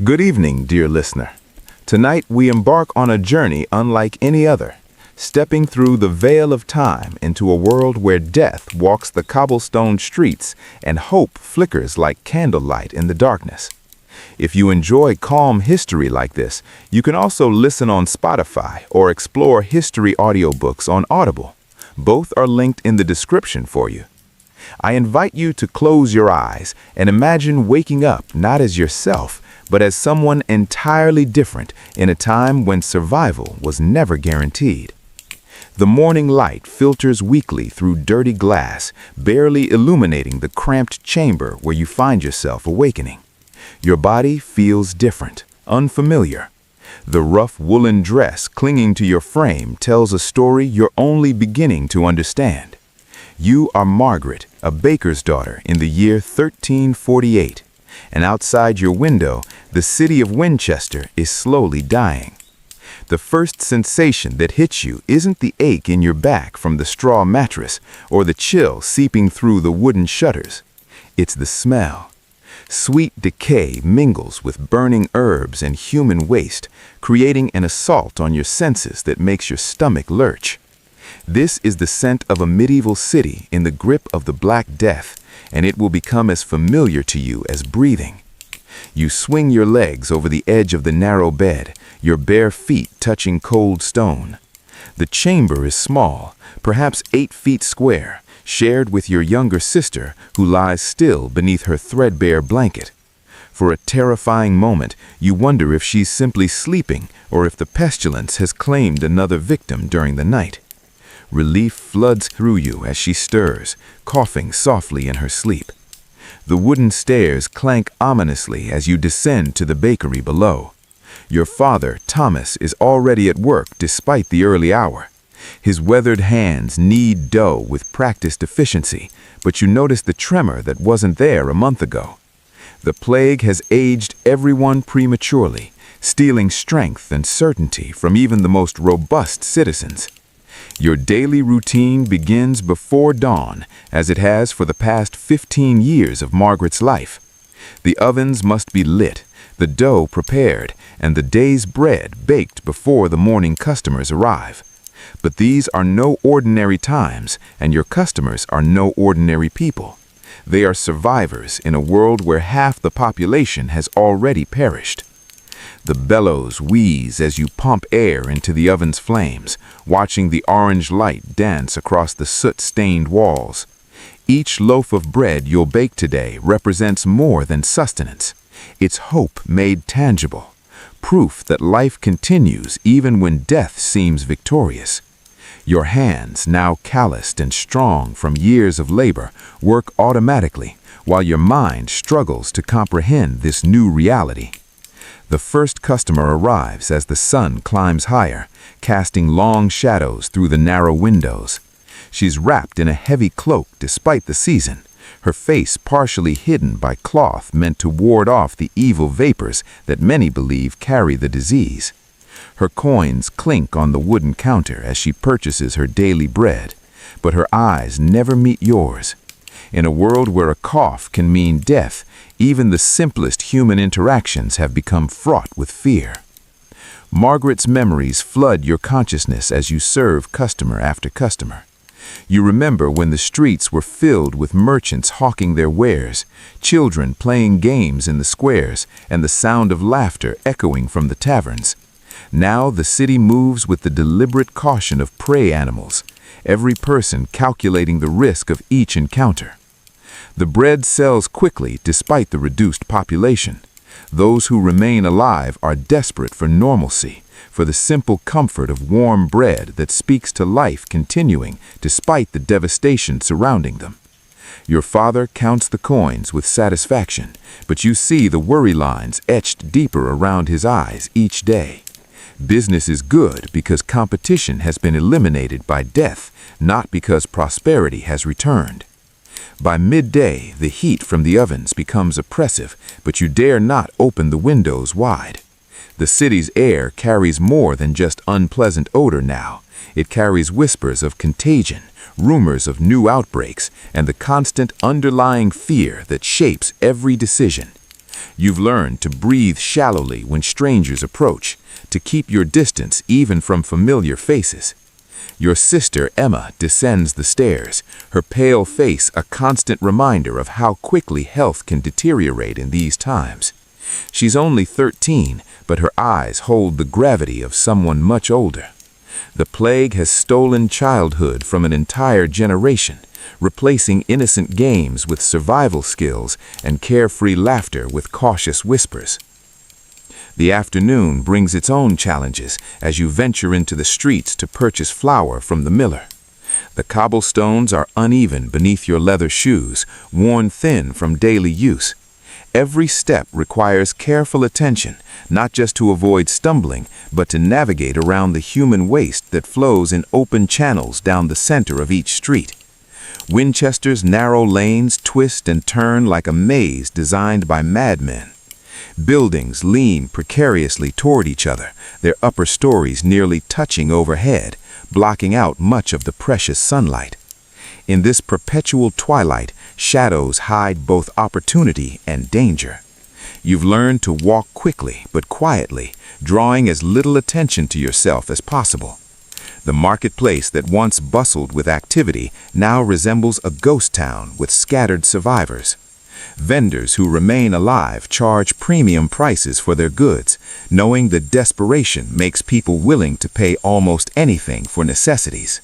Good evening, dear listener. Tonight we embark on a journey unlike any other, stepping through the veil of time into a world where death walks the cobblestone streets and hope flickers like candlelight in the darkness. If you enjoy calm history like this, you can also listen on Spotify or explore history audiobooks on Audible. Both are linked in the description for you. I invite you to close your eyes and imagine waking up not as yourself, but as someone entirely different in a time when survival was never guaranteed. The morning light filters weakly through dirty glass, barely illuminating the cramped chamber where you find yourself awakening. Your body feels different, unfamiliar. The rough woolen dress clinging to your frame tells a story you're only beginning to understand. You are Margaret, a baker's daughter in the year 1348. And outside your window, the city of Winchester is slowly dying. The first sensation that hits you isn't the ache in your back from the straw mattress or the chill seeping through the wooden shutters. It's the smell. Sweet decay mingles with burning herbs and human waste, creating an assault on your senses that makes your stomach lurch. This is the scent of a medieval city in the grip of the Black Death, and it will become as familiar to you as breathing. You swing your legs over the edge of the narrow bed, your bare feet touching cold stone. The chamber is small, perhaps 8 feet square, shared with your younger sister who lies still beneath her threadbare blanket. For a terrifying moment, you wonder if she's simply sleeping or if the pestilence has claimed another victim during the night. Relief floods through you as she stirs, coughing softly in her sleep. The wooden stairs clank ominously as you descend to the bakery below. Your father, Thomas, is already at work despite the early hour. His weathered hands knead dough with practiced efficiency, but you notice the tremor that wasn't there a month ago. The plague has aged everyone prematurely, stealing strength and certainty from even the most robust citizens. Your daily routine begins before dawn, as it has for the past 15 years of Margaret's life. The ovens must be lit, the dough prepared, and the day's bread baked before the morning customers arrive. But these are no ordinary times, and your customers are no ordinary people. They are survivors in a world where half the population has already perished. The bellows wheeze as you pump air into the oven's flames, watching the orange light dance across the soot-stained walls. Each loaf of bread you'll bake today represents more than sustenance. It's hope made tangible, proof that life continues even when death seems victorious. Your hands, now calloused and strong from years of labor, work automatically, while your mind struggles to comprehend this new reality. The first customer arrives as the sun climbs higher, casting long shadows through the narrow windows. She's wrapped in a heavy cloak despite the season, her face partially hidden by cloth meant to ward off the evil vapors that many believe carry the disease. Her coins clink on the wooden counter as she purchases her daily bread, but her eyes never meet yours. In a world where a cough can mean death, even the simplest human interactions have become fraught with fear. Margaret's memories flood your consciousness as you serve customer after customer. You remember when the streets were filled with merchants hawking their wares, children playing games in the squares, and the sound of laughter echoing from the taverns. Now the city moves with the deliberate caution of prey animals, every person calculating the risk of each encounter. The bread sells quickly despite the reduced population. Those who remain alive are desperate for normalcy, for the simple comfort of warm bread that speaks to life continuing despite the devastation surrounding them. Your father counts the coins with satisfaction, but you see the worry lines etched deeper around his eyes each day. Business is good because competition has been eliminated by death, not because prosperity has returned. By midday, the heat from the ovens becomes oppressive, but you dare not open the windows wide. The city's air carries more than just unpleasant odor now. It carries whispers of contagion, rumors of new outbreaks, and the constant underlying fear that shapes every decision. You've learned to breathe shallowly when strangers approach, to keep your distance even from familiar faces. Your sister Emma descends the stairs, her pale face a constant reminder of how quickly health can deteriorate in these times. She's only 13, but her eyes hold the gravity of someone much older. The plague has stolen childhood from an entire generation, replacing innocent games with survival skills and carefree laughter with cautious whispers. The afternoon brings its own challenges as you venture into the streets to purchase flour from the miller. The cobblestones are uneven beneath your leather shoes, worn thin from daily use. Every step requires careful attention, not just to avoid stumbling, but to navigate around the human waste that flows in open channels down the center of each street. Winchester's narrow lanes twist and turn like a maze designed by madmen. Buildings lean precariously toward each other, their upper stories nearly touching overhead, blocking out much of the precious sunlight. In this perpetual twilight, shadows hide both opportunity and danger. You've learned to walk quickly but quietly, drawing as little attention to yourself as possible. The marketplace that once bustled with activity now resembles a ghost town with scattered survivors. Vendors who remain alive charge premium prices for their goods, knowing that desperation makes people willing to pay almost anything for necessities.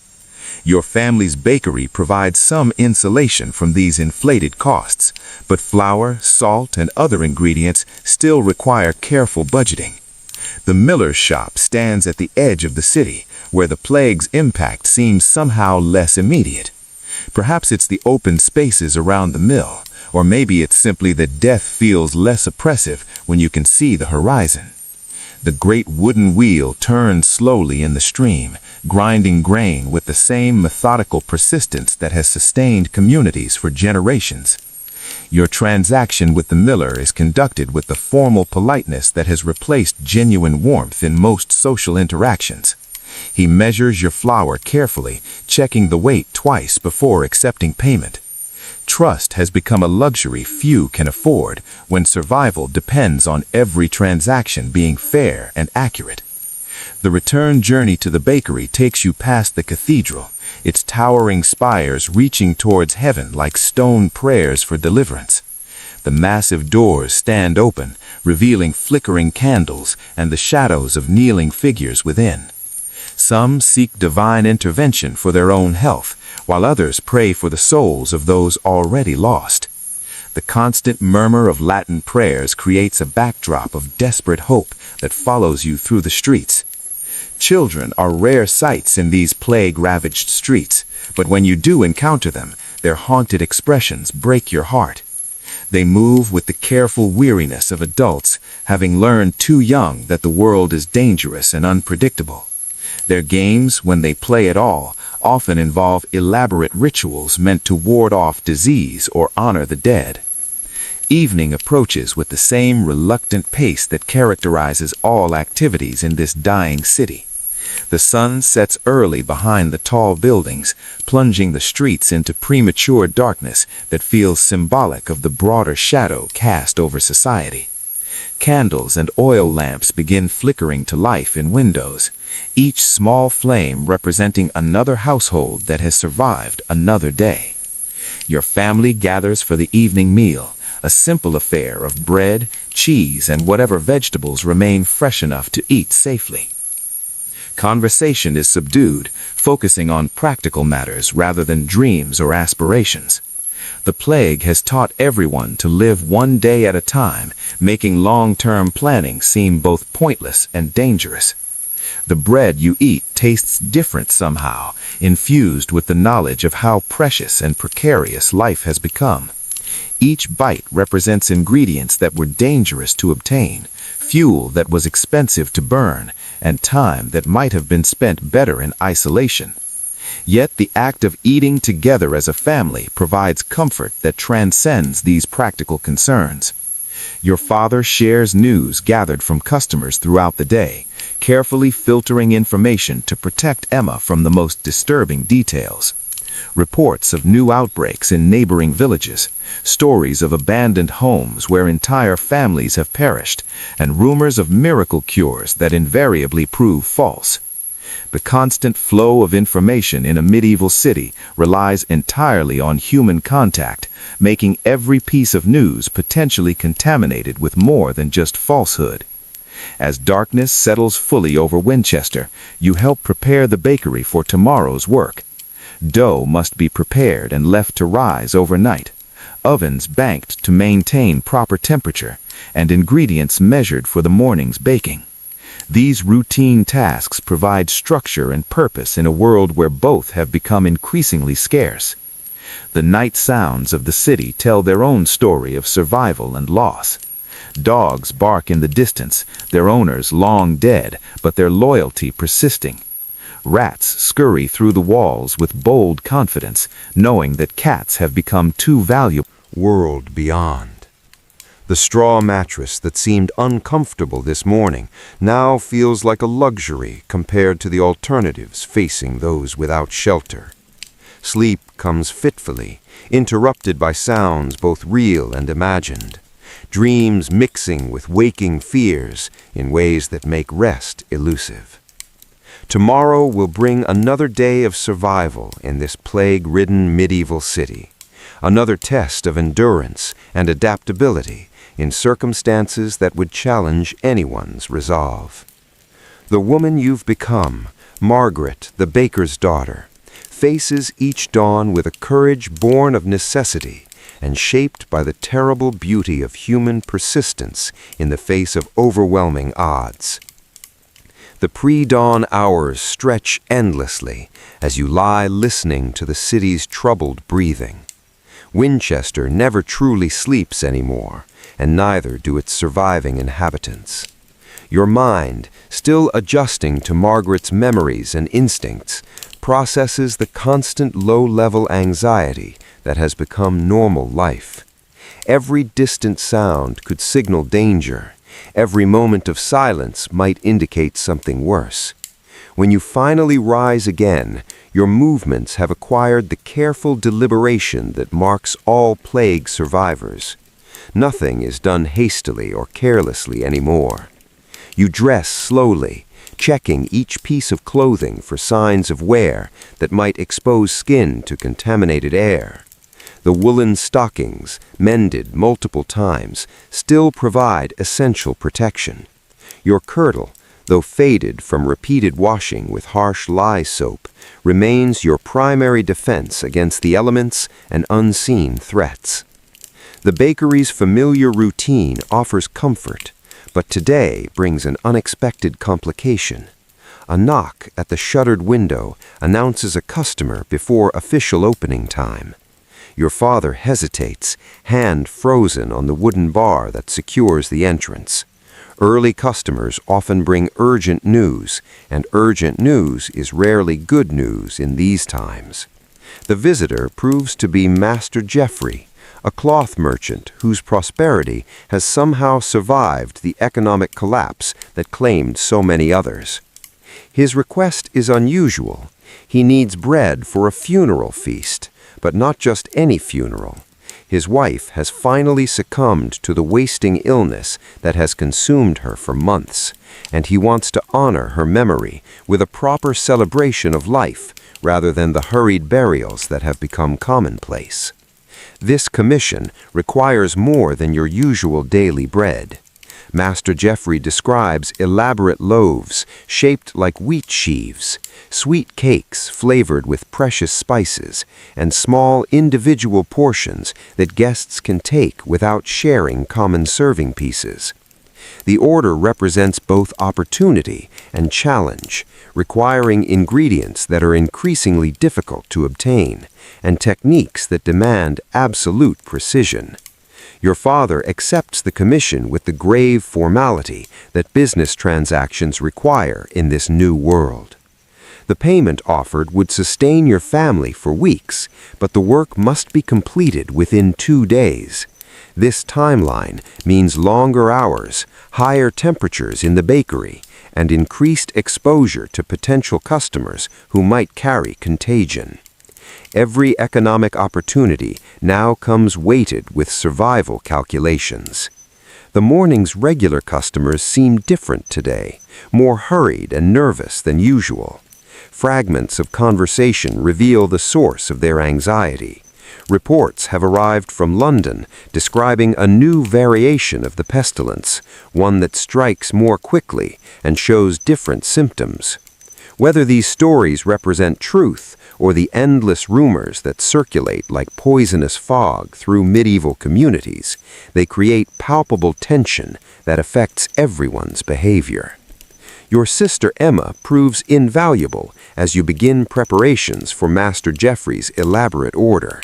Your family's bakery provides some insulation from these inflated costs, but flour, salt, and other ingredients still require careful budgeting. The miller's shop stands at the edge of the city, where the plague's impact seems somehow less immediate. Perhaps it's the open spaces around the mill, or maybe it's simply that death feels less oppressive when you can see the horizon. The great wooden wheel turns slowly in the stream, grinding grain with the same methodical persistence that has sustained communities for generations. Your transaction with the miller is conducted with the formal politeness that has replaced genuine warmth in most social interactions. He measures your flour carefully, checking the weight twice before accepting payment. Trust has become a luxury few can afford when survival depends on every transaction being fair and accurate. The return journey to the bakery takes you past the cathedral, its towering spires reaching towards heaven like stone prayers for deliverance. The massive doors stand open, revealing flickering candles and the shadows of kneeling figures within. Some seek divine intervention for their own health, while others pray for the souls of those already lost. The constant murmur of Latin prayers creates a backdrop of desperate hope that follows you through the streets. Children are rare sights in these plague-ravaged streets, but when you do encounter them, their haunted expressions break your heart. They move with the careful weariness of adults, having learned too young that the world is dangerous and unpredictable. Their games, when they play at all, often involve elaborate rituals meant to ward off disease or honor the dead. Evening approaches with the same reluctant pace that characterizes all activities in this dying city. The sun sets early behind the tall buildings, plunging the streets into premature darkness that feels symbolic of the broader shadow cast over society. Candles and oil lamps begin flickering to life in windows, each small flame representing another household that has survived another day. Your family gathers for the evening meal, a simple affair of bread, cheese, and whatever vegetables remain fresh enough to eat safely. Conversation is subdued, focusing on practical matters rather than dreams or aspirations. The plague has taught everyone to live one day at a time, making long-term planning seem both pointless and dangerous. The bread you eat tastes different somehow, infused with the knowledge of how precious and precarious life has become. Each bite represents ingredients that were dangerous to obtain, fuel that was expensive to burn, and time that might have been spent better in isolation. Yet the act of eating together as a family provides comfort that transcends these practical concerns. Your father shares news gathered from customers throughout the day, carefully filtering information to protect Emma from the most disturbing details. Reports of new outbreaks in neighboring villages, stories of abandoned homes where entire families have perished, and rumors of miracle cures that invariably prove false. The constant flow of information in a medieval city relies entirely on human contact, making every piece of news potentially contaminated with more than just falsehood. As darkness settles fully over Winchester, you help prepare the bakery for tomorrow's work. Dough must be prepared and left to rise overnight, ovens banked to maintain proper temperature, and ingredients measured for the morning's baking. These routine tasks provide structure and purpose in a world where both have become increasingly scarce. The night sounds of the city tell their own story of survival and loss. Dogs bark in the distance, their owners long dead, but their loyalty persisting. Rats scurry through the walls with bold confidence, knowing that cats have become too valuable. World beyond. The straw mattress that seemed uncomfortable this morning now feels like a luxury compared to the alternatives facing those without shelter. Sleep comes fitfully, interrupted by sounds both real and imagined, dreams mixing with waking fears in ways that make rest elusive. Tomorrow will bring another day of survival in this plague-ridden medieval city, another test of endurance and adaptability in circumstances that would challenge anyone's resolve. The woman you've become, Margaret, the baker's daughter, faces each dawn with a courage born of necessity and shaped by the terrible beauty of human persistence in the face of overwhelming odds. The pre-dawn hours stretch endlessly as you lie listening to the city's troubled breathing. Winchester never truly sleeps anymore, and neither do its surviving inhabitants. Your mind, still adjusting to Margaret's memories and instincts, processes the constant low-level anxiety that has become normal life. Every distant sound could signal danger. Every moment of silence might indicate something worse. When you finally rise again, your movements have acquired the careful deliberation that marks all plague survivors. Nothing is done hastily or carelessly anymore. You dress slowly, checking each piece of clothing for signs of wear that might expose skin to contaminated air. The woolen stockings, mended multiple times, still provide essential protection. Your kirtle, though faded from repeated washing with harsh lye soap, remains your primary defense against the elements and unseen threats. The bakery's familiar routine offers comfort, but today brings an unexpected complication. A knock at the shuttered window announces a customer before official opening time. Your father hesitates, hand frozen on the wooden bar that secures the entrance. Early customers often bring urgent news, and urgent news is rarely good news in these times. The visitor proves to be Master Geoffrey, a cloth merchant whose prosperity has somehow survived the economic collapse that claimed so many others. His request is unusual. He needs bread for a funeral feast, but not just any funeral. His wife has finally succumbed to the wasting illness that has consumed her for months, and he wants to honor her memory with a proper celebration of life rather than the hurried burials that have become commonplace. This commission requires more than your usual daily bread. Master Geoffrey describes elaborate loaves shaped like wheat sheaves, sweet cakes flavored with precious spices, and small individual portions that guests can take without sharing common serving pieces. The order represents both opportunity and challenge, requiring ingredients that are increasingly difficult to obtain, and techniques that demand absolute precision. Your father accepts the commission with the grave formality that business transactions require in this new world. The payment offered would sustain your family for weeks, but the work must be completed within 2 days. This timeline means longer hours, higher temperatures in the bakery, and increased exposure to potential customers who might carry contagion. Every economic opportunity now comes weighted with survival calculations. The morning's regular customers seem different today, more hurried and nervous than usual. Fragments of conversation reveal the source of their anxiety. Reports have arrived from London describing a new variation of the pestilence, one that strikes more quickly and shows different symptoms. Whether these stories represent truth or the endless rumors that circulate like poisonous fog through medieval communities, they create palpable tension that affects everyone's behavior. Your sister Emma proves invaluable as you begin preparations for Master Geoffrey's elaborate order.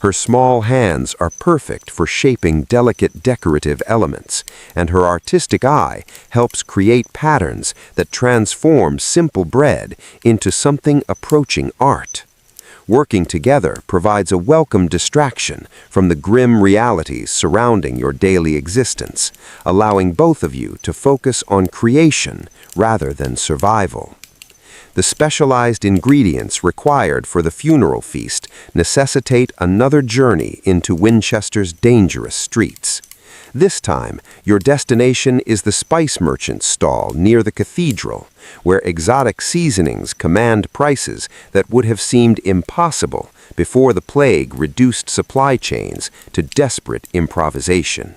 Her small hands are perfect for shaping delicate decorative elements, and her artistic eye helps create patterns that transform simple bread into something approaching art. Working together provides a welcome distraction from the grim realities surrounding your daily existence, allowing both of you to focus on creation rather than survival. The specialized ingredients required for the funeral feast necessitate another journey into Winchester's dangerous streets. This time, your destination is the spice merchant's stall near the cathedral, where exotic seasonings command prices that would have seemed impossible before the plague reduced supply chains to desperate improvisation.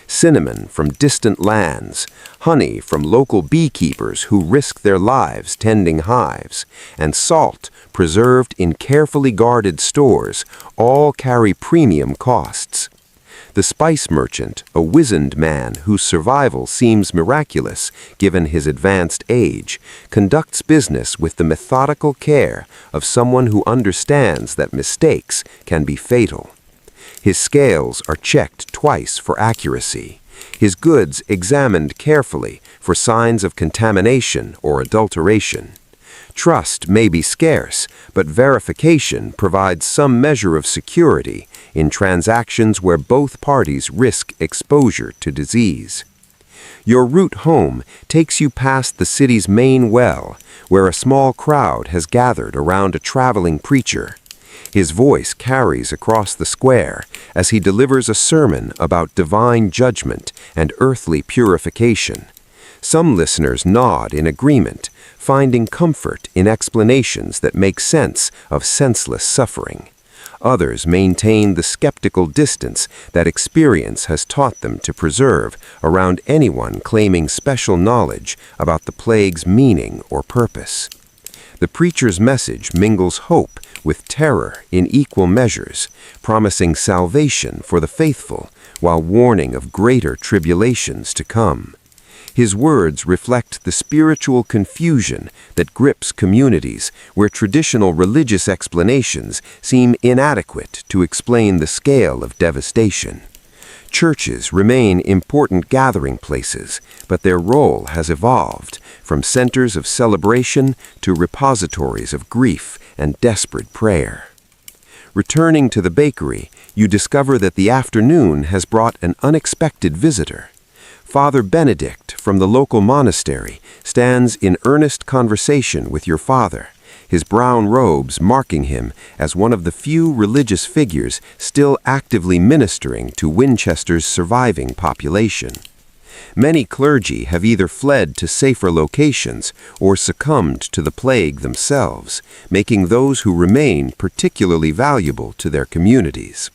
Cinnamon from distant lands, honey from local beekeepers who risk their lives tending hives, and salt preserved in carefully guarded stores all carry premium costs. The spice merchant, a wizened man whose survival seems miraculous given his advanced age, conducts business with the methodical care of someone who understands that mistakes can be fatal. His scales are checked twice for accuracy, his goods examined carefully for signs of contamination or adulteration. Trust may be scarce, but verification provides some measure of security in transactions where both parties risk exposure to disease. Your route home takes you past the city's main well, where a small crowd has gathered around a traveling preacher. His voice carries across the square as he delivers a sermon about divine judgment and earthly purification. Some listeners nod in agreement, finding comfort in explanations that make sense of senseless suffering. Others maintain the skeptical distance that experience has taught them to preserve around anyone claiming special knowledge about the plague's meaning or purpose. The preacher's message mingles hope with terror in equal measures, promising salvation for the faithful while warning of greater tribulations to come. His words reflect the spiritual confusion that grips communities where traditional religious explanations seem inadequate to explain the scale of devastation. Churches remain important gathering places, but their role has evolved from centers of celebration to repositories of grief and desperate prayer. Returning to the bakery, you discover that the afternoon has brought an unexpected visitor. Father Benedict from the local monastery stands in earnest conversation with your father, his brown robes marking him as one of the few religious figures still actively ministering to Winchester's surviving population. Many clergy have either fled to safer locations or succumbed to the plague themselves, making those who remain particularly valuable to their communities.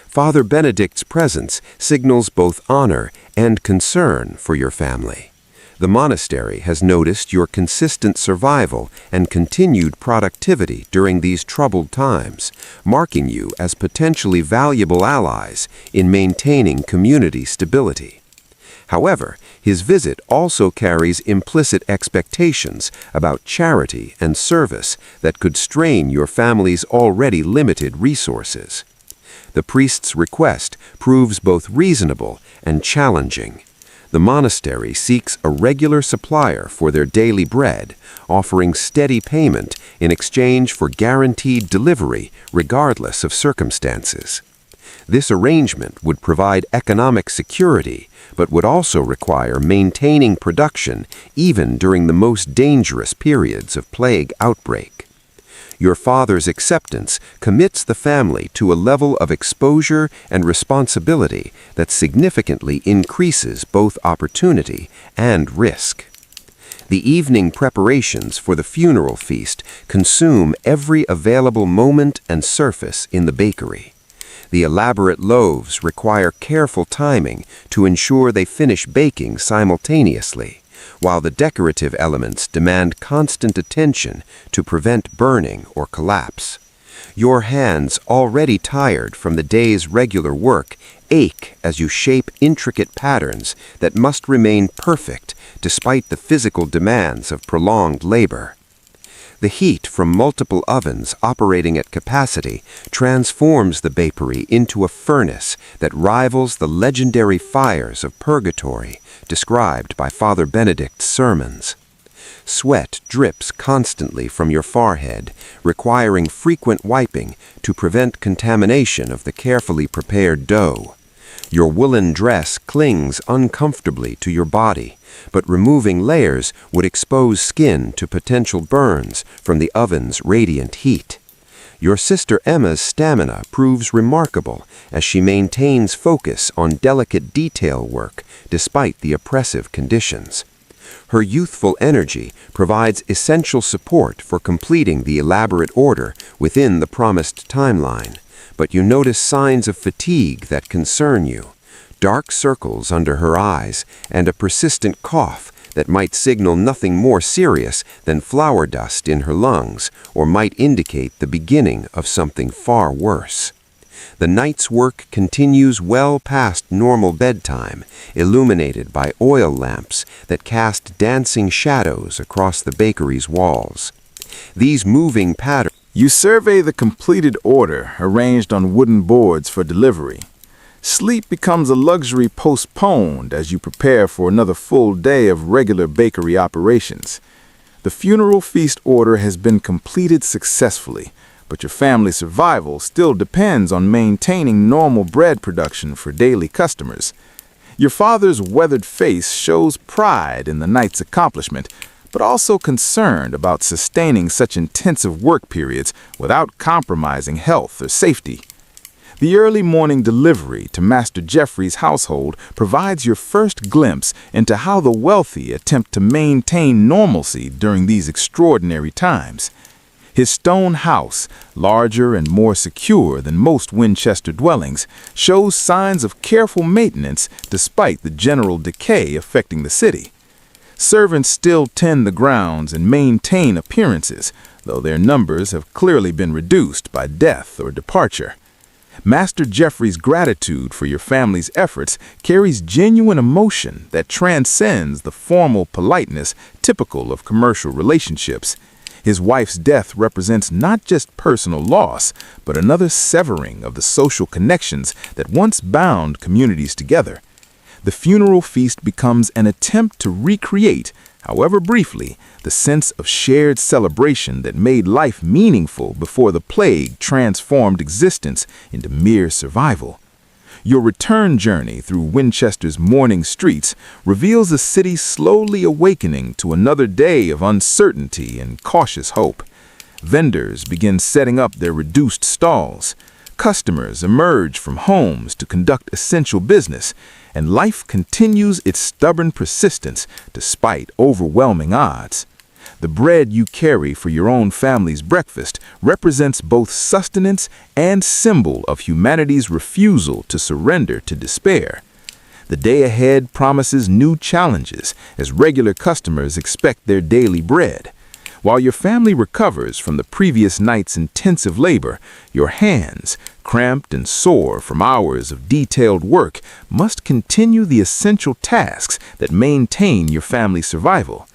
Father Benedict's presence signals both honor and concern for your family. The monastery has noticed your consistent survival and continued productivity during these troubled times, marking you as potentially valuable allies in maintaining community stability. However, his visit also carries implicit expectations about charity and service that could strain your family's already limited resources. The priest's request proves both reasonable and challenging. The monastery seeks a regular supplier for their daily bread, offering steady payment in exchange for guaranteed delivery regardless of circumstances. This arrangement would provide economic security, but would also require maintaining production even during the most dangerous periods of plague outbreak. Your father's acceptance commits the family to a level of exposure and responsibility that significantly increases both opportunity and risk. The evening preparations for the funeral feast consume every available moment and surface in the bakery. The elaborate loaves require careful timing to ensure they finish baking simultaneously, while the decorative elements demand constant attention to prevent burning or collapse. Your hands, already tired from the day's regular work, ache as you shape intricate patterns that must remain perfect despite the physical demands of prolonged labor. The heat from multiple ovens operating at capacity transforms the bakery into a furnace that rivals the legendary fires of purgatory described by Father Benedict's sermons. Sweat drips constantly from your forehead, requiring frequent wiping to prevent contamination of the carefully prepared dough. Your woolen dress clings uncomfortably to your body, but removing layers would expose skin to potential burns from the oven's radiant heat. Your sister Emma's stamina proves remarkable as she maintains focus on delicate detail work despite the oppressive conditions. Her youthful energy provides essential support for completing the elaborate order within the promised timeline, but you notice signs of fatigue that concern you. Dark circles under her eyes and a persistent cough that might signal nothing more serious than flour dust in her lungs or might indicate the beginning of something far worse. The night's work continues well past normal bedtime, illuminated by oil lamps that cast dancing shadows across the bakery's walls. These moving patterns. You survey the completed order arranged on wooden boards for delivery. Sleep becomes a luxury postponed as you prepare for another full day of regular bakery operations. The funeral feast order has been completed successfully, but your family's survival still depends on maintaining normal bread production for daily customers. Your father's weathered face shows pride in the night's accomplishment, but also concerned about sustaining such intensive work periods without compromising health or safety. The early morning delivery to Master Jeffrey's household provides your first glimpse into how the wealthy attempt to maintain normalcy during these extraordinary times. His stone house, larger and more secure than most Winchester dwellings, shows signs of careful maintenance despite the general decay affecting the city. Servants still tend the grounds and maintain appearances, though their numbers have clearly been reduced by death or departure. Master Jeffrey's gratitude for your family's efforts carries genuine emotion that transcends the formal politeness typical of commercial relationships. His wife's death represents not just personal loss, but another severing of the social connections that once bound communities together. The funeral feast becomes an attempt to recreate, however briefly, the sense of shared celebration that made life meaningful before the plague transformed existence into mere survival. Your return journey through Winchester's morning streets reveals a city slowly awakening to another day of uncertainty and cautious hope. Vendors begin setting up their reduced stalls. Customers emerge from homes to conduct essential business, and life continues its stubborn persistence despite overwhelming odds. The bread you carry for your own family's breakfast represents both sustenance and symbol of humanity's refusal to surrender to despair. The day ahead promises new challenges as regular customers expect their daily bread. While your family recovers from the previous night's intensive labor, your hands, cramped and sore from hours of detailed work, must continue the essential tasks that maintain your family's survival.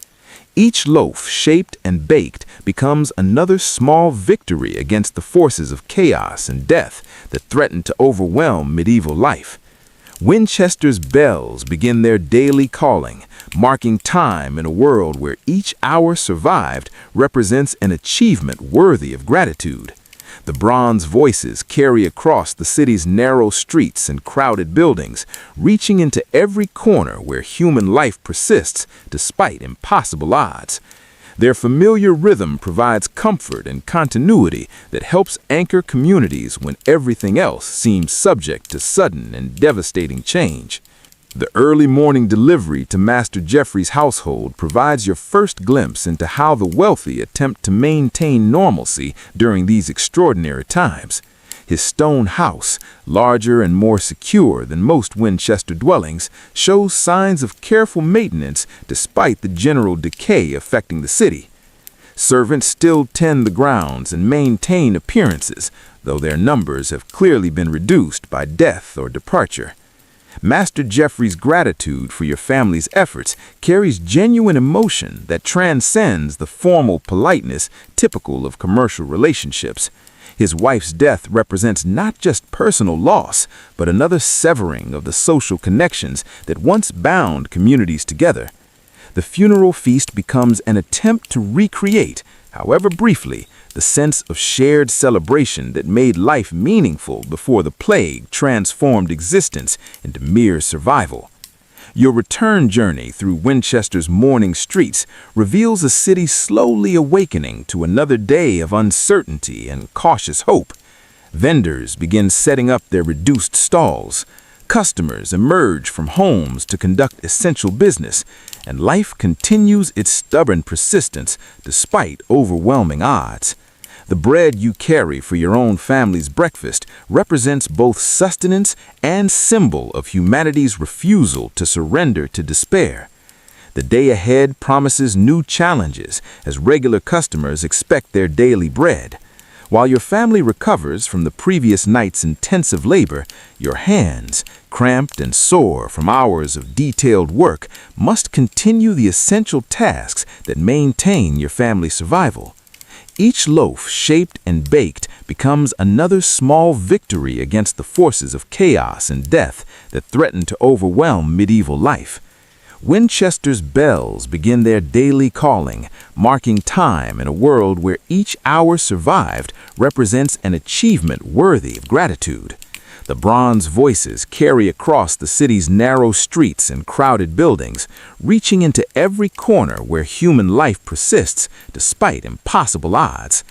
Each loaf shaped and baked becomes another small victory against the forces of chaos and death that threaten to overwhelm medieval life. Winchester's bells begin their daily calling, marking time in a world where each hour survived represents an achievement worthy of gratitude. The bronze voices carry across the city's narrow streets and crowded buildings, reaching into every corner where human life persists despite impossible odds. Their familiar rhythm provides comfort and continuity that helps anchor communities when everything else seems subject to sudden and devastating change. The early morning delivery to Master Jeffrey's household provides your first glimpse into how the wealthy attempt to maintain normalcy during these extraordinary times. His stone house, larger and more secure than most Winchester dwellings, shows signs of careful maintenance despite the general decay affecting the city. Servants still tend the grounds and maintain appearances, though their numbers have clearly been reduced by death or departure. Master Jeffrey's gratitude for your family's efforts carries genuine emotion that transcends the formal politeness typical of commercial relationships. His wife's death represents not just personal loss, but another severing of the social connections that once bound communities together. The funeral feast becomes an attempt to recreate, however briefly, the sense of shared celebration that made life meaningful before the plague transformed existence into mere survival. Your return journey through Winchester's morning streets reveals a city slowly awakening to another day of uncertainty and cautious hope. Vendors begin setting up their reduced stalls. Customers emerge from homes to conduct essential business, and life continues its stubborn persistence despite overwhelming odds. The bread you carry for your own family's breakfast represents both sustenance and symbol of humanity's refusal to surrender to despair. The day ahead promises new challenges as regular customers expect their daily bread. While your family recovers from the previous night's intensive labor, your hands, cramped and sore from hours of detailed work, must continue the essential tasks that maintain your family's survival. Each loaf shaped and baked becomes another small victory against the forces of chaos and death that threaten to overwhelm medieval life. Winchester's bells begin their daily calling, marking time in a world where each hour survived represents an achievement worthy of gratitude. The bronze voices carry across the city's narrow streets and crowded buildings, reaching into every corner where human life persists despite impossible odds.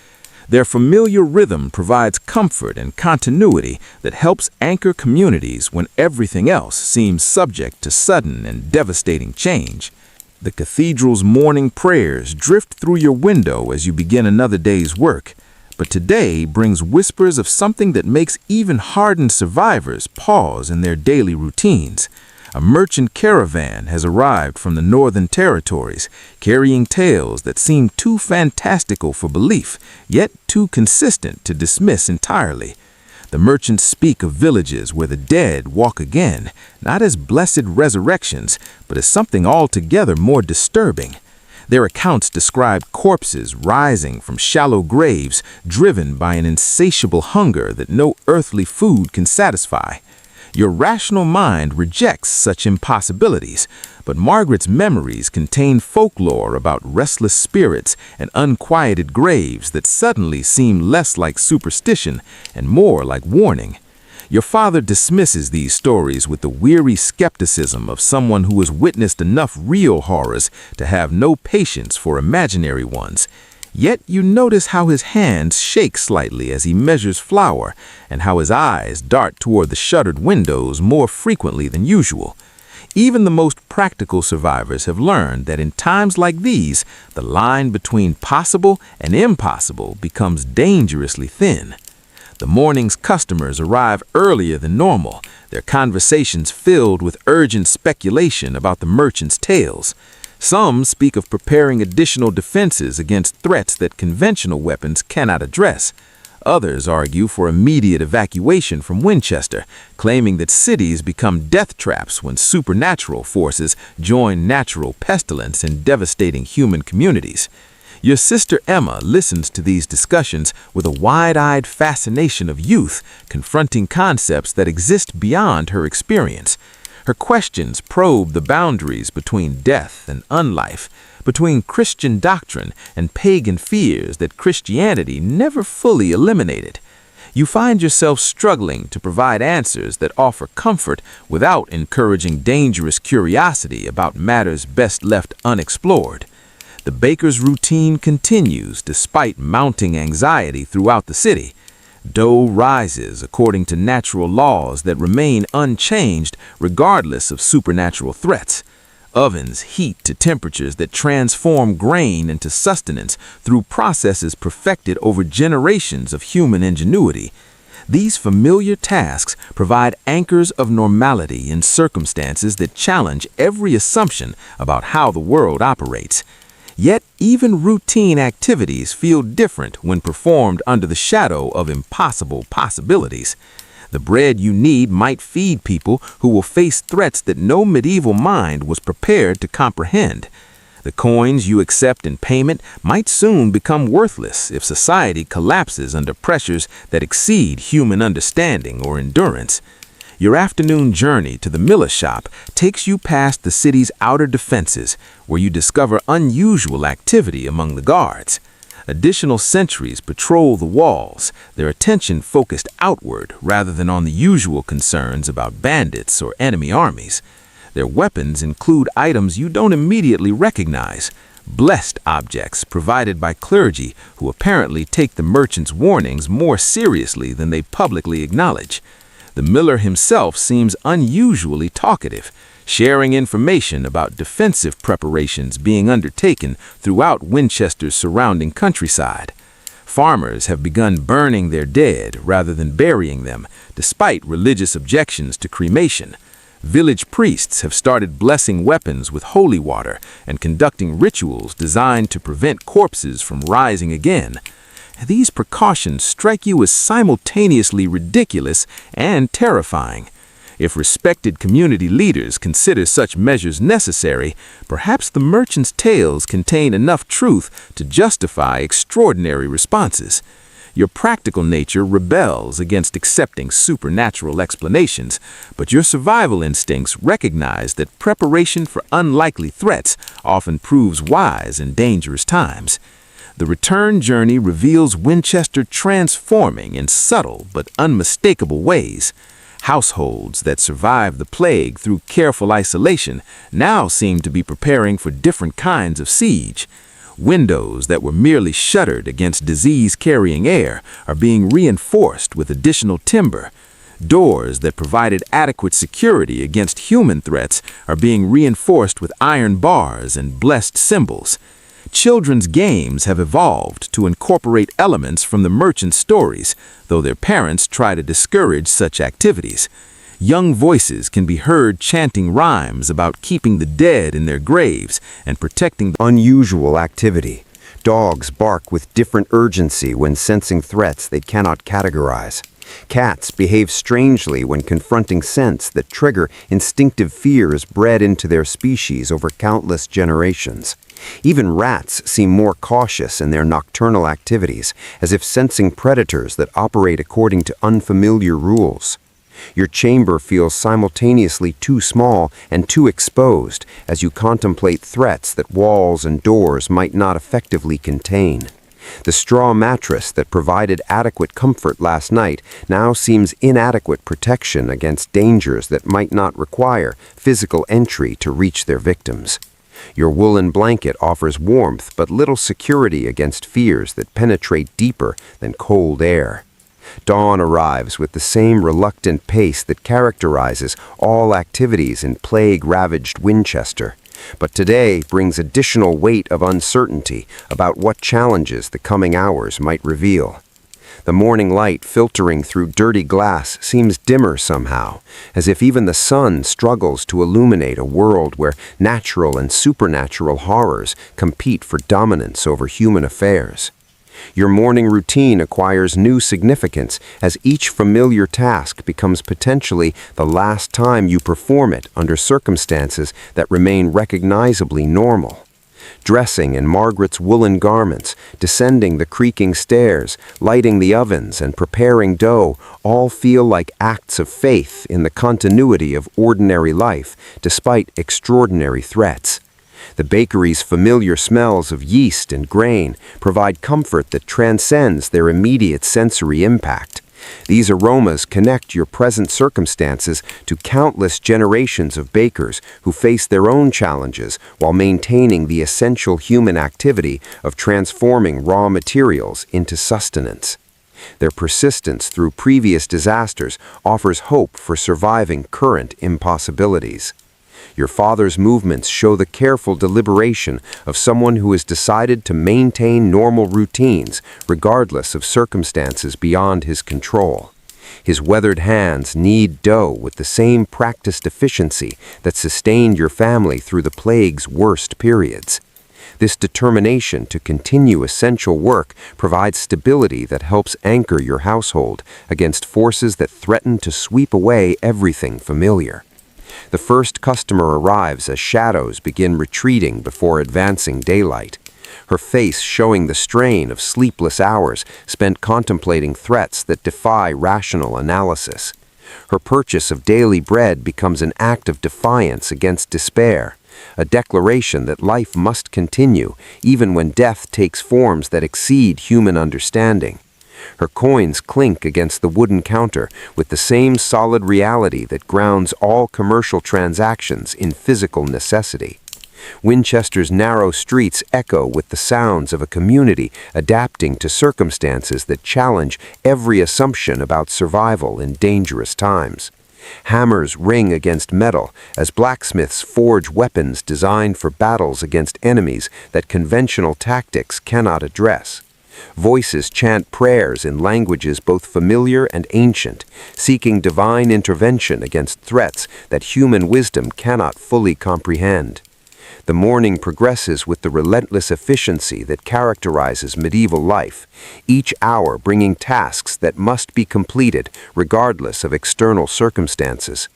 Their familiar rhythm provides comfort and continuity that helps anchor communities when everything else seems subject to sudden and devastating change. The cathedral's morning prayers drift through your window as you begin another day's work. But today brings whispers of something that makes even hardened survivors pause in their daily routines. A merchant caravan has arrived from the Northern Territories, carrying tales that seem too fantastical for belief, yet too consistent to dismiss entirely. The merchants speak of villages where the dead walk again, not as blessed resurrections, but as something altogether more disturbing. Their accounts describe corpses rising from shallow graves, driven by an insatiable hunger that no earthly food can satisfy. Your rational mind rejects such impossibilities, but Margaret's memories contain folklore about restless spirits and unquieted graves that suddenly seem less like superstition and more like warning. Your father dismisses these stories with the weary skepticism of someone who has witnessed enough real horrors to have no patience for imaginary ones. Yet you notice how his hands shake slightly as he measures flour, and how his eyes dart toward the shuttered windows more frequently than usual. Even the most practical survivors have learned that in times like these, the line between possible and impossible becomes dangerously thin. The morning's customers arrive earlier than normal, their conversations filled with urgent speculation about the merchant's tales. Some speak of preparing additional defenses against threats that conventional weapons cannot address. Others argue for immediate evacuation from Winchester, claiming that cities become death traps when supernatural forces join natural pestilence in devastating human communities. Your sister Emma listens to these discussions with a wide-eyed fascination of youth, confronting concepts that exist beyond her experience. Her questions probe the boundaries between death and unlife, between Christian doctrine and pagan fears that Christianity never fully eliminated. You find yourself struggling to provide answers that offer comfort without encouraging dangerous curiosity about matters best left unexplored. The baker's routine continues despite mounting anxiety throughout the city. Dough rises according to natural laws that remain unchanged regardless of supernatural threats. Ovens heat to temperatures that transform grain into sustenance through processes perfected over generations of human ingenuity. These familiar tasks provide anchors of normality in circumstances that challenge every assumption about how the world operates. Yet, even routine activities feel different when performed under the shadow of impossible possibilities. The bread you need might feed people who will face threats that no medieval mind was prepared to comprehend. The coins you accept in payment might soon become worthless if society collapses under pressures that exceed human understanding or endurance. Your afternoon journey to the miller's shop takes you past the city's outer defenses, where you discover unusual activity among the guards. Additional sentries patrol the walls, their attention focused outward rather than on the usual concerns about bandits or enemy armies. Their weapons include items you don't immediately recognize, blessed objects provided by clergy who apparently take the merchant's warnings more seriously than they publicly acknowledge. The miller himself seems unusually talkative, sharing information about defensive preparations being undertaken throughout Winchester's surrounding countryside. Farmers have begun burning their dead rather than burying them, despite religious objections to cremation. Village priests have started blessing weapons with holy water and conducting rituals designed to prevent corpses from rising again. These precautions strike you as simultaneously ridiculous and terrifying. If respected community leaders consider such measures necessary, perhaps the merchant's tales contain enough truth to justify extraordinary responses. Your practical nature rebels against accepting supernatural explanations, but your survival instincts recognize that preparation for unlikely threats often proves wise in dangerous times. The return journey reveals Winchester transforming in subtle but unmistakable ways. Households that survived the plague through careful isolation now seem to be preparing for different kinds of siege. Windows that were merely shuttered against disease-carrying air are being reinforced with additional timber. Doors that provided adequate security against human threats are being reinforced with iron bars and blessed symbols. Children's games have evolved to incorporate elements from the merchant's stories, though their parents try to discourage such activities. Young voices can be heard chanting rhymes about keeping the dead in their graves and protecting the Unusual activity. Dogs bark with different urgency when sensing threats they cannot categorize. Cats behave strangely when confronting scents that trigger instinctive fears bred into their species over countless generations. Even rats seem more cautious in their nocturnal activities, as if sensing predators that operate according to unfamiliar rules. Your chamber feels simultaneously too small and too exposed as you contemplate threats that walls and doors might not effectively contain. The straw mattress that provided adequate comfort last night now seems inadequate protection against dangers that might not require physical entry to reach their victims. Your woolen blanket offers warmth but little security against fears that penetrate deeper than cold air. Dawn arrives with the same reluctant pace that characterizes all activities in plague-ravaged Winchester, but today brings additional weight of uncertainty about what challenges the coming hours might reveal. The morning light filtering through dirty glass seems dimmer somehow, as if even the sun struggles to illuminate a world where natural and supernatural horrors compete for dominance over human affairs. Your morning routine acquires new significance as each familiar task becomes potentially the last time you perform it under circumstances that remain recognizably normal. Dressing in Margaret's woolen garments, descending the creaking stairs, lighting the ovens, and preparing dough all feel like acts of faith in the continuity of ordinary life, despite extraordinary threats. The bakery's familiar smells of yeast and grain provide comfort that transcends their immediate sensory impact. These aromas connect your present circumstances to countless generations of bakers who face their own challenges while maintaining the essential human activity of transforming raw materials into sustenance. Their persistence through previous disasters offers hope for surviving current impossibilities. Your father's movements show the careful deliberation of someone who has decided to maintain normal routines regardless of circumstances beyond his control. His weathered hands knead dough with the same practiced efficiency that sustained your family through the plague's worst periods. This determination to continue essential work provides stability that helps anchor your household against forces that threaten to sweep away everything familiar. The first customer arrives as shadows begin retreating before advancing daylight, her face showing the strain of sleepless hours spent contemplating threats that defy rational analysis. Her purchase of daily bread becomes an act of defiance against despair, a declaration that life must continue even when death takes forms that exceed human understanding. Her coins clink against the wooden counter with the same solid reality that grounds all commercial transactions in physical necessity. Winchester's narrow streets echo with the sounds of a community adapting to circumstances that challenge every assumption about survival in dangerous times. Hammers ring against metal as blacksmiths forge weapons designed for battles against enemies that conventional tactics cannot address. Voices chant prayers in languages both familiar and ancient, seeking divine intervention against threats that human wisdom cannot fully comprehend. The morning progresses with the relentless efficiency that characterizes medieval life, each hour bringing tasks that must be completed regardless of external circumstances.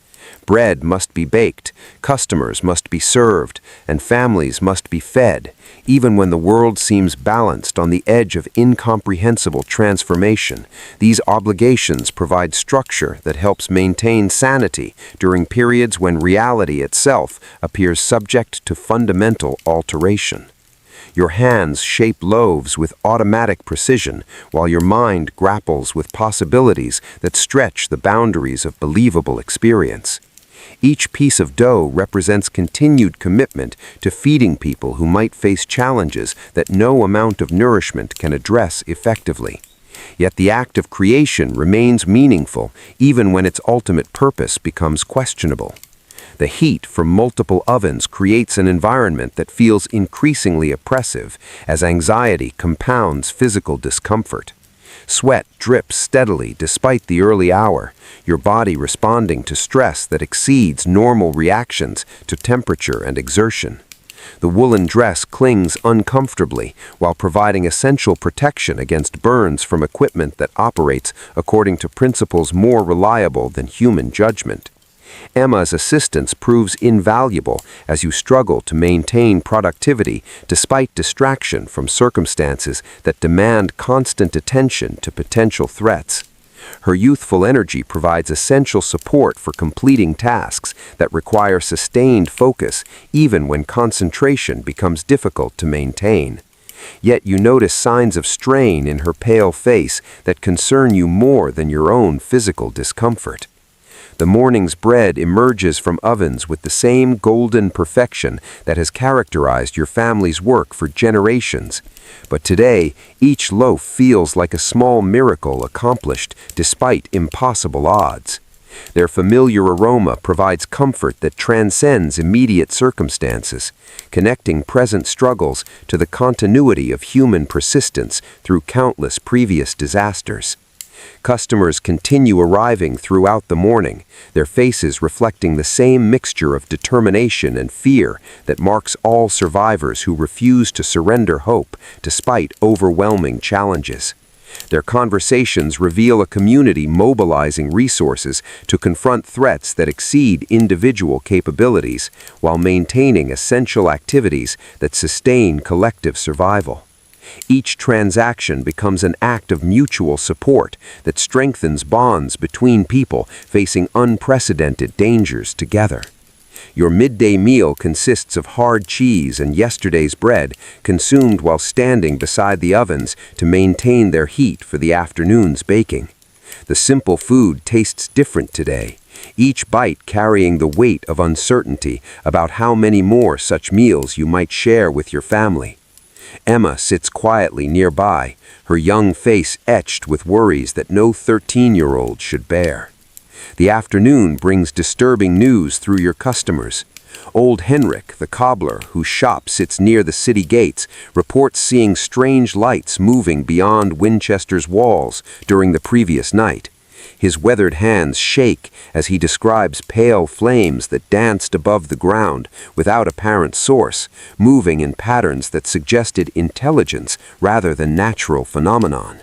Bread must be baked, customers must be served, and families must be fed, even when the world seems balanced on the edge of incomprehensible transformation. These obligations provide structure that helps maintain sanity during periods when reality itself appears subject to fundamental alteration. Your hands shape loaves with automatic precision, while your mind grapples with possibilities that stretch the boundaries of believable experience. Each piece of dough represents continued commitment to feeding people who might face challenges that no amount of nourishment can address effectively. Yet the act of creation remains meaningful even when its ultimate purpose becomes questionable. The heat from multiple ovens creates an environment that feels increasingly oppressive as anxiety compounds physical discomfort. Sweat drips steadily despite the early hour, your body responding to stress that exceeds normal reactions to temperature and exertion. The woolen dress clings uncomfortably while providing essential protection against burns from equipment that operates according to principles more reliable than human judgment. Emma's assistance proves invaluable as you struggle to maintain productivity despite distraction from circumstances that demand constant attention to potential threats. Her youthful energy provides essential support for completing tasks that require sustained focus even when concentration becomes difficult to maintain. Yet you notice signs of strain in her pale face that concern you more than your own physical discomfort. The morning's bread emerges from ovens with the same golden perfection that has characterized your family's work for generations. But today, each loaf feels like a small miracle accomplished despite impossible odds. Their familiar aroma provides comfort that transcends immediate circumstances, connecting present struggles to the continuity of human persistence through countless previous disasters. Customers continue arriving throughout the morning, their faces reflecting the same mixture of determination and fear that marks all survivors who refuse to surrender hope despite overwhelming challenges. Their conversations reveal a community mobilizing resources to confront threats that exceed individual capabilities while maintaining essential activities that sustain collective survival. Each transaction becomes an act of mutual support that strengthens bonds between people facing unprecedented dangers together. Your midday meal consists of hard cheese and yesterday's bread consumed while standing beside the ovens to maintain their heat for the afternoon's baking. The simple food tastes different today, each bite carrying the weight of uncertainty about how many more such meals you might share with your family. Emma sits quietly nearby, her young face etched with worries that no 13-year-old should bear. The afternoon brings disturbing news through your customers. Old Henrik, the cobbler, whose shop sits near the city gates, reports seeing strange lights moving beyond Winchester's walls during the previous night. His weathered hands shake as he describes pale flames that danced above the ground without apparent source, moving in patterns that suggested intelligence rather than natural phenomenon.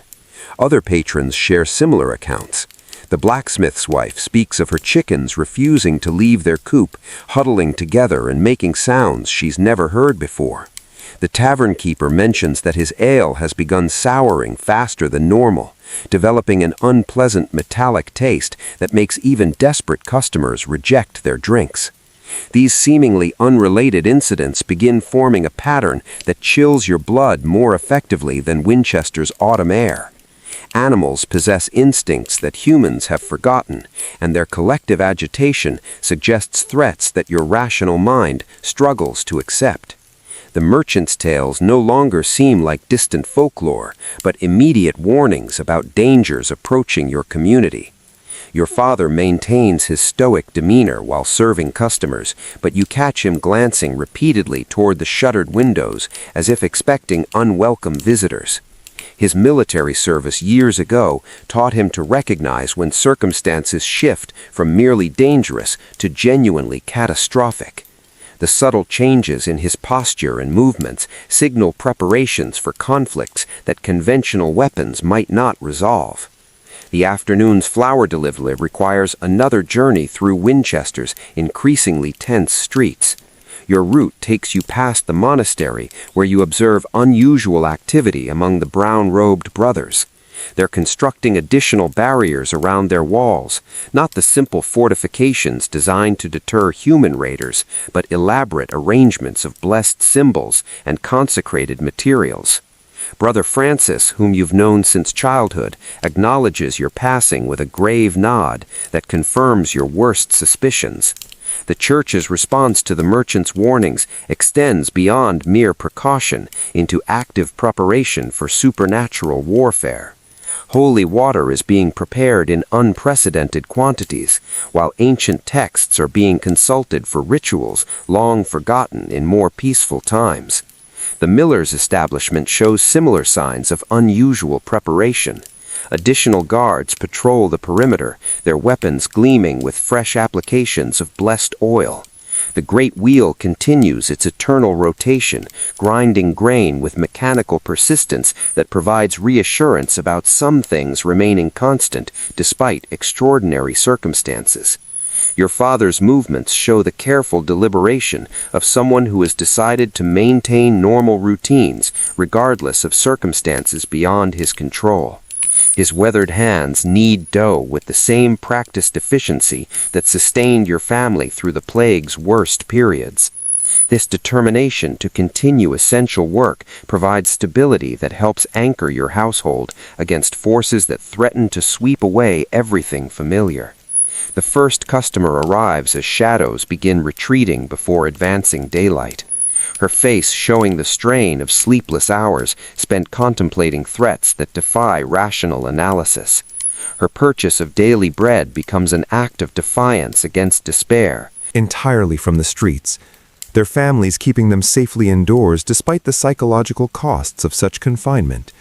Other patrons share similar accounts. The blacksmith's wife speaks of her chickens refusing to leave their coop, huddling together and making sounds she's never heard before. The tavern keeper mentions that his ale has begun souring faster than normal, developing an unpleasant metallic taste that makes even desperate customers reject their drinks. These seemingly unrelated incidents begin forming a pattern that chills your blood more effectively than Winchester's autumn air. Animals possess instincts that humans have forgotten, and their collective agitation suggests threats that your rational mind struggles to accept. The merchant's tales no longer seem like distant folklore, but immediate warnings about dangers approaching your community. Your father maintains his stoic demeanor while serving customers, but you catch him glancing repeatedly toward the shuttered windows as if expecting unwelcome visitors. His military service years ago taught him to recognize when circumstances shift from merely dangerous to genuinely catastrophic. The subtle changes in his posture and movements signal preparations for conflicts that conventional weapons might not resolve. The afternoon's flower delivery requires another journey through Winchester's increasingly tense streets. Your route takes you past the monastery, where you observe unusual activity among the brown-robed brothers. They're constructing additional barriers around their walls, not the simple fortifications designed to deter human raiders, but elaborate arrangements of blessed symbols and consecrated materials. Brother Francis, whom you've known since childhood, acknowledges your passing with a grave nod that confirms your worst suspicions. The Church's response to the merchant's warnings extends beyond mere precaution into active preparation for supernatural warfare. Holy water is being prepared in unprecedented quantities, while ancient texts are being consulted for rituals long forgotten in more peaceful times. The miller's establishment shows similar signs of unusual preparation. Additional guards patrol the perimeter, their weapons gleaming with fresh applications of blessed oil. The great wheel continues its eternal rotation, grinding grain with mechanical persistence that provides reassurance about some things remaining constant despite extraordinary circumstances. Your father's movements show the careful deliberation of someone who has decided to maintain normal routines regardless of circumstances beyond his control. His weathered hands knead dough with the same practiced efficiency that sustained your family through the plague's worst periods. This determination to continue essential work provides stability that helps anchor your household against forces that threaten to sweep away everything familiar. The first customer arrives as shadows begin retreating before advancing daylight. Her face showing the strain of sleepless hours spent contemplating threats that defy rational analysis. Her purchase of daily bread becomes an act of defiance against despair. Entirely from the streets, their families keeping them safely indoors despite the psychological costs of such confinement.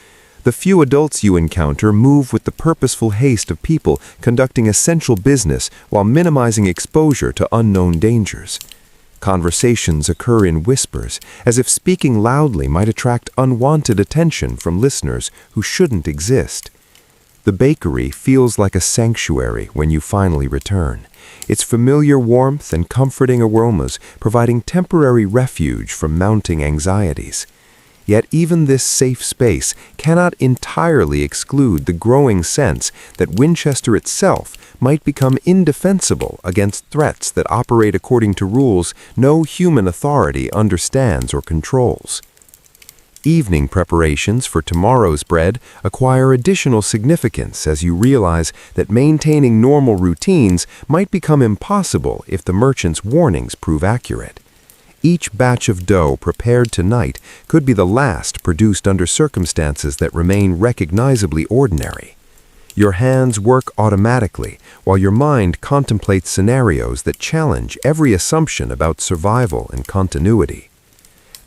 The few adults you encounter move with the purposeful haste of people conducting essential business while minimizing exposure to unknown dangers. Conversations occur in whispers, as if speaking loudly might attract unwanted attention from listeners who shouldn't exist. The bakery feels like a sanctuary when you finally return, its familiar warmth and comforting aromas providing temporary refuge from mounting anxieties. Yet even this safe space cannot entirely exclude the growing sense that Winchester itself might become indefensible against threats that operate according to rules no human authority understands or controls. Evening preparations for tomorrow's bread acquire additional significance as you realize that maintaining normal routines might become impossible if the merchant's warnings prove accurate. Each batch of dough prepared tonight could be the last produced under circumstances that remain recognizably ordinary. Your hands work automatically while your mind contemplates scenarios that challenge every assumption about survival and continuity.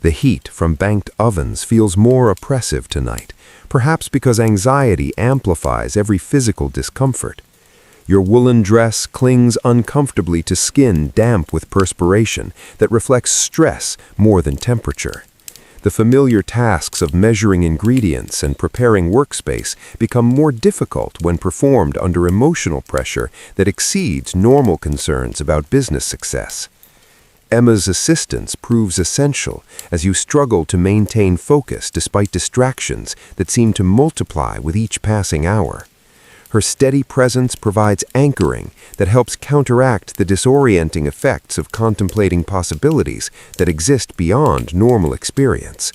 The heat from banked ovens feels more oppressive tonight, perhaps because anxiety amplifies every physical discomfort. Your woolen dress clings uncomfortably to skin damp with perspiration that reflects stress more than temperature. The familiar tasks of measuring ingredients and preparing workspace become more difficult when performed under emotional pressure that exceeds normal concerns about business success. Emma's assistance proves essential as you struggle to maintain focus despite distractions that seem to multiply with each passing hour. Her steady presence provides anchoring that helps counteract the disorienting effects of contemplating possibilities that exist beyond normal experience.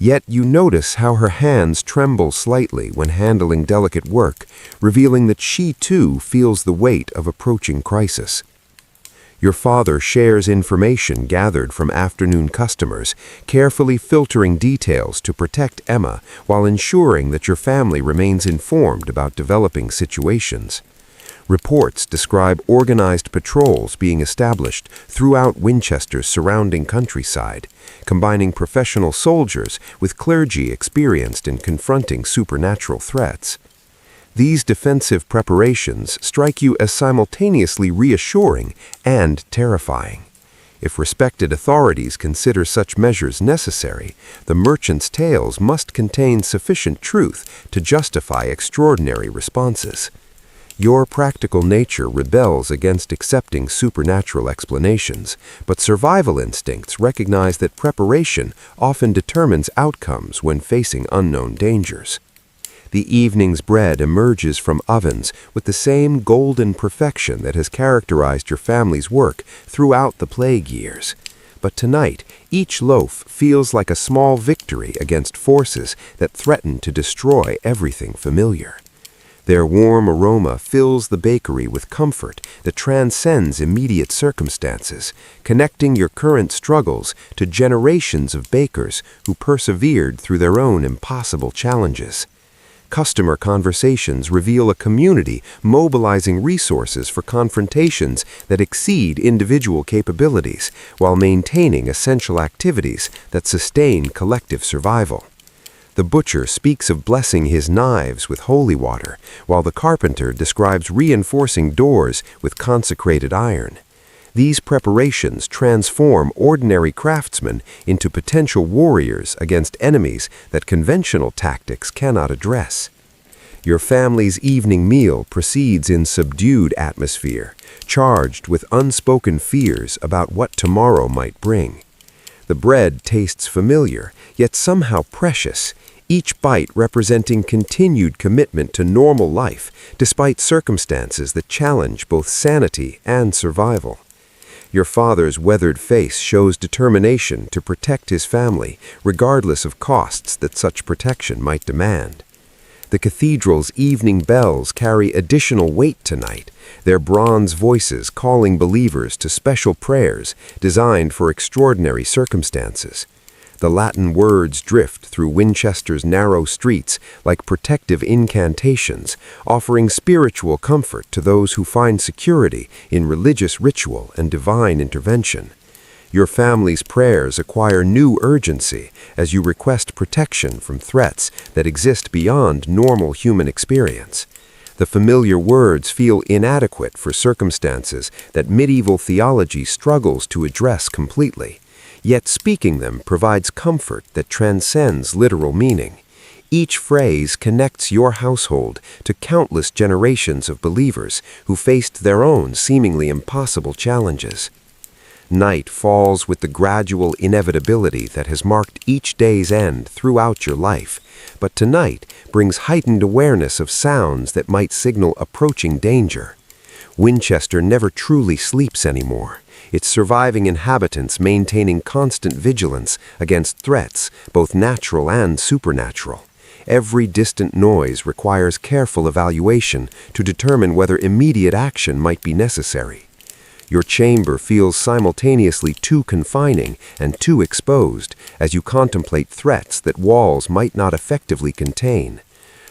Yet you notice how her hands tremble slightly when handling delicate work, revealing that she too feels the weight of approaching crisis. Your father shares information gathered from afternoon customers, carefully filtering details to protect Emma while ensuring that your family remains informed about developing situations. Reports describe organized patrols being established throughout Winchester's surrounding countryside, combining professional soldiers with clergy experienced in confronting supernatural threats. These defensive preparations strike you as simultaneously reassuring and terrifying. If respected authorities consider such measures necessary, the merchant's tales must contain sufficient truth to justify extraordinary responses. Your practical nature rebels against accepting supernatural explanations, but survival instincts recognize that preparation often determines outcomes when facing unknown dangers. The evening's bread emerges from ovens with the same golden perfection that has characterized your family's work throughout the plague years. But tonight, each loaf feels like a small victory against forces that threaten to destroy everything familiar. Their warm aroma fills the bakery with comfort that transcends immediate circumstances, connecting your current struggles to generations of bakers who persevered through their own impossible challenges. Customer conversations reveal a community mobilizing resources for confrontations that exceed individual capabilities while maintaining essential activities that sustain collective survival. The butcher speaks of blessing his knives with holy water, while the carpenter describes reinforcing doors with consecrated iron. These preparations transform ordinary craftsmen into potential warriors against enemies that conventional tactics cannot address. Your family's evening meal proceeds in subdued atmosphere, charged with unspoken fears about what tomorrow might bring. The bread tastes familiar, yet somehow precious, each bite representing continued commitment to normal life despite circumstances that challenge both sanity and survival. Your father's weathered face shows determination to protect his family, regardless of costs that such protection might demand. The cathedral's evening bells carry additional weight tonight, their bronze voices calling believers to special prayers designed for extraordinary circumstances. The Latin words drift through Winchester's narrow streets like protective incantations, offering spiritual comfort to those who find security in religious ritual and divine intervention. Your family's prayers acquire new urgency as you request protection from threats that exist beyond normal human experience. The familiar words feel inadequate for circumstances that medieval theology struggles to address completely. Yet speaking them provides comfort that transcends literal meaning. Each phrase connects your household to countless generations of believers who faced their own seemingly impossible challenges. Night falls with the gradual inevitability that has marked each day's end throughout your life, but tonight brings heightened awareness of sounds that might signal approaching danger. Winchester never truly sleeps anymore, its surviving inhabitants maintaining constant vigilance against threats, both natural and supernatural. Every distant noise requires careful evaluation to determine whether immediate action might be necessary. Your chamber feels simultaneously too confining and too exposed as you contemplate threats that walls might not effectively contain.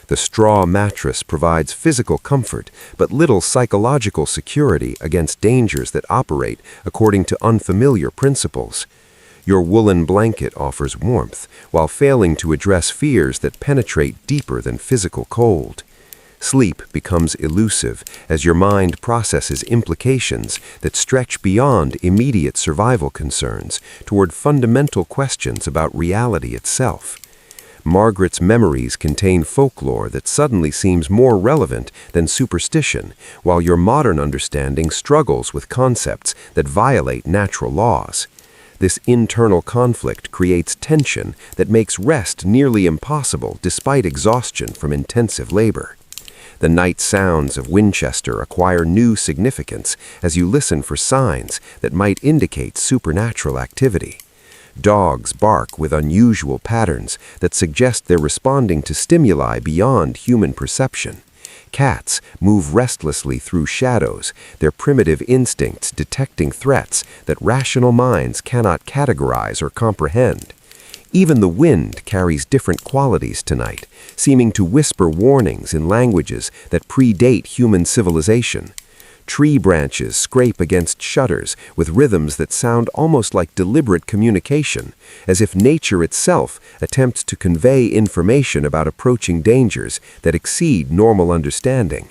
The straw mattress provides physical comfort, but little psychological security against dangers that operate according to unfamiliar principles. Your woolen blanket offers warmth, while failing to address fears that penetrate deeper than physical cold. Sleep becomes elusive as your mind processes implications that stretch beyond immediate survival concerns toward fundamental questions about reality itself. Margaret's memories contain folklore that suddenly seems more relevant than superstition, while your modern understanding struggles with concepts that violate natural laws. This internal conflict creates tension that makes rest nearly impossible despite exhaustion from intensive labor. The night sounds of Winchester acquire new significance as you listen for signs that might indicate supernatural activity. Dogs bark with unusual patterns that suggest they're responding to stimuli beyond human perception. Cats move restlessly through shadows, their primitive instincts detecting threats that rational minds cannot categorize or comprehend. Even the wind carries different qualities tonight, seeming to whisper warnings in languages that predate human civilization. Tree branches scrape against shutters with rhythms that sound almost like deliberate communication, as if nature itself attempts to convey information about approaching dangers that exceed normal understanding.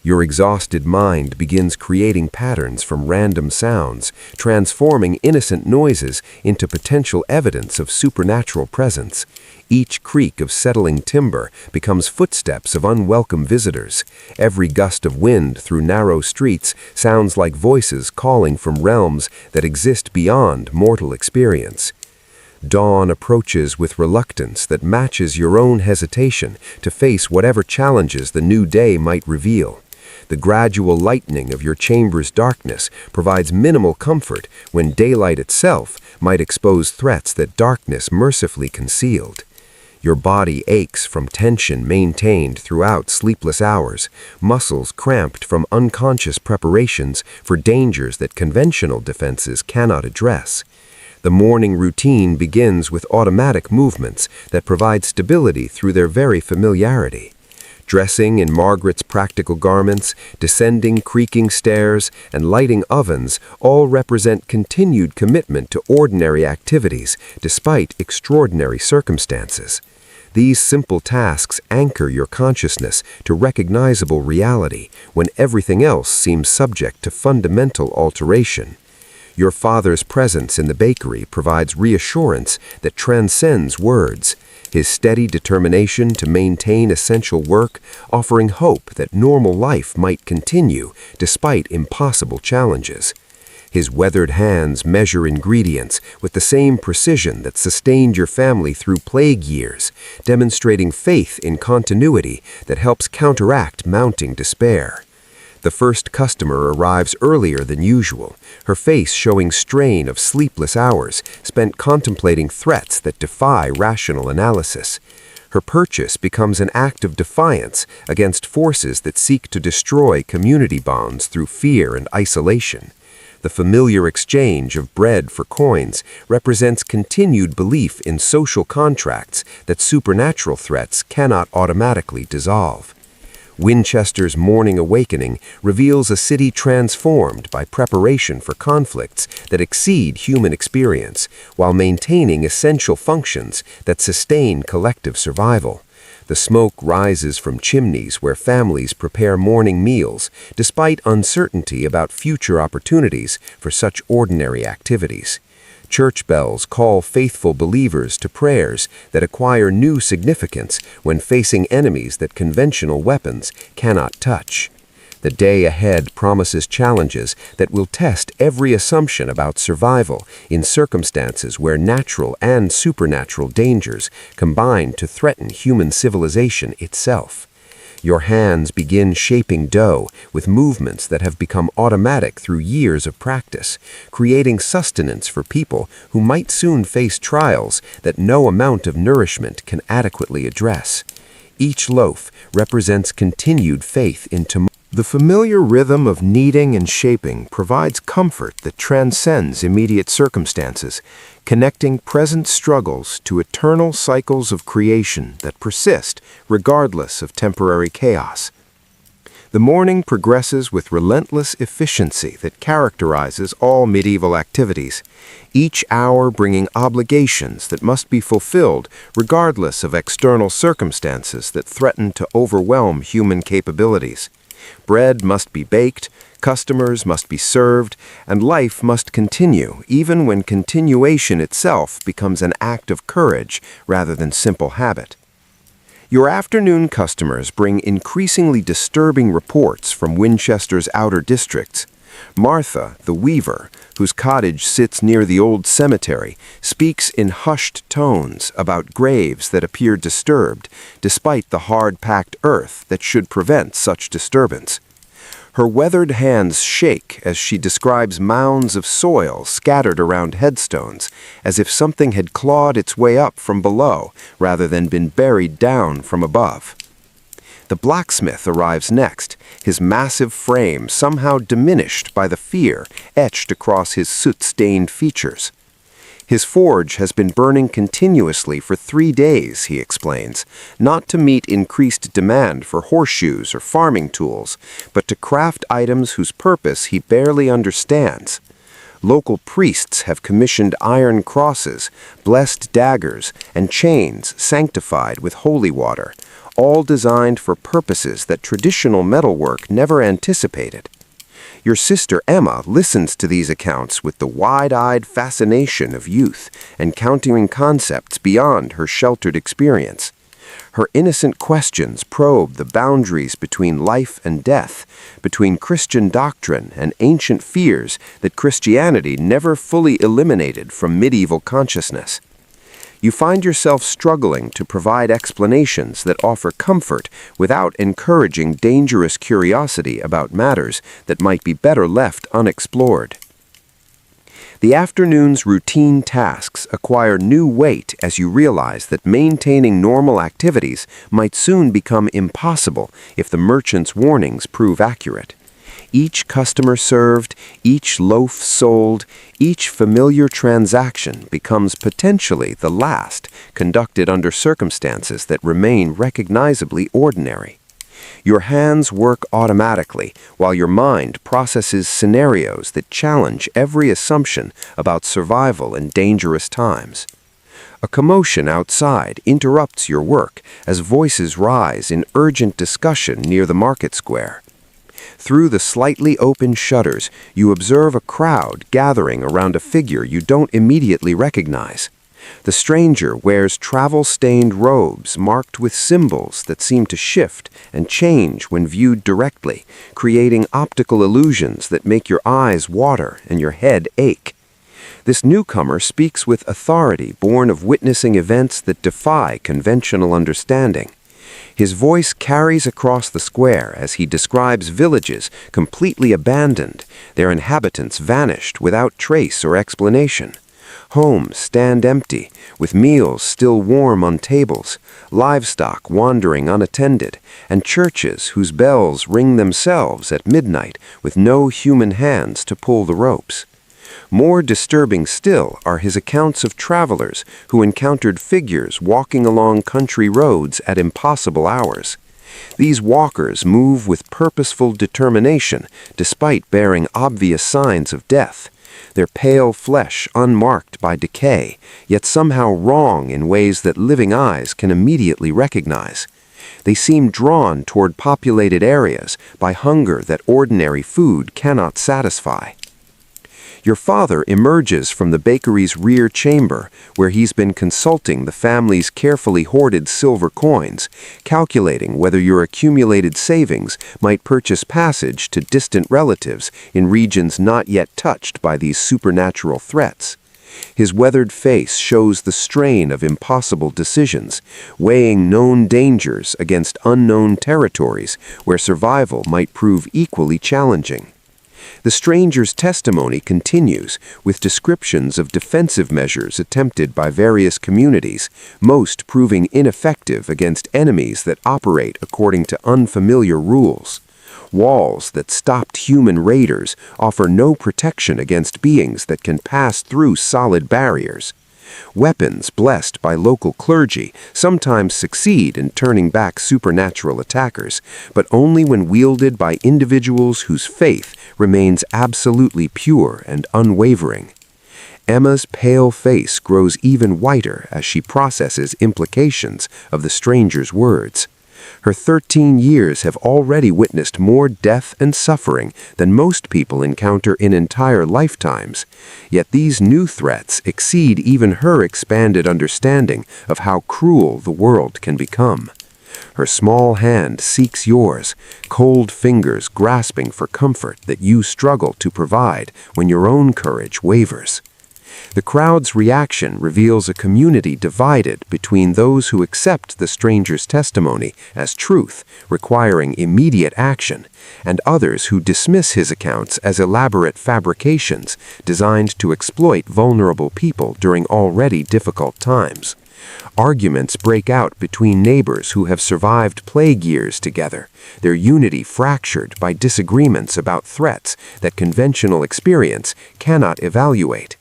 Your exhausted mind begins creating patterns from random sounds, transforming innocent noises into potential evidence of supernatural presence. Each creak of settling timber becomes footsteps of unwelcome visitors. Every gust of wind through narrow streets sounds like voices calling from realms that exist beyond mortal experience. Dawn approaches with reluctance that matches your own hesitation to face whatever challenges the new day might reveal. The gradual lightening of your chamber's darkness provides minimal comfort when daylight itself might expose threats that darkness mercifully concealed. Your body aches from tension maintained throughout sleepless hours, muscles cramped from unconscious preparations for dangers that conventional defenses cannot address. The morning routine begins with automatic movements that provide stability through their very familiarity. Dressing in Margaret's practical garments, descending creaking stairs, and lighting ovens all represent continued commitment to ordinary activities despite extraordinary circumstances. These simple tasks anchor your consciousness to recognizable reality when everything else seems subject to fundamental alteration. Your father's presence in the bakery provides reassurance that transcends words. His steady determination to maintain essential work, offering hope that normal life might continue despite impossible challenges. His weathered hands measure ingredients with the same precision that sustained your family through plague years, demonstrating faith in continuity that helps counteract mounting despair. The first customer arrives earlier than usual, her face showing strain of sleepless hours spent contemplating threats that defy rational analysis. Her purchase becomes an act of defiance against forces that seek to destroy community bonds through fear and isolation. The familiar exchange of bread for coins represents continued belief in social contracts that supernatural threats cannot automatically dissolve. Winchester's morning awakening reveals a city transformed by preparation for conflicts that exceed human experience, while maintaining essential functions that sustain collective survival. The smoke rises from chimneys where families prepare morning meals, despite uncertainty about future opportunities for such ordinary activities. Church bells call faithful believers to prayers that acquire new significance when facing enemies that conventional weapons cannot touch. The day ahead promises challenges that will test every assumption about survival in circumstances where natural and supernatural dangers combine to threaten human civilization itself. Your hands begin shaping dough with movements that have become automatic through years of practice, creating sustenance for people who might soon face trials that no amount of nourishment can adequately address. Each loaf represents continued faith in tomorrow. The familiar rhythm of kneading and shaping provides comfort that transcends immediate circumstances, connecting present struggles to eternal cycles of creation that persist regardless of temporary chaos. The morning progresses with relentless efficiency that characterizes all medieval activities, each hour bringing obligations that must be fulfilled regardless of external circumstances that threaten to overwhelm human capabilities. Bread must be baked, customers must be served, and life must continue, even when continuation itself becomes an act of courage rather than simple habit. Your afternoon customers bring increasingly disturbing reports from Winchester's outer districts. Martha, the weaver, whose cottage sits near the old cemetery, speaks in hushed tones about graves that appear disturbed, despite the hard-packed earth that should prevent such disturbance. Her weathered hands shake as she describes mounds of soil scattered around headstones, as if something had clawed its way up from below rather than been buried down from above. The blacksmith arrives next, his massive frame somehow diminished by the fear etched across his soot-stained features. His forge has been burning continuously for 3 days, he explains, not to meet increased demand for horseshoes or farming tools, but to craft items whose purpose he barely understands. Local priests have commissioned iron crosses, blessed daggers, and chains sanctified with holy water, all designed for purposes that traditional metalwork never anticipated. Your sister Emma listens to these accounts with the wide-eyed fascination of youth, encountering concepts beyond her sheltered experience. Her innocent questions probe the boundaries between life and death, between Christian doctrine and ancient fears that Christianity never fully eliminated from medieval consciousness. You find yourself struggling to provide explanations that offer comfort without encouraging dangerous curiosity about matters that might be better left unexplored. The afternoon's routine tasks acquire new weight as you realize that maintaining normal activities might soon become impossible if the merchant's warnings prove accurate. Each customer served, each loaf sold, each familiar transaction becomes potentially the last conducted under circumstances that remain recognizably ordinary. Your hands work automatically while your mind processes scenarios that challenge every assumption about survival in dangerous times. A commotion outside interrupts your work as voices rise in urgent discussion near the market square. Through the slightly open shutters, you observe a crowd gathering around a figure you don't immediately recognize. The stranger wears travel-stained robes marked with symbols that seem to shift and change when viewed directly, creating optical illusions that make your eyes water and your head ache. This newcomer speaks with authority born of witnessing events that defy conventional understanding. His voice carries across the square as he describes villages completely abandoned, their inhabitants vanished without trace or explanation. Homes stand empty, with meals still warm on tables, livestock wandering unattended, and churches whose bells ring themselves at midnight with no human hands to pull the ropes. More disturbing still are his accounts of travelers who encountered figures walking along country roads at impossible hours. These walkers move with purposeful determination despite bearing obvious signs of death, their pale flesh unmarked by decay, yet somehow wrong in ways that living eyes can immediately recognize. They seem drawn toward populated areas by hunger that ordinary food cannot satisfy. Your father emerges from the bakery's rear chamber, where he's been consulting the family's carefully hoarded silver coins, calculating whether your accumulated savings might purchase passage to distant relatives in regions not yet touched by these supernatural threats. His weathered face shows the strain of impossible decisions, weighing known dangers against unknown territories where survival might prove equally challenging. The stranger's testimony continues with descriptions of defensive measures attempted by various communities, most proving ineffective against enemies that operate according to unfamiliar rules. Walls that stopped human raiders offer no protection against beings that can pass through solid barriers. Weapons blessed by local clergy sometimes succeed in turning back supernatural attackers, but only when wielded by individuals whose faith remains absolutely pure and unwavering. Emma's pale face grows even whiter as she processes implications of the stranger's words. Her 13 years have already witnessed more death and suffering than most people encounter in entire lifetimes, yet these new threats exceed even her expanded understanding of how cruel the world can become. Her small hand seeks yours, cold fingers grasping for comfort that you struggle to provide when your own courage wavers. The crowd's reaction reveals a community divided between those who accept the stranger's testimony as truth, requiring immediate action, and others who dismiss his accounts as elaborate fabrications designed to exploit vulnerable people during already difficult times. Arguments break out between neighbors who have survived plague years together, their unity fractured by disagreements about threats that conventional experience cannot evaluate.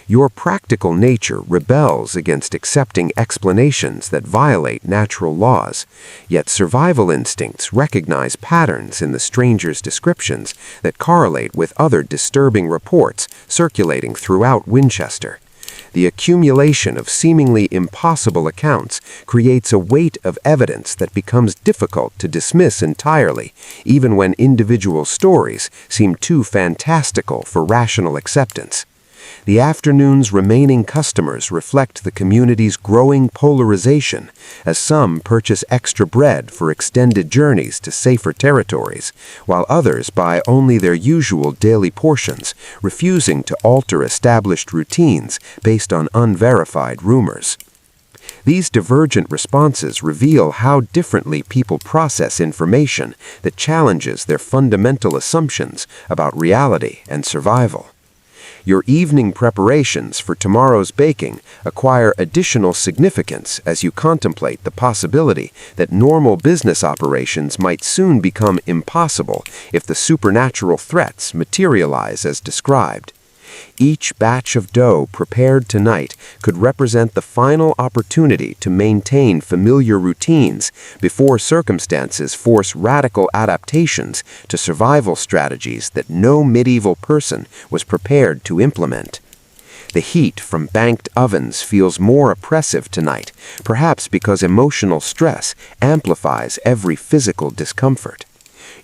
Your practical nature rebels against accepting explanations that violate natural laws, yet survival instincts recognize patterns in the stranger's descriptions that correlate with other disturbing reports circulating throughout Winchester. The accumulation of seemingly impossible accounts creates a weight of evidence that becomes difficult to dismiss entirely, even when individual stories seem too fantastical for rational acceptance. The afternoon's remaining customers reflect the community's growing polarization, as some purchase extra bread for extended journeys to safer territories, while others buy only their usual daily portions, refusing to alter established routines based on unverified rumors. These divergent responses reveal how differently people process information that challenges their fundamental assumptions about reality and survival. Your evening preparations for tomorrow's baking acquire additional significance as you contemplate the possibility that normal business operations might soon become impossible if the supernatural threats materialize as described. Each batch of dough prepared tonight could represent the final opportunity to maintain familiar routines before circumstances force radical adaptations to survival strategies that no medieval person was prepared to implement. The heat from banked ovens feels more oppressive tonight, perhaps because emotional stress amplifies every physical discomfort.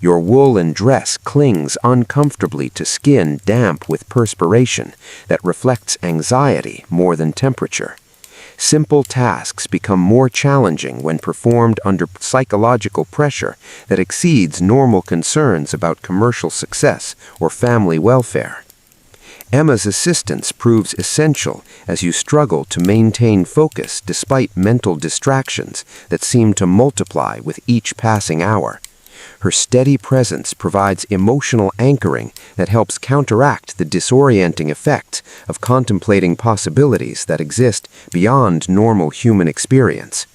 Your woolen dress clings uncomfortably to skin damp with perspiration that reflects anxiety more than temperature. Simple tasks become more challenging when performed under psychological pressure that exceeds normal concerns about commercial success or family welfare. Emma's assistance proves essential as you struggle to maintain focus despite mental distractions that seem to multiply with each passing hour. Her steady presence provides emotional anchoring that helps counteract the disorienting effects of contemplating possibilities that exist beyond normal human experience.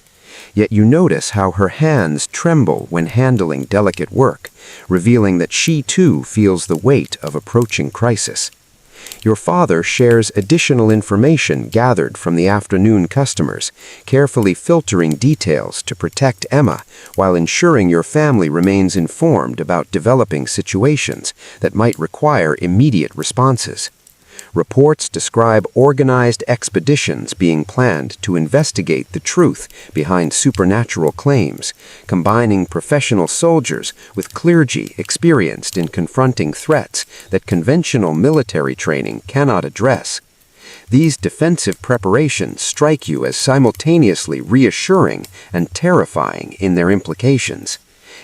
Yet you notice how her hands tremble when handling delicate work, revealing that she too feels the weight of approaching crisis. Your father shares additional information gathered from the afternoon customers, carefully filtering details to protect Emma while ensuring your family remains informed about developing situations that might require immediate responses. Reports describe organized expeditions being planned to investigate the truth behind supernatural claims, combining professional soldiers with clergy experienced in confronting threats that conventional military training cannot address. These defensive preparations strike you as simultaneously reassuring and terrifying in their implications.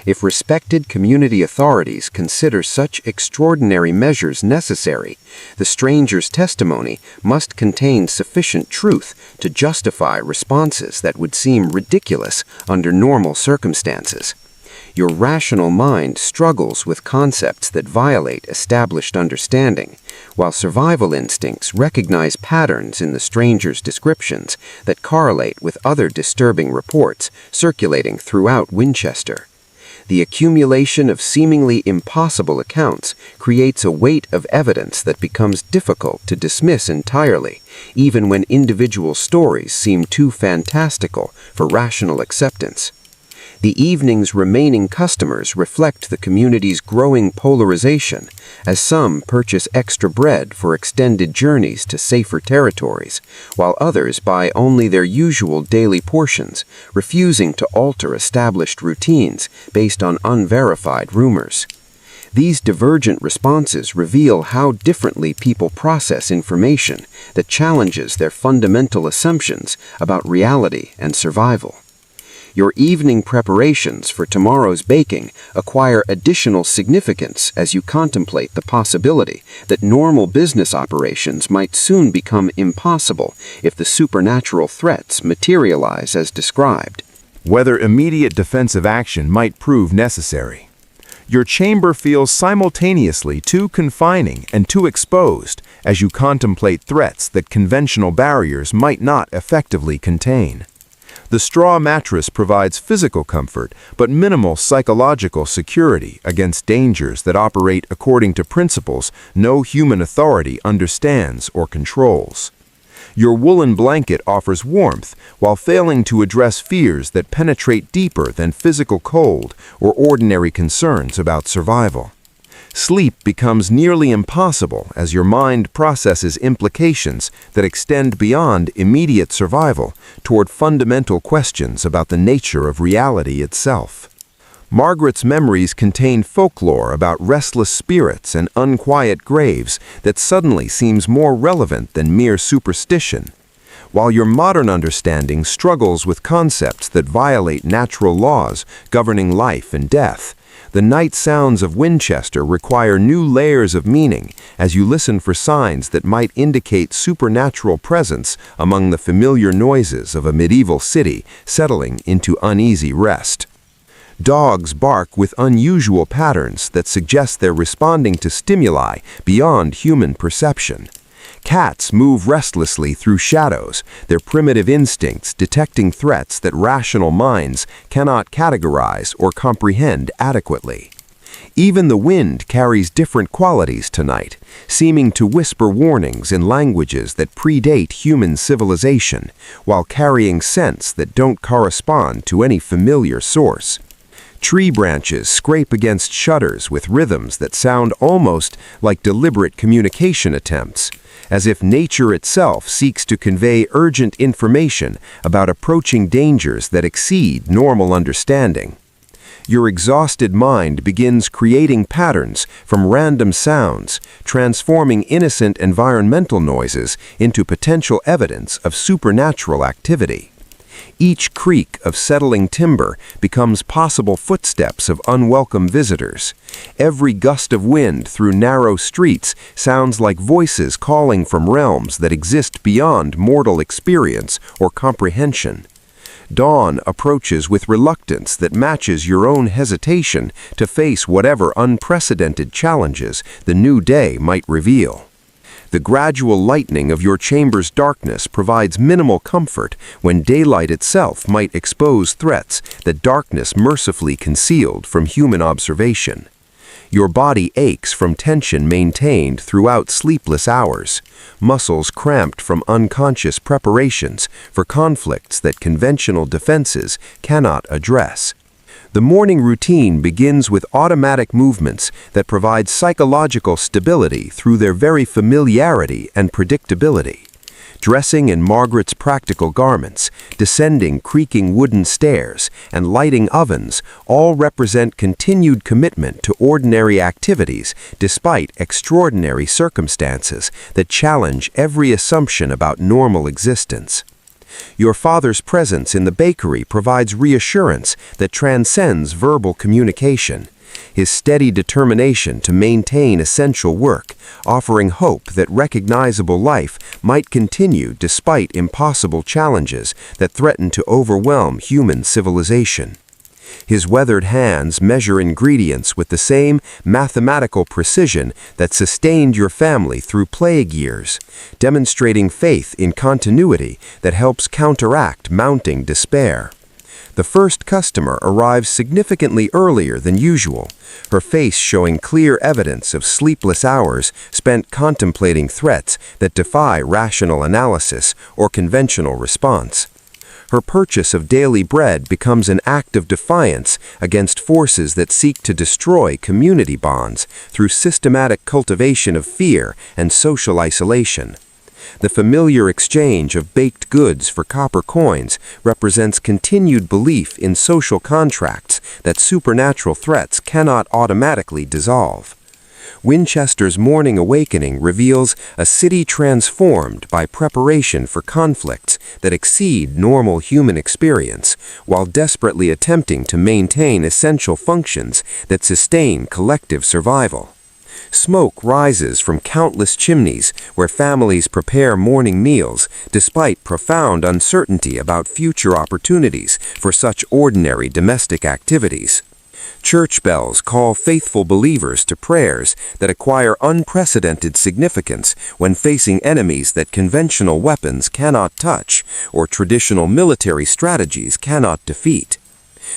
If respected community authorities consider such extraordinary measures necessary, the stranger's testimony must contain sufficient truth to justify responses that would seem ridiculous under normal circumstances. Your rational mind struggles with concepts that violate established understanding, while survival instincts recognize patterns in the stranger's descriptions that correlate with other disturbing reports circulating throughout Winchester. The accumulation of seemingly impossible accounts creates a weight of evidence that becomes difficult to dismiss entirely, even when individual stories seem too fantastical for rational acceptance. The evening's remaining customers reflect the community's growing polarization, as some purchase extra bread for extended journeys to safer territories, while others buy only their usual daily portions, refusing to alter established routines based on unverified rumors. These divergent responses reveal how differently people process information that challenges their fundamental assumptions about reality and survival. Your evening preparations for tomorrow's baking acquire additional significance as you contemplate the possibility that normal business operations might soon become impossible if the supernatural threats materialize as described. Whether immediate defensive action might prove necessary. Your chamber feels simultaneously too confining and too exposed as you contemplate threats that conventional barriers might not effectively contain. The straw mattress provides physical comfort, but minimal psychological security against dangers that operate according to principles no human authority understands or controls. Your woolen blanket offers warmth while failing to address fears that penetrate deeper than physical cold or ordinary concerns about survival. Sleep becomes nearly impossible as your mind processes implications that extend beyond immediate survival toward fundamental questions about the nature of reality itself. Margaret's memories contain folklore about restless spirits and unquiet graves that suddenly seems more relevant than mere superstition. While your modern understanding struggles with concepts that violate natural laws governing life and death, the night sounds of Winchester require new layers of meaning as you listen for signs that might indicate supernatural presence among the familiar noises of a medieval city settling into uneasy rest. Dogs bark with unusual patterns that suggest they're responding to stimuli beyond human perception. Cats move restlessly through shadows, their primitive instincts detecting threats that rational minds cannot categorize or comprehend adequately. Even the wind carries different qualities tonight, seeming to whisper warnings in languages that predate human civilization, while carrying scents that don't correspond to any familiar source. Tree branches scrape against shutters with rhythms that sound almost like deliberate communication attempts, as if nature itself seeks to convey urgent information about approaching dangers that exceed normal understanding. Your exhausted mind begins creating patterns from random sounds, transforming innocent environmental noises into potential evidence of supernatural activity. Each creak of settling timber becomes possible footsteps of unwelcome visitors. Every gust of wind through narrow streets sounds like voices calling from realms that exist beyond mortal experience or comprehension. Dawn approaches with reluctance that matches your own hesitation to face whatever unprecedented challenges the new day might reveal. The gradual lightening of your chamber's darkness provides minimal comfort when daylight itself might expose threats that darkness mercifully concealed from human observation. Your body aches from tension maintained throughout sleepless hours, muscles cramped from unconscious preparations for conflicts that conventional defenses cannot address. The morning routine begins with automatic movements that provide psychological stability through their very familiarity and predictability. Dressing in Margaret's practical garments, descending creaking wooden stairs, and lighting ovens all represent continued commitment to ordinary activities despite extraordinary circumstances that challenge every assumption about normal existence. Your father's presence in the bakery provides reassurance that transcends verbal communication. His steady determination to maintain essential work, offering hope that recognizable life might continue despite impossible challenges that threaten to overwhelm human civilization. His weathered hands measure ingredients with the same mathematical precision that sustained your family through plague years, demonstrating faith in continuity that helps counteract mounting despair. The first customer arrives significantly earlier than usual, her face showing clear evidence of sleepless hours spent contemplating threats that defy rational analysis or conventional response. Her purchase of daily bread becomes an act of defiance against forces that seek to destroy community bonds through systematic cultivation of fear and social isolation. The familiar exchange of baked goods for copper coins represents continued belief in social contracts that supernatural threats cannot automatically dissolve. Winchester's morning awakening reveals a city transformed by preparation for conflicts that exceed normal human experience, while desperately attempting to maintain essential functions that sustain collective survival. Smoke rises from countless chimneys where families prepare morning meals despite profound uncertainty about future opportunities for such ordinary domestic activities. Church bells call faithful believers to prayers that acquire unprecedented significance when facing enemies that conventional weapons cannot touch or traditional military strategies cannot defeat.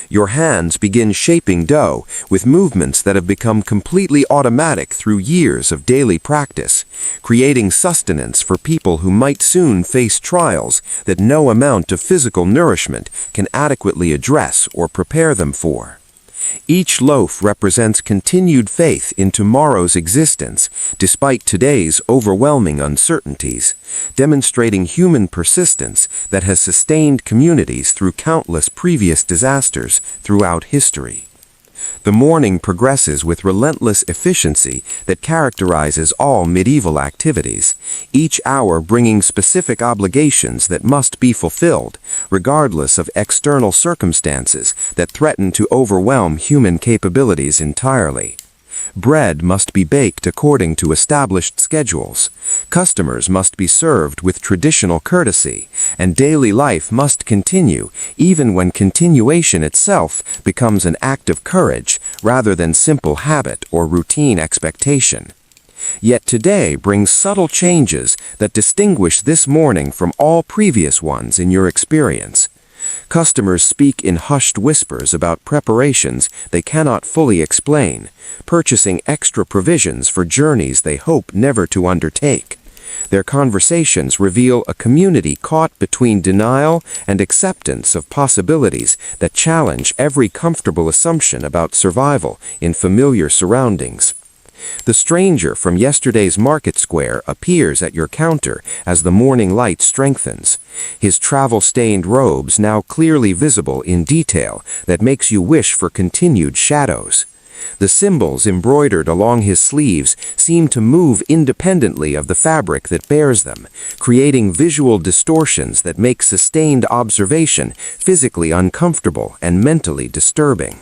Your hands begin shaping dough with movements that have become completely automatic through years of daily practice, creating sustenance for people who might soon face trials that no amount of physical nourishment can adequately address or prepare them for. Each loaf represents continued faith in tomorrow's existence, despite today's overwhelming uncertainties, demonstrating human persistence that has sustained communities through countless previous disasters throughout history. The morning progresses with relentless efficiency that characterizes all medieval activities, each hour bringing specific obligations that must be fulfilled, regardless of external circumstances that threaten to overwhelm human capabilities entirely. Bread must be baked according to established schedules. Customers must be served with traditional courtesy, and daily life must continue even when continuation itself becomes an act of courage rather than simple habit or routine expectation. Yet today brings subtle changes that distinguish this morning from all previous ones in your experience. Customers speak in hushed whispers about preparations they cannot fully explain, purchasing extra provisions for journeys they hope never to undertake. Their conversations reveal a community caught between denial and acceptance of possibilities that challenge every comfortable assumption about survival in familiar surroundings. The stranger from yesterday's market square appears at your counter as the morning light strengthens, his travel-stained robes now clearly visible in detail that makes you wish for continued shadows. The symbols embroidered along his sleeves seem to move independently of the fabric that bears them, creating visual distortions that make sustained observation physically uncomfortable and mentally disturbing.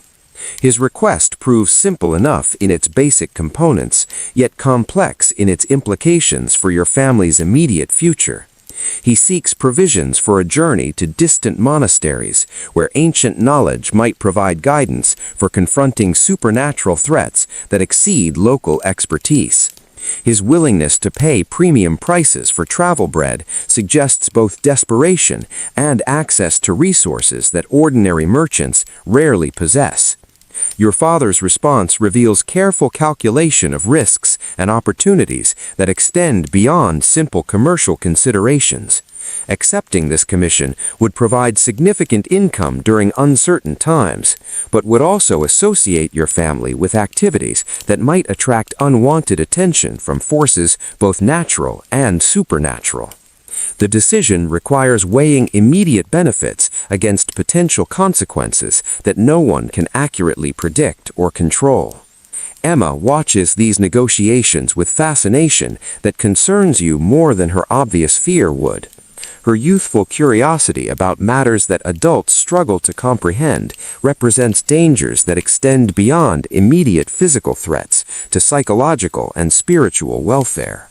His request proves simple enough in its basic components, yet complex in its implications for your family's immediate future. He seeks provisions for a journey to distant monasteries, where ancient knowledge might provide guidance for confronting supernatural threats that exceed local expertise. His willingness to pay premium prices for travel bread suggests both desperation and access to resources that ordinary merchants rarely possess. Your father's response reveals careful calculation of risks and opportunities that extend beyond simple commercial considerations. Accepting this commission would provide significant income during uncertain times, but would also associate your family with activities that might attract unwanted attention from forces both natural and supernatural. The decision requires weighing immediate benefits against potential consequences that no one can accurately predict or control. Emma watches these negotiations with fascination that concerns you more than her obvious fear would. Her youthful curiosity about matters that adults struggle to comprehend represents dangers that extend beyond immediate physical threats to psychological and spiritual welfare.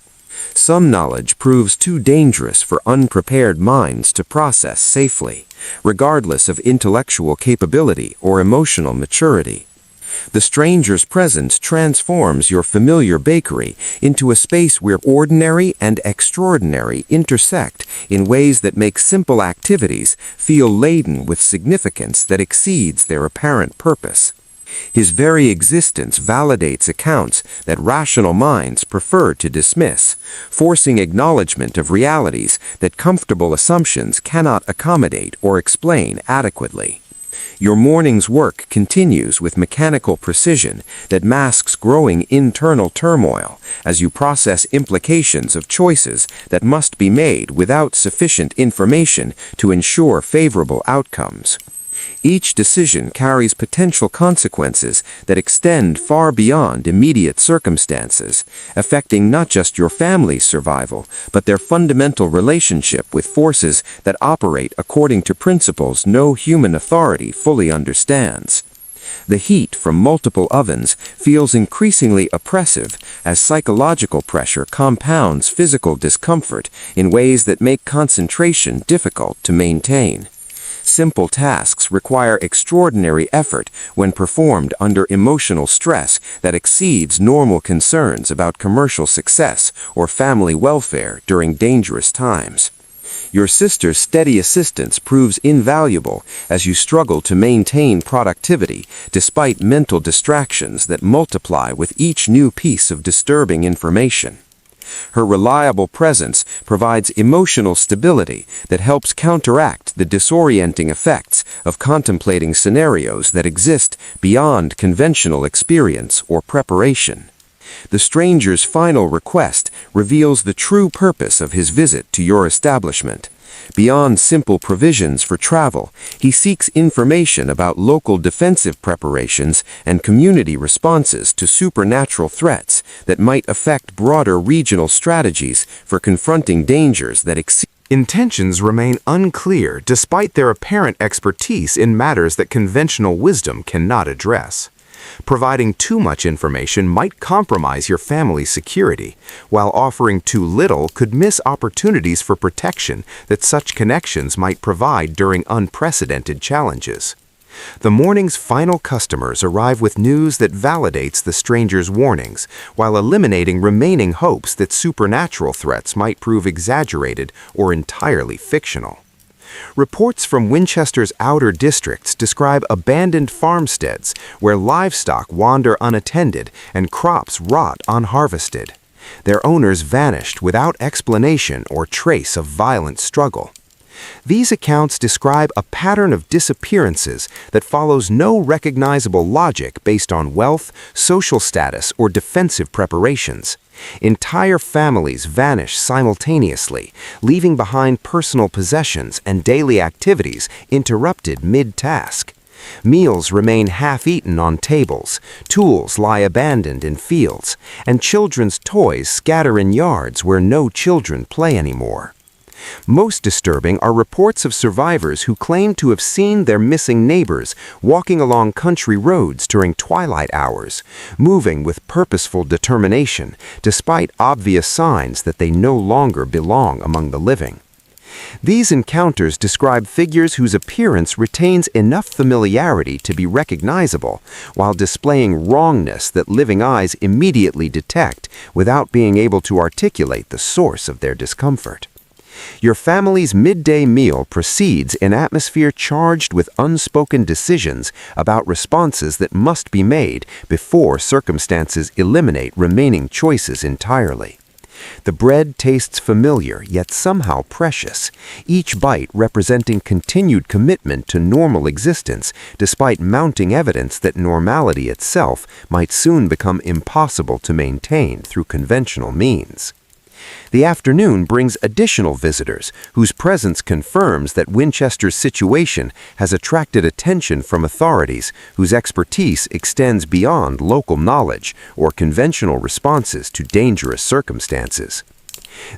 Some knowledge proves too dangerous for unprepared minds to process safely, regardless of intellectual capability or emotional maturity. The stranger's presence transforms your familiar bakery into a space where ordinary and extraordinary intersect in ways that make simple activities feel laden with significance that exceeds their apparent purpose. His very existence validates accounts that rational minds prefer to dismiss, forcing acknowledgement of realities that comfortable assumptions cannot accommodate or explain adequately. Your morning's work continues with mechanical precision that masks growing internal turmoil as you process implications of choices that must be made without sufficient information to ensure favorable outcomes. Each decision carries potential consequences that extend far beyond immediate circumstances, affecting not just your family's survival, but their fundamental relationship with forces that operate according to principles no human authority fully understands. The heat from multiple ovens feels increasingly oppressive as psychological pressure compounds physical discomfort in ways that make concentration difficult to maintain. Simple tasks require extraordinary effort when performed under emotional stress that exceeds normal concerns about commercial success or family welfare during dangerous times. Your sister's steady assistance proves invaluable as you struggle to maintain productivity despite mental distractions that multiply with each new piece of disturbing information. Her reliable presence provides emotional stability that helps counteract the disorienting effects of contemplating scenarios that exist beyond conventional experience or preparation. The stranger's final request reveals the true purpose of his visit to your establishment. Beyond simple provisions for travel, he seeks information about local defensive preparations and community responses to supernatural threats that might affect broader regional strategies for confronting dangers that exceed. Intentions remain unclear despite their apparent expertise in matters that conventional wisdom cannot address. Providing too much information might compromise your family's security, while offering too little could miss opportunities for protection that such connections might provide during unprecedented challenges. The morning's final customers arrive with news that validates the stranger's warnings, while eliminating remaining hopes that supernatural threats might prove exaggerated or entirely fictional. Reports from Winchester's outer districts describe abandoned farmsteads where livestock wander unattended and crops rot unharvested. Their owners vanished without explanation or trace of violent struggle. These accounts describe a pattern of disappearances that follows no recognizable logic based on wealth, social status, or defensive preparations. Entire families vanish simultaneously, leaving behind personal possessions and daily activities interrupted mid-task. Meals remain half-eaten on tables, tools lie abandoned in fields, and children's toys scatter in yards where no children play anymore. Most disturbing are reports of survivors who claim to have seen their missing neighbors walking along country roads during twilight hours, moving with purposeful determination, despite obvious signs that they no longer belong among the living. These encounters describe figures whose appearance retains enough familiarity to be recognizable, while displaying wrongness that living eyes immediately detect without being able to articulate the source of their discomfort. Your family's midday meal proceeds in atmosphere charged with unspoken decisions about responses that must be made before circumstances eliminate remaining choices entirely. The bread tastes familiar, yet somehow precious, each bite representing continued commitment to normal existence, despite mounting evidence that normality itself might soon become impossible to maintain through conventional means. The afternoon brings additional visitors, whose presence confirms that Winchester's situation has attracted attention from authorities whose expertise extends beyond local knowledge or conventional responses to dangerous circumstances.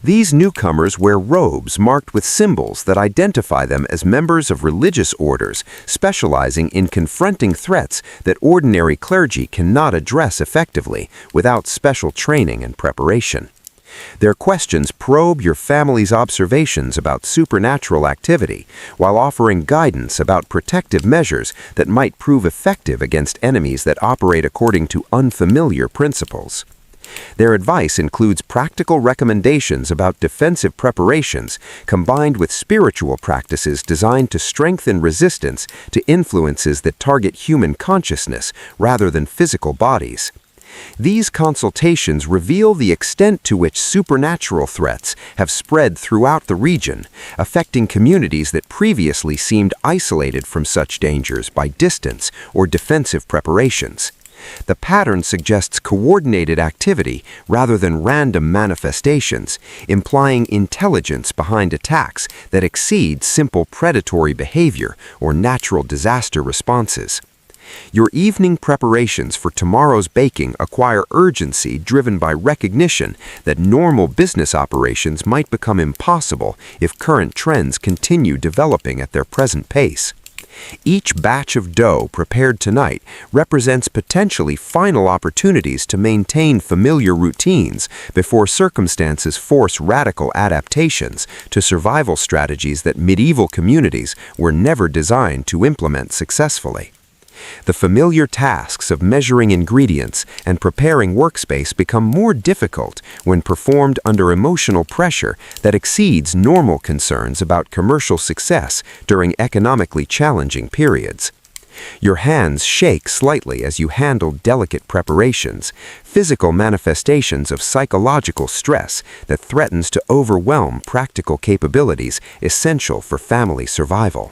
These newcomers wear robes marked with symbols that identify them as members of religious orders specializing in confronting threats that ordinary clergy cannot address effectively without special training and preparation. Their questions probe your family's observations about supernatural activity while offering guidance about protective measures that might prove effective against enemies that operate according to unfamiliar principles. Their advice includes practical recommendations about defensive preparations combined with spiritual practices designed to strengthen resistance to influences that target human consciousness rather than physical bodies. These consultations reveal the extent to which supernatural threats have spread throughout the region, affecting communities that previously seemed isolated from such dangers by distance or defensive preparations. The pattern suggests coordinated activity rather than random manifestations, implying intelligence behind attacks that exceed simple predatory behavior or natural disaster responses. Your evening preparations for tomorrow's baking acquire urgency driven by recognition that normal business operations might become impossible if current trends continue developing at their present pace. Each batch of dough prepared tonight represents potentially final opportunities to maintain familiar routines before circumstances force radical adaptations to survival strategies that medieval communities were never designed to implement successfully. The familiar tasks of measuring ingredients and preparing workspace become more difficult when performed under emotional pressure that exceeds normal concerns about commercial success during economically challenging periods. Your hands shake slightly as you handle delicate preparations, physical manifestations of psychological stress that threatens to overwhelm practical capabilities essential for family survival.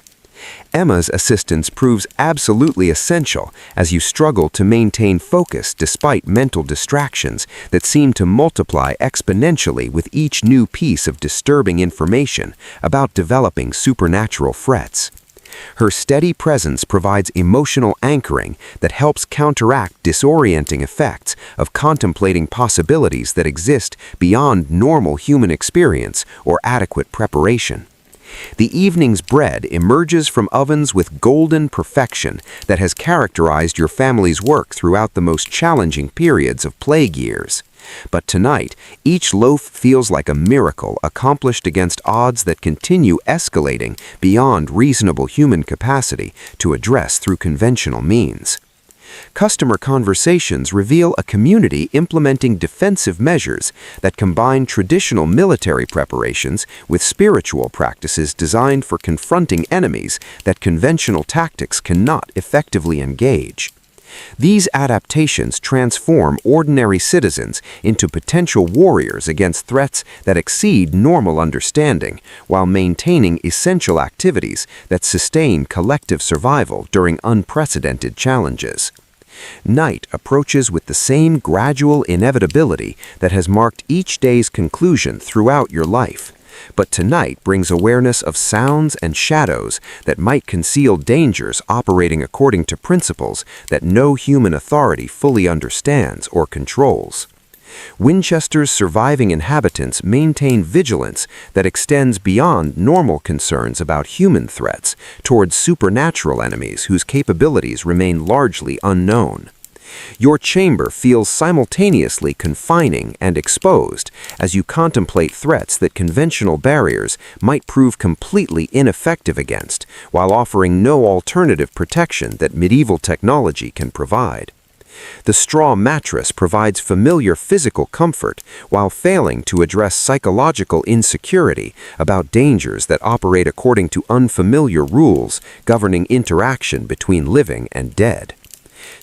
Emma's assistance proves absolutely essential as you struggle to maintain focus despite mental distractions that seem to multiply exponentially with each new piece of disturbing information about developing supernatural threats. Her steady presence provides emotional anchoring that helps counteract disorienting effects of contemplating possibilities that exist beyond normal human experience or adequate preparation. The evening's bread emerges from ovens with golden perfection that has characterized your family's work throughout the most challenging periods of plague years. But tonight, each loaf feels like a miracle accomplished against odds that continue escalating beyond reasonable human capacity to address through conventional means. Customer conversations reveal a community implementing defensive measures that combine traditional military preparations with spiritual practices designed for confronting enemies that conventional tactics cannot effectively engage. These adaptations transform ordinary citizens into potential warriors against threats that exceed normal understanding, while maintaining essential activities that sustain collective survival during unprecedented challenges. Night approaches with the same gradual inevitability that has marked each day's conclusion throughout your life. But tonight brings awareness of sounds and shadows that might conceal dangers operating according to principles that no human authority fully understands or controls. Winchester's surviving inhabitants maintain vigilance that extends beyond normal concerns about human threats towards supernatural enemies whose capabilities remain largely unknown. Your chamber feels simultaneously confining and exposed as you contemplate threats that conventional barriers might prove completely ineffective against, while offering no alternative protection that medieval technology can provide. The straw mattress provides familiar physical comfort while failing to address psychological insecurity about dangers that operate according to unfamiliar rules governing interaction between living and dead.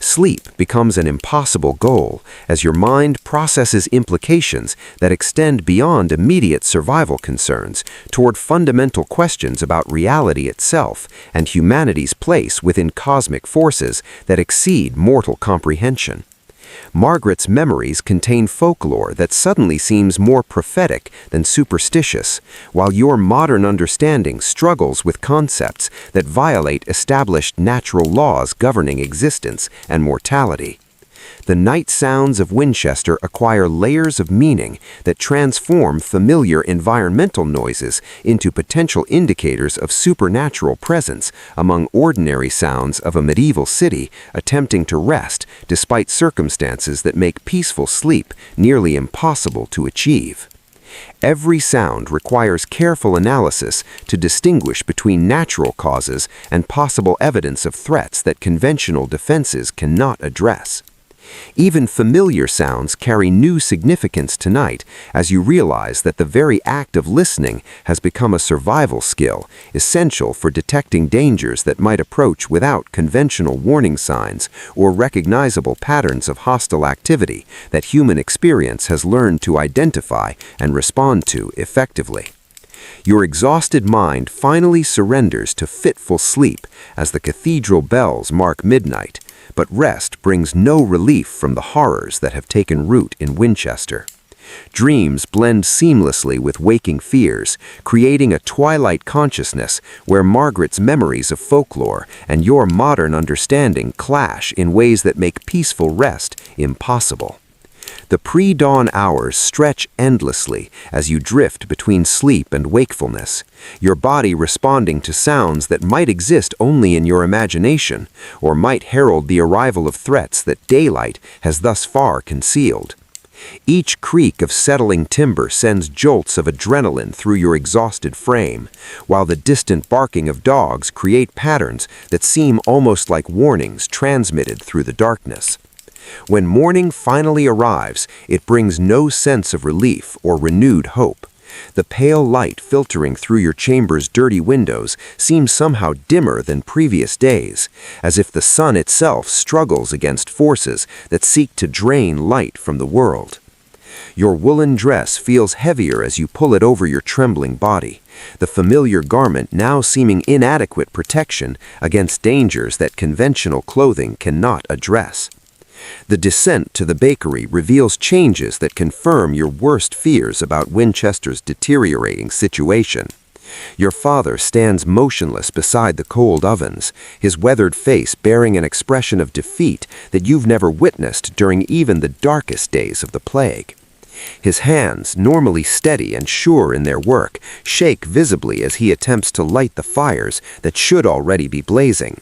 Sleep becomes an impossible goal as your mind processes implications that extend beyond immediate survival concerns toward fundamental questions about reality itself and humanity's place within cosmic forces that exceed mortal comprehension. Margaret's memories contain folklore that suddenly seems more prophetic than superstitious, while your modern understanding struggles with concepts that violate established natural laws governing existence and mortality. The night sounds of Winchester acquire layers of meaning that transform familiar environmental noises into potential indicators of supernatural presence among ordinary sounds of a medieval city attempting to rest despite circumstances that make peaceful sleep nearly impossible to achieve. Every sound requires careful analysis to distinguish between natural causes and possible evidence of threats that conventional defenses cannot address. Even familiar sounds carry new significance tonight as you realize that the very act of listening has become a survival skill, essential for detecting dangers that might approach without conventional warning signs or recognizable patterns of hostile activity that human experience has learned to identify and respond to effectively. Your exhausted mind finally surrenders to fitful sleep as the cathedral bells mark midnight, but rest brings no relief from the horrors that have taken root in Winchester. Dreams blend seamlessly with waking fears, creating a twilight consciousness where Margaret's memories of folklore and your modern understanding clash in ways that make peaceful rest impossible. The pre-dawn hours stretch endlessly as you drift between sleep and wakefulness, your body responding to sounds that might exist only in your imagination or might herald the arrival of threats that daylight has thus far concealed. Each creak of settling timber sends jolts of adrenaline through your exhausted frame, while the distant barking of dogs create patterns that seem almost like warnings transmitted through the darkness. When morning finally arrives, it brings no sense of relief or renewed hope. The pale light filtering through your chamber's dirty windows seems somehow dimmer than previous days, as if the sun itself struggles against forces that seek to drain light from the world. Your woolen dress feels heavier as you pull it over your trembling body, the familiar garment now seeming inadequate protection against dangers that conventional clothing cannot address. The descent to the bakery reveals changes that confirm your worst fears about Winchester's deteriorating situation. Your father stands motionless beside the cold ovens, his weathered face bearing an expression of defeat that you've never witnessed during even the darkest days of the plague. His hands, normally steady and sure in their work, shake visibly as he attempts to light the fires that should already be blazing.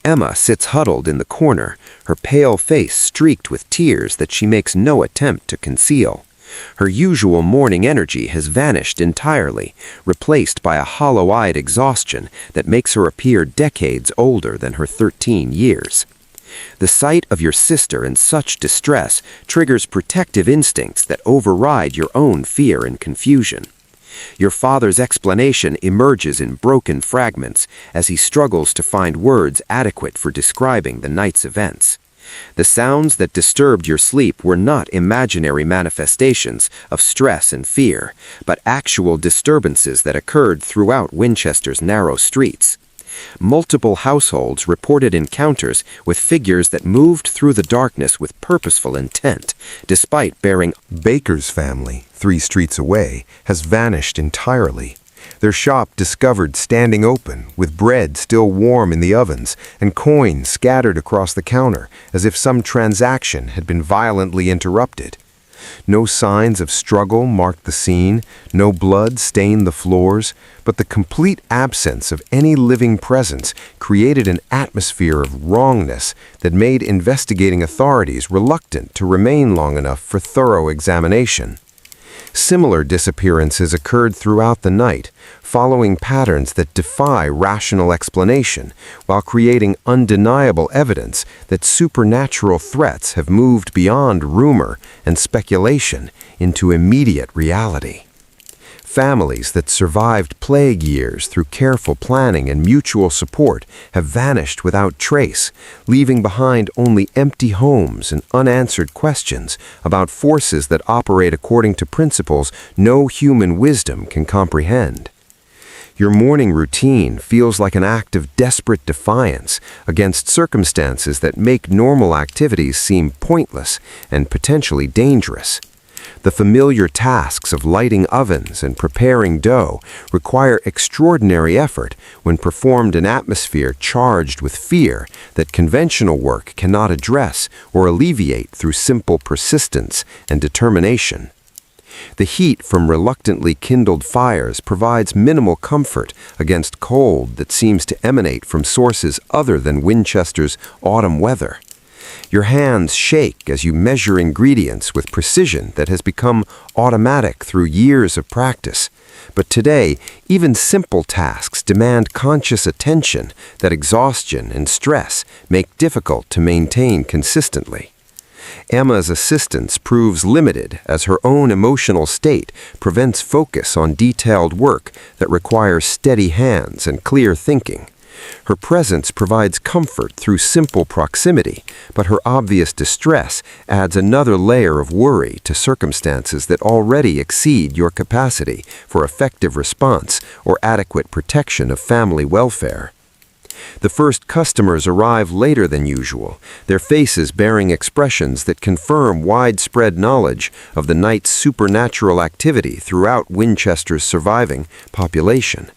Emma sits huddled in the corner, her pale face streaked with tears that she makes no attempt to conceal. Her usual morning energy has vanished entirely, replaced by a hollow-eyed exhaustion that makes her appear decades older than her 13 years. The sight of your sister in such distress triggers protective instincts that override your own fear and confusion. Your father's explanation emerges in broken fragments as he struggles to find words adequate for describing the night's events. The sounds that disturbed your sleep were not imaginary manifestations of stress and fear, but actual disturbances that occurred throughout Winchester's narrow streets. Multiple households reported encounters with figures that moved through the darkness with purposeful intent, despite bearing. Baker's family, 3 streets away, has vanished entirely. Their shop discovered standing open, with bread still warm in the ovens and coins scattered across the counter as if some transaction had been violently interrupted. No signs of struggle marked the scene, no blood stained the floors, but the complete absence of any living presence created an atmosphere of wrongness that made investigating authorities reluctant to remain long enough for thorough examination. Similar disappearances occurred throughout the night, following patterns that defy rational explanation, while creating undeniable evidence that supernatural threats have moved beyond rumor and speculation into immediate reality. Families that survived plague years through careful planning and mutual support have vanished without trace, leaving behind only empty homes and unanswered questions about forces that operate according to principles no human wisdom can comprehend. Your morning routine feels like an act of desperate defiance against circumstances that make normal activities seem pointless and potentially dangerous. The familiar tasks of lighting ovens and preparing dough require extraordinary effort when performed in atmosphere charged with fear that conventional work cannot address or alleviate through simple persistence and determination. The heat from reluctantly kindled fires provides minimal comfort against cold that seems to emanate from sources other than Winchester's autumn weather. Your hands shake as you measure ingredients with precision that has become automatic through years of practice. But today, even simple tasks demand conscious attention that exhaustion and stress make difficult to maintain consistently. Emma's assistance proves limited as her own emotional state prevents focus on detailed work that requires steady hands and clear thinking. Her presence provides comfort through simple proximity, but her obvious distress adds another layer of worry to circumstances that already exceed your capacity for effective response or adequate protection of family welfare. The first customers arrive later than usual, their faces bearing expressions that confirm widespread knowledge of the night's supernatural activity throughout Winchester's surviving population.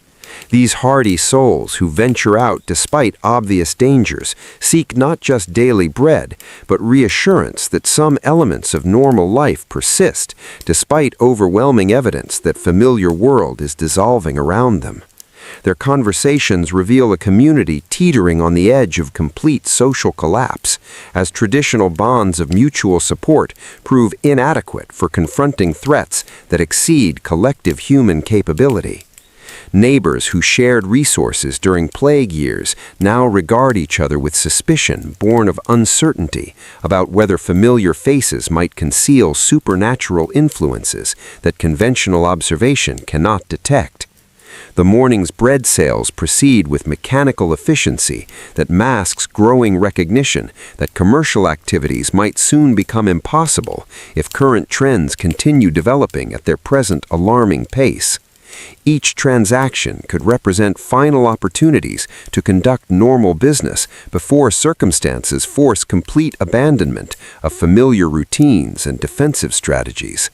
These hardy souls who venture out despite obvious dangers seek not just daily bread, but reassurance that some elements of normal life persist, despite overwhelming evidence that familiar world is dissolving around them. Their conversations reveal a community teetering on the edge of complete social collapse, as traditional bonds of mutual support prove inadequate for confronting threats that exceed collective human capability. Neighbors who shared resources during plague years now regard each other with suspicion born of uncertainty about whether familiar faces might conceal supernatural influences that conventional observation cannot detect. The morning's bread sales proceed with mechanical efficiency that masks growing recognition that commercial activities might soon become impossible if current trends continue developing at their present alarming pace. Each transaction could represent final opportunities to conduct normal business before circumstances force complete abandonment of familiar routines and defensive strategies.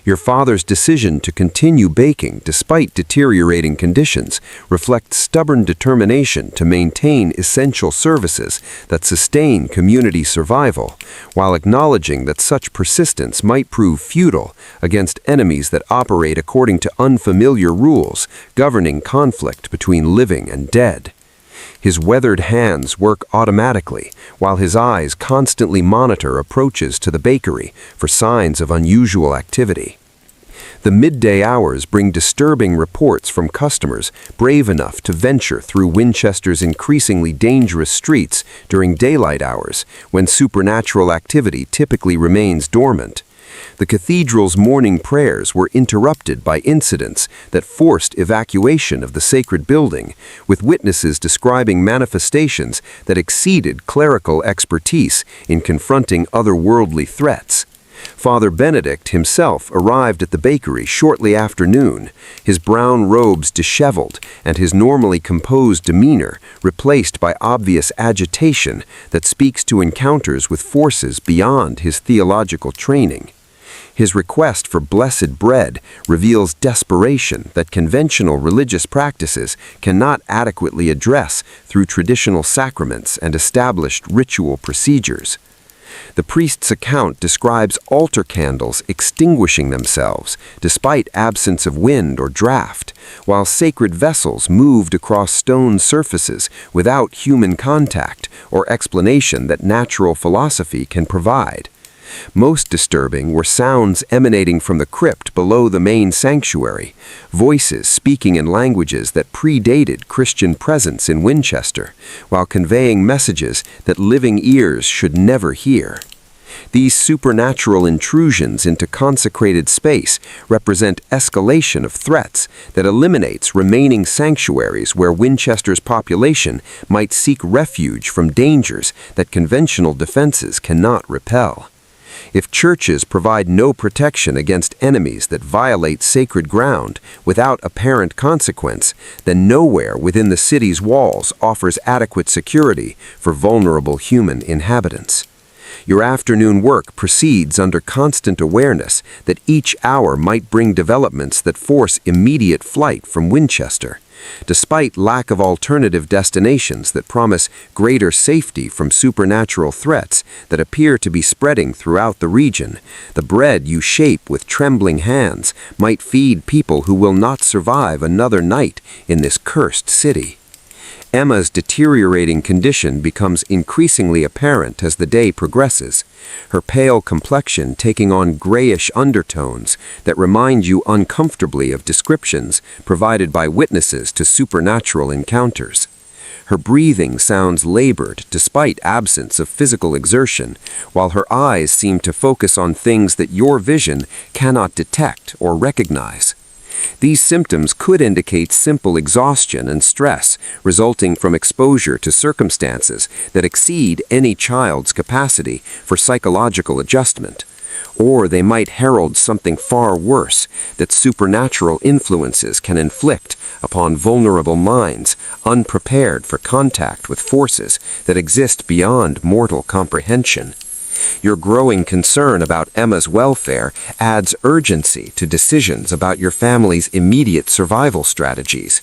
Your father's decision to continue baking despite deteriorating conditions reflects stubborn determination to maintain essential services that sustain community survival, while acknowledging that such persistence might prove futile against enemies that operate according to unfamiliar rules governing conflict between living and dead. His weathered hands work automatically, while his eyes constantly monitor approaches to the bakery for signs of unusual activity. The midday hours bring disturbing reports from customers brave enough to venture through Winchester's increasingly dangerous streets during daylight hours, when supernatural activity typically remains dormant. The cathedral's morning prayers were interrupted by incidents that forced evacuation of the sacred building, with witnesses describing manifestations that exceeded clerical expertise in confronting otherworldly threats. Father Benedict himself arrived at the bakery shortly after noon, his brown robes disheveled and his normally composed demeanor replaced by obvious agitation that speaks to encounters with forces beyond his theological training. His request for blessed bread reveals desperation that conventional religious practices cannot adequately address through traditional sacraments and established ritual procedures. The priest's account describes altar candles extinguishing themselves despite absence of wind or draft, while sacred vessels moved across stone surfaces without human contact or explanation that natural philosophy can provide. Most disturbing were sounds emanating from the crypt below the main sanctuary, voices speaking in languages that predated Christian presence in Winchester, while conveying messages that living ears should never hear. These supernatural intrusions into consecrated space represent escalation of threats that eliminates remaining sanctuaries where Winchester's population might seek refuge from dangers that conventional defenses cannot repel. If churches provide no protection against enemies that violate sacred ground without apparent consequence, then nowhere within the city's walls offers adequate security for vulnerable human inhabitants. Your afternoon work proceeds under constant awareness that each hour might bring developments that force immediate flight from Winchester. Despite lack of alternative destinations that promise greater safety from supernatural threats that appear to be spreading throughout the region, the bread you shape with trembling hands might feed people who will not survive another night in this cursed city. Emma's deteriorating condition becomes increasingly apparent as the day progresses, her pale complexion taking on grayish undertones that remind you uncomfortably of descriptions provided by witnesses to supernatural encounters. Her breathing sounds labored despite absence of physical exertion, while her eyes seem to focus on things that your vision cannot detect or recognize. These symptoms could indicate simple exhaustion and stress resulting from exposure to circumstances that exceed any child's capacity for psychological adjustment. Or they might herald something far worse that supernatural influences can inflict upon vulnerable minds unprepared for contact with forces that exist beyond mortal comprehension. Your growing concern about Emma's welfare adds urgency to decisions about your family's immediate survival strategies.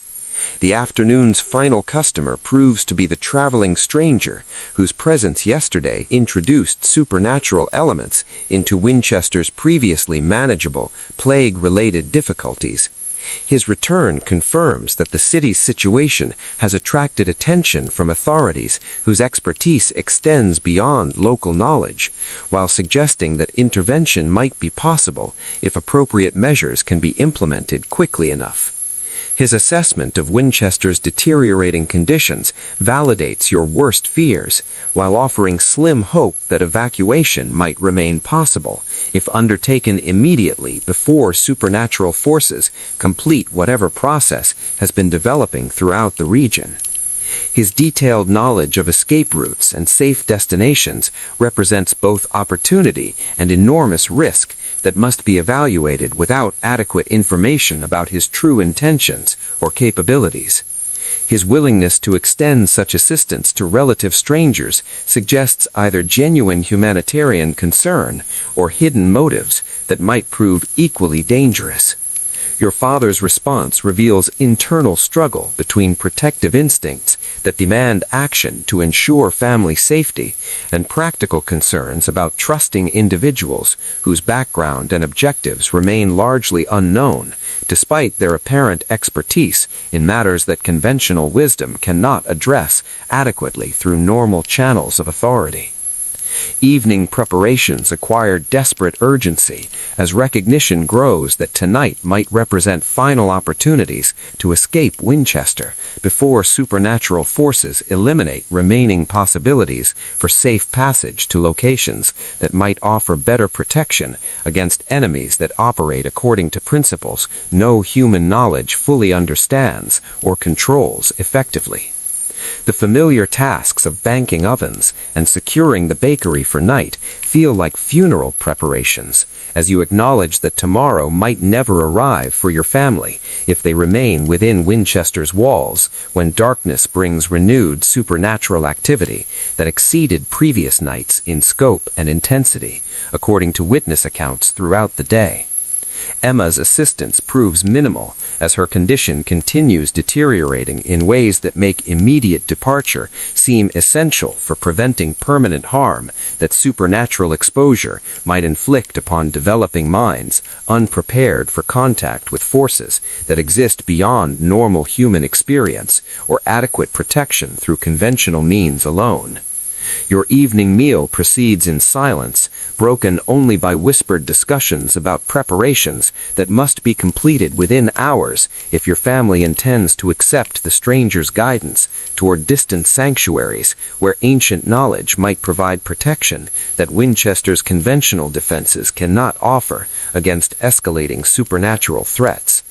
The afternoon's final customer proves to be the traveling stranger whose presence yesterday introduced supernatural elements into Winchester's previously manageable, plague-related difficulties. His return confirms that the city's situation has attracted attention from authorities whose expertise extends beyond local knowledge, while suggesting that intervention might be possible if appropriate measures can be implemented quickly enough. His assessment of Winchester's deteriorating conditions validates your worst fears, while offering slim hope that evacuation might remain possible if undertaken immediately before supernatural forces complete whatever process has been developing throughout the region. His detailed knowledge of escape routes and safe destinations represents both opportunity and enormous risk that must be evaluated without adequate information about his true intentions or capabilities. His willingness to extend such assistance to relative strangers suggests either genuine humanitarian concern or hidden motives that might prove equally dangerous. Your father's response reveals internal struggle between protective instincts that demand action to ensure family safety and practical concerns about trusting individuals whose background and objectives remain largely unknown, despite their apparent expertise in matters that conventional wisdom cannot address adequately through normal channels of authority. Evening preparations acquire desperate urgency as recognition grows that tonight might represent final opportunities to escape Winchester before supernatural forces eliminate remaining possibilities for safe passage to locations that might offer better protection against enemies that operate according to principles no human knowledge fully understands or controls effectively. The familiar tasks of banking ovens and securing the bakery for night feel like funeral preparations, as you acknowledge that tomorrow might never arrive for your family if they remain within Winchester's walls when darkness brings renewed supernatural activity that exceeded previous nights in scope and intensity, according to witness accounts throughout the day. Emma's assistance proves minimal as her condition continues deteriorating in ways that make immediate departure seem essential for preventing permanent harm that supernatural exposure might inflict upon developing minds unprepared for contact with forces that exist beyond normal human experience or adequate protection through conventional means alone. Your evening meal proceeds in silence, broken only by whispered discussions about preparations that must be completed within hours if your family intends to accept the stranger's guidance toward distant sanctuaries where ancient knowledge might provide protection that Winchester's conventional defenses cannot offer against escalating supernatural threats.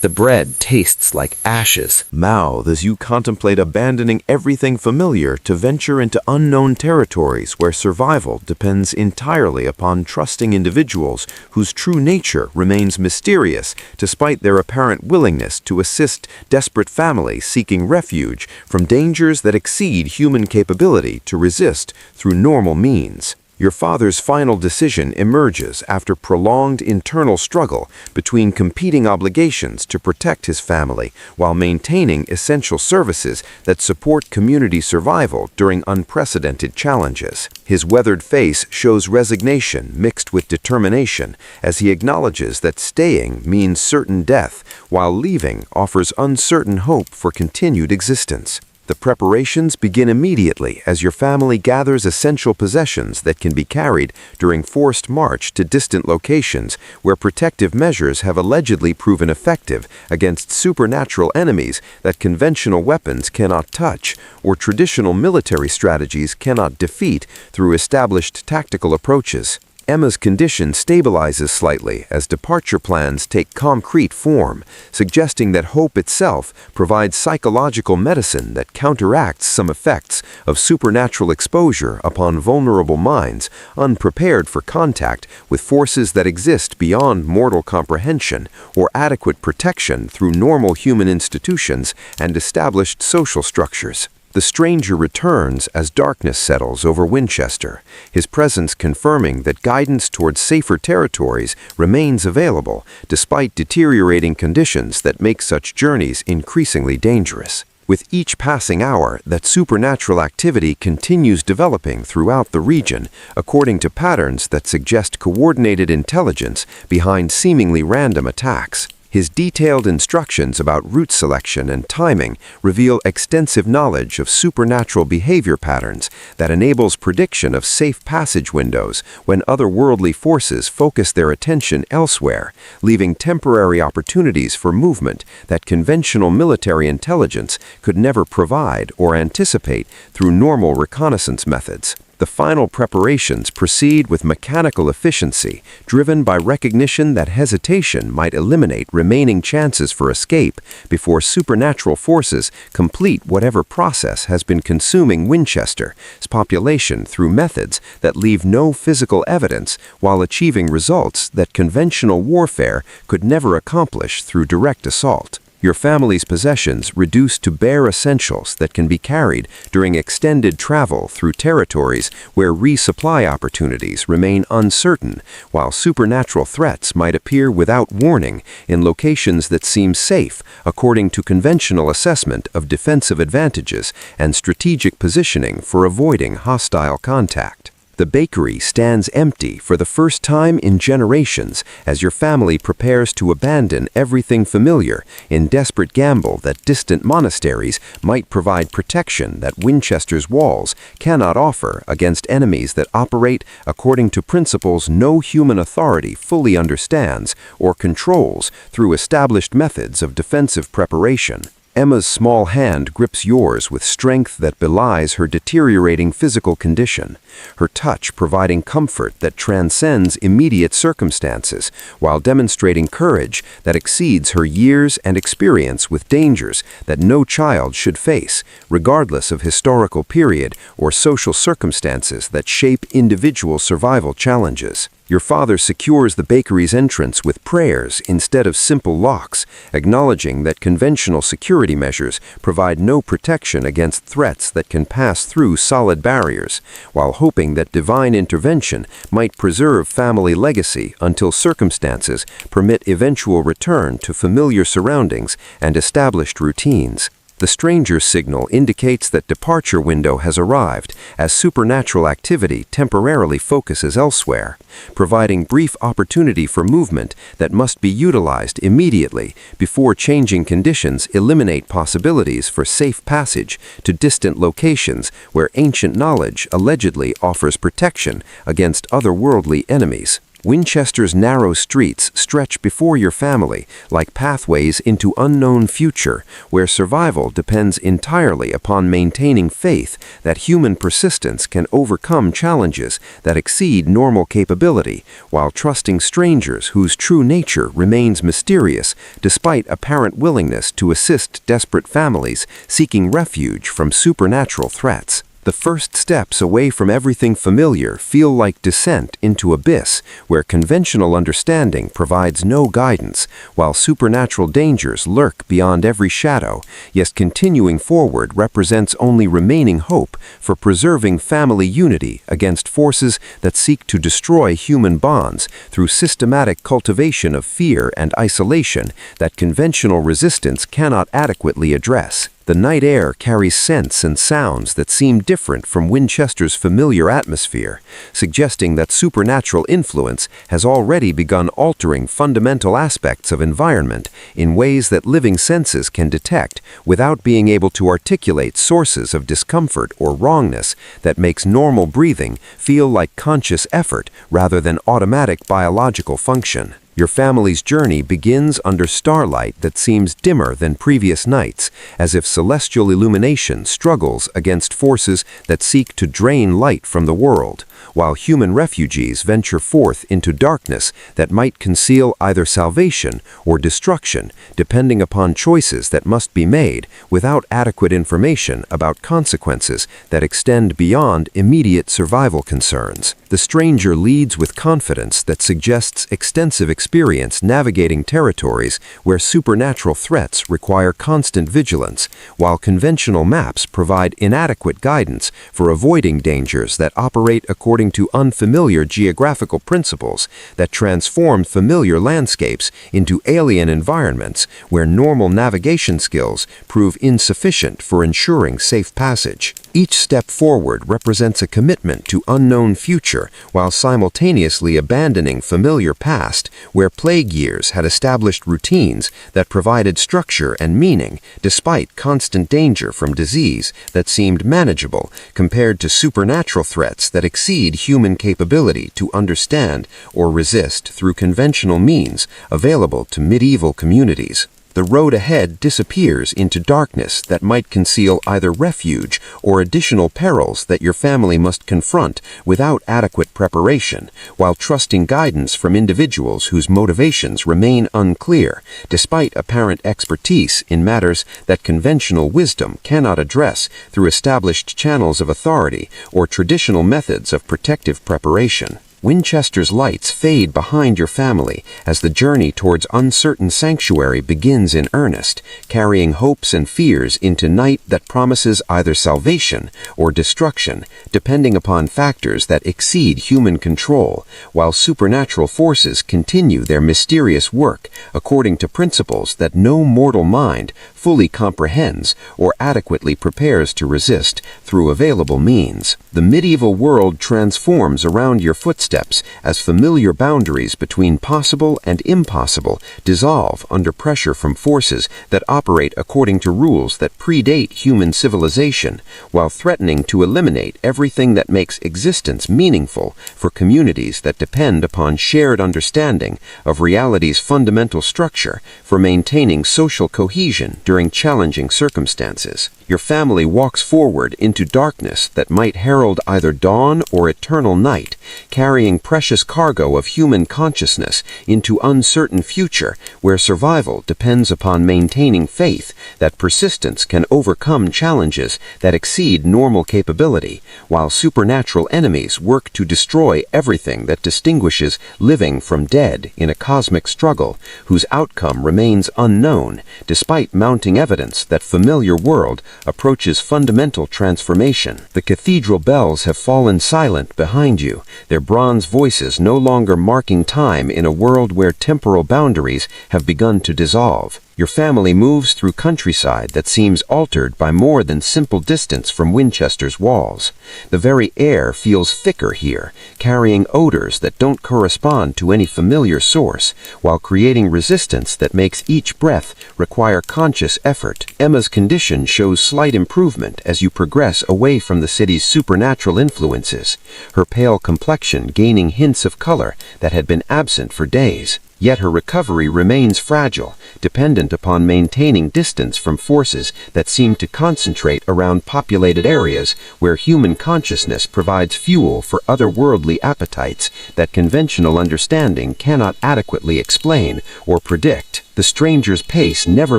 The bread tastes like ashes. Mouth as you contemplate abandoning everything familiar to venture into unknown territories where survival depends entirely upon trusting individuals whose true nature remains mysterious despite their apparent willingness to assist desperate families seeking refuge from dangers that exceed human capability to resist through normal means. Your father's final decision emerges after prolonged internal struggle between competing obligations to protect his family while maintaining essential services that support community survival during unprecedented challenges. His weathered face shows resignation mixed with determination as he acknowledges that staying means certain death, while leaving offers uncertain hope for continued existence. The preparations begin immediately as your family gathers essential possessions that can be carried during forced march to distant locations where protective measures have allegedly proven effective against supernatural enemies that conventional weapons cannot touch or traditional military strategies cannot defeat through established tactical approaches. Emma's condition stabilizes slightly as departure plans take concrete form, suggesting that hope itself provides psychological medicine that counteracts some effects of supernatural exposure upon vulnerable minds unprepared for contact with forces that exist beyond mortal comprehension or adequate protection through normal human institutions and established social structures. The stranger returns as darkness settles over Winchester, his presence confirming that guidance towards safer territories remains available despite deteriorating conditions that make such journeys increasingly dangerous. With each passing hour, that supernatural activity continues developing throughout the region, according to patterns that suggest coordinated intelligence behind seemingly random attacks. His detailed instructions about route selection and timing reveal extensive knowledge of supernatural behavior patterns that enables prediction of safe passage windows when otherworldly forces focus their attention elsewhere, leaving temporary opportunities for movement that conventional military intelligence could never provide or anticipate through normal reconnaissance methods. The final preparations proceed with mechanical efficiency, driven by recognition that hesitation might eliminate remaining chances for escape before supernatural forces complete whatever process has been consuming Winchester's population through methods that leave no physical evidence while achieving results that conventional warfare could never accomplish through direct assault. Your family's possessions reduced to bare essentials that can be carried during extended travel through territories where resupply opportunities remain uncertain, while supernatural threats might appear without warning in locations that seem safe according to conventional assessment of defensive advantages and strategic positioning for avoiding hostile contact. The bakery stands empty for the first time in generations as your family prepares to abandon everything familiar in desperate gamble that distant monasteries might provide protection that Winchester's walls cannot offer against enemies that operate according to principles no human authority fully understands or controls through established methods of defensive preparation. Emma's small hand grips yours with strength that belies her deteriorating physical condition, her touch providing comfort that transcends immediate circumstances while demonstrating courage that exceeds her years and experience with dangers that no child should face, regardless of historical period or social circumstances that shape individual survival challenges. Your father secures the bakery's entrance with prayers instead of simple locks, acknowledging that conventional security measures provide no protection against threats that can pass through solid barriers, while hoping that divine intervention might preserve family legacy until circumstances permit eventual return to familiar surroundings and established routines. The stranger's signal indicates that departure window has arrived as supernatural activity temporarily focuses elsewhere, providing brief opportunity for movement that must be utilized immediately before changing conditions eliminate possibilities for safe passage to distant locations where ancient knowledge allegedly offers protection against otherworldly enemies. Winchester's narrow streets stretch before your family like pathways into unknown future, where survival depends entirely upon maintaining faith that human persistence can overcome challenges that exceed normal capability, while trusting strangers whose true nature remains mysterious despite apparent willingness to assist desperate families seeking refuge from supernatural threats. The first steps away from everything familiar feel like descent into abyss, where conventional understanding provides no guidance, while supernatural dangers lurk beyond every shadow, yet continuing forward represents only remaining hope for preserving family unity against forces that seek to destroy human bonds through systematic cultivation of fear and isolation that conventional resistance cannot adequately address. The night air carries scents and sounds that seem different from Winchester's familiar atmosphere, suggesting that supernatural influence has already begun altering fundamental aspects of environment in ways that living senses can detect without being able to articulate sources of discomfort or wrongness that makes normal breathing feel like conscious effort rather than automatic biological function. Your family's journey begins under starlight that seems dimmer than previous nights, as if celestial illumination struggles against forces that seek to drain light from the world, while human refugees venture forth into darkness that might conceal either salvation or destruction, depending upon choices that must be made without adequate information about consequences that extend beyond immediate survival concerns. The stranger leads with confidence that suggests extensive experience navigating territories where supernatural threats require constant vigilance, while conventional maps provide inadequate guidance for avoiding dangers that operate according to unfamiliar geographical principles that transform familiar landscapes into alien environments where normal navigation skills prove insufficient for ensuring safe passage. Each step forward represents a commitment to unknown future while simultaneously abandoning familiar past where plague years had established routines that provided structure and meaning despite constant danger from disease that seemed manageable compared to supernatural threats that exceed human capability to understand or resist through conventional means available to medieval communities. The road ahead disappears into darkness that might conceal either refuge or additional perils that your family must confront without adequate preparation, while trusting guidance from individuals whose motivations remain unclear, despite apparent expertise in matters that conventional wisdom cannot address through established channels of authority or traditional methods of protective preparation. Winchester's lights fade behind your family as the journey towards uncertain sanctuary begins in earnest, carrying hopes and fears into night that promises either salvation or destruction, depending upon factors that exceed human control, while supernatural forces continue their mysterious work according to principles that no mortal mind fully comprehends or adequately prepares to resist through available means. The medieval world transforms around your footsteps as familiar boundaries between possible and impossible dissolve under pressure from forces that operate according to rules that predate human civilization, while threatening to eliminate everything that makes existence meaningful for communities that depend upon shared understanding of reality's fundamental structure for maintaining social cohesion during challenging circumstances. Your family walks forward into darkness that might herald either dawn or eternal night, carrying precious cargo of human consciousness into uncertain future where survival depends upon maintaining faith that persistence can overcome challenges that exceed normal capability, while supernatural enemies work to destroy everything that distinguishes living from dead in a cosmic struggle whose outcome remains unknown, despite mounting evidence that familiar world approaches fundamental transformation. The cathedral bells have fallen silent behind you, their bronze voices no longer marking time in a world where temporal boundaries have begun to dissolve. Your family moves through countryside that seems altered by more than simple distance from Winchester's walls. The very air feels thicker here, carrying odors that don't correspond to any familiar source, while creating resistance that makes each breath require conscious effort. Emma's condition shows slight improvement as you progress away from the city's supernatural influences, her pale complexion gaining hints of color that had been absent for days. Yet her recovery remains fragile, dependent upon maintaining distance from forces that seem to concentrate around populated areas where human consciousness provides fuel for otherworldly appetites that conventional understanding cannot adequately explain or predict. The stranger's pace never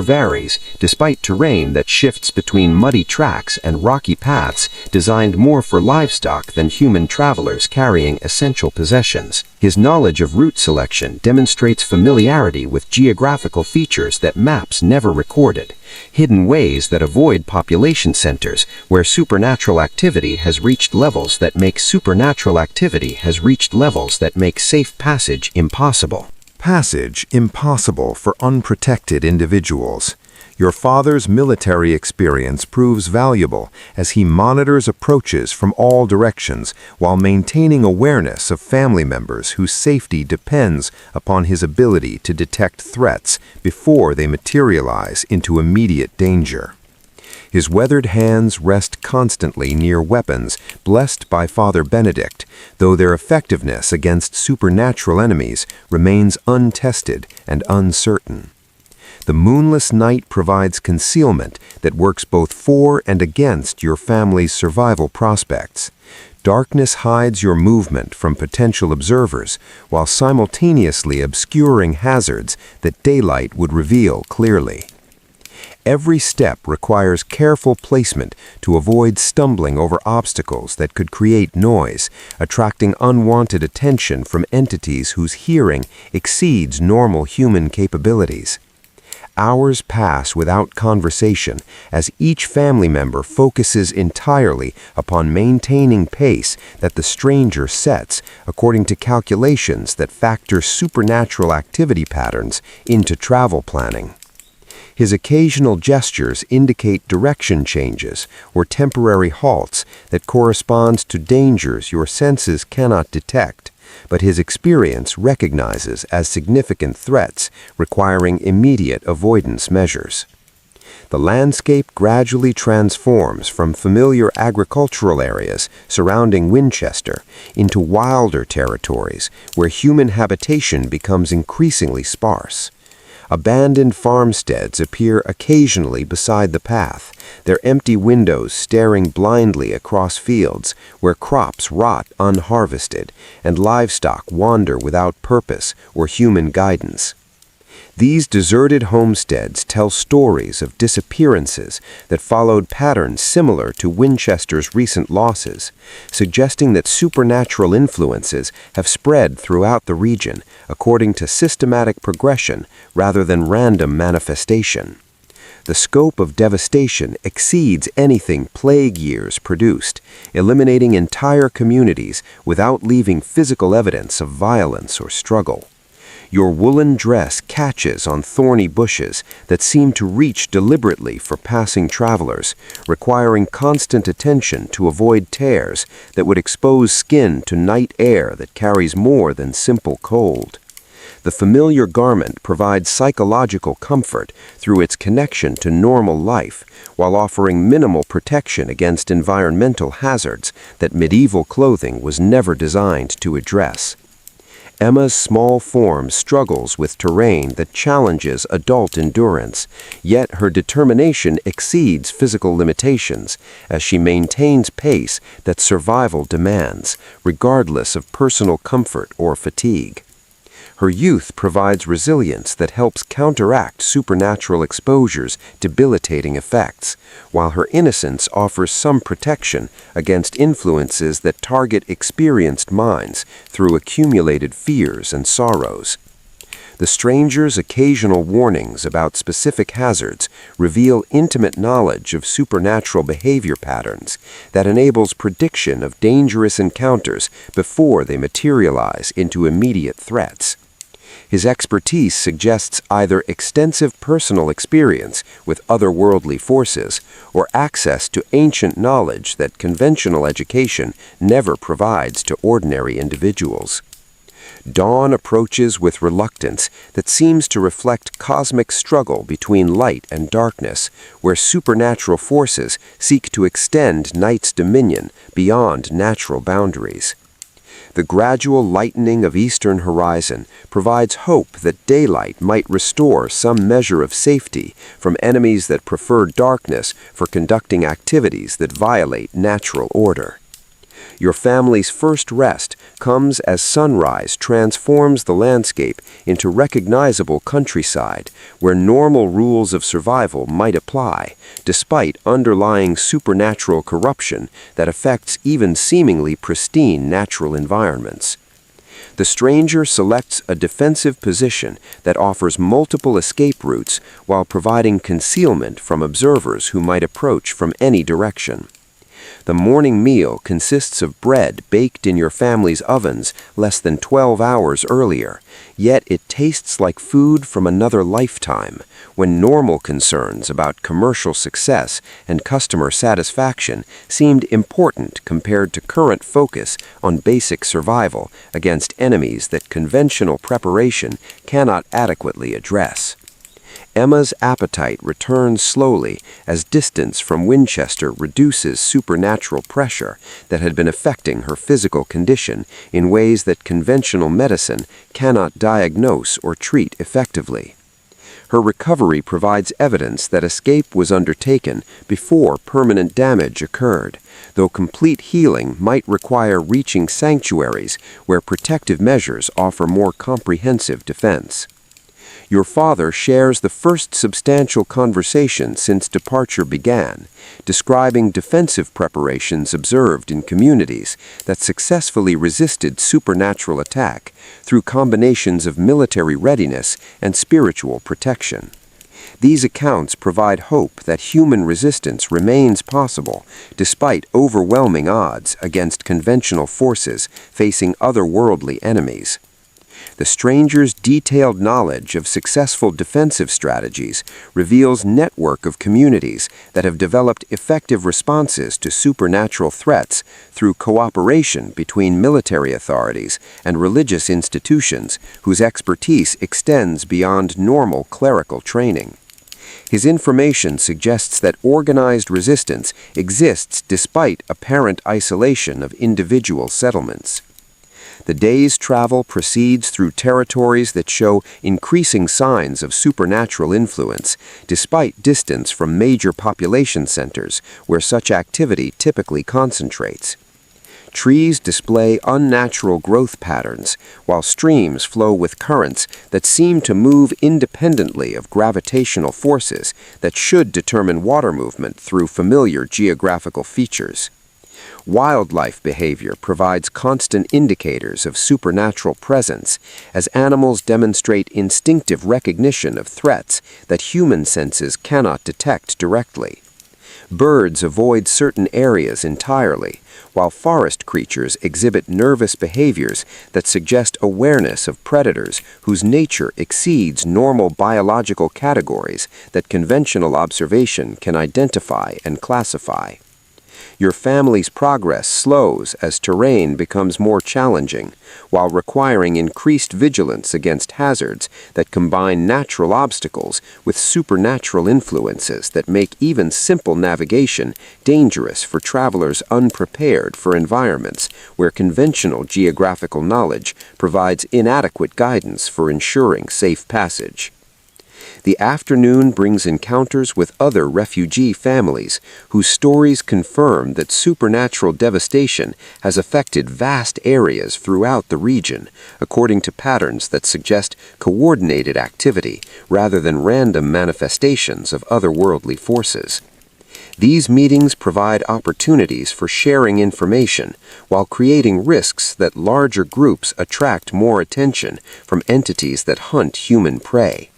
varies, despite terrain that shifts between muddy tracks and rocky paths designed more for livestock than human travelers carrying essential possessions. His knowledge of route selection demonstrates familiarity with geographical features that maps never recorded, hidden ways that avoid population centers where supernatural activity has reached levels that make safe passage impossible. Passage impossible for unprotected individuals. Your father's military experience proves valuable as he monitors approaches from all directions while maintaining awareness of family members whose safety depends upon his ability to detect threats before they materialize into immediate danger. His weathered hands rest constantly near weapons blessed by Father Benedict, though their effectiveness against supernatural enemies remains untested and uncertain. The moonless night provides concealment that works both for and against your family's survival prospects. Darkness hides your movement from potential observers while simultaneously obscuring hazards that daylight would reveal clearly. Every step requires careful placement to avoid stumbling over obstacles that could create noise, attracting unwanted attention from entities whose hearing exceeds normal human capabilities. Hours pass without conversation as each family member focuses entirely upon maintaining pace that the stranger sets according to calculations that factor supernatural activity patterns into travel planning. His occasional gestures indicate direction changes or temporary halts that correspond to dangers your senses cannot detect, but his experience recognizes as significant threats requiring immediate avoidance measures. The landscape gradually transforms from familiar agricultural areas surrounding Winchester into wilder territories where human habitation becomes increasingly sparse. Abandoned farmsteads appear occasionally beside the path, their empty windows staring blindly across fields where crops rot unharvested and livestock wander without purpose or human guidance. These deserted homesteads tell stories of disappearances that followed patterns similar to Winchester's recent losses, suggesting that supernatural influences have spread throughout the region according to systematic progression rather than random manifestation. The scope of devastation exceeds anything plague years produced, eliminating entire communities without leaving physical evidence of violence or struggle. Your woolen dress catches on thorny bushes that seem to reach deliberately for passing travelers, requiring constant attention to avoid tears that would expose skin to night air that carries more than simple cold. The familiar garment provides psychological comfort through its connection to normal life, while offering minimal protection against environmental hazards that medieval clothing was never designed to address. Emma's small form struggles with terrain that challenges adult endurance, yet her determination exceeds physical limitations as she maintains pace that survival demands, regardless of personal comfort or fatigue. Her youth provides resilience that helps counteract supernatural exposure's debilitating effects, while her innocence offers some protection against influences that target experienced minds through accumulated fears and sorrows. The stranger's occasional warnings about specific hazards reveal intimate knowledge of supernatural behavior patterns that enables prediction of dangerous encounters before they materialize into immediate threats. His expertise suggests either extensive personal experience with otherworldly forces or access to ancient knowledge that conventional education never provides to ordinary individuals. Dawn approaches with reluctance that seems to reflect cosmic struggle between light and darkness, where supernatural forces seek to extend night's dominion beyond natural boundaries. The gradual lightening of eastern horizon provides hope that daylight might restore some measure of safety from enemies that prefer darkness for conducting activities that violate natural order. Your family's first rest comes as sunrise transforms the landscape into recognizable countryside where normal rules of survival might apply, despite underlying supernatural corruption that affects even seemingly pristine natural environments. The stranger selects a defensive position that offers multiple escape routes while providing concealment from observers who might approach from any direction. The morning meal consists of bread baked in your family's ovens less than 12 hours earlier, yet it tastes like food from another lifetime, when normal concerns about commercial success and customer satisfaction seemed important compared to current focus on basic survival against enemies that conventional preparation cannot adequately address. Emma's appetite returns slowly as distance from Winchester reduces supernatural pressure that had been affecting her physical condition in ways that conventional medicine cannot diagnose or treat effectively. Her recovery provides evidence that escape was undertaken before permanent damage occurred, though complete healing might require reaching sanctuaries where protective measures offer more comprehensive defense. Your father shares the first substantial conversation since departure began, describing defensive preparations observed in communities that successfully resisted supernatural attack through combinations of military readiness and spiritual protection. These accounts provide hope that human resistance remains possible despite overwhelming odds against conventional forces facing otherworldly enemies. The stranger's detailed knowledge of successful defensive strategies reveals a network of communities that have developed effective responses to supernatural threats through cooperation between military authorities and religious institutions whose expertise extends beyond normal clerical training. His information suggests that organized resistance exists despite apparent isolation of individual settlements. The day's travel proceeds through territories that show increasing signs of supernatural influence, despite distance from major population centers where such activity typically concentrates. Trees display unnatural growth patterns, while streams flow with currents that seem to move independently of gravitational forces that should determine water movement through familiar geographical features. Wildlife behavior provides constant indicators of supernatural presence as animals demonstrate instinctive recognition of threats that human senses cannot detect directly. Birds avoid certain areas entirely, while forest creatures exhibit nervous behaviors that suggest awareness of predators whose nature exceeds normal biological categories that conventional observation can identify and classify. Your family's progress slows as terrain becomes more challenging, while requiring increased vigilance against hazards that combine natural obstacles with supernatural influences that make even simple navigation dangerous for travelers unprepared for environments where conventional geographical knowledge provides inadequate guidance for ensuring safe passage. The afternoon brings encounters with other refugee families whose stories confirm that supernatural devastation has affected vast areas throughout the region, according to patterns that suggest coordinated activity rather than random manifestations of otherworldly forces. These meetings provide opportunities for sharing information while creating risks that larger groups attract more attention from entities that hunt human prey.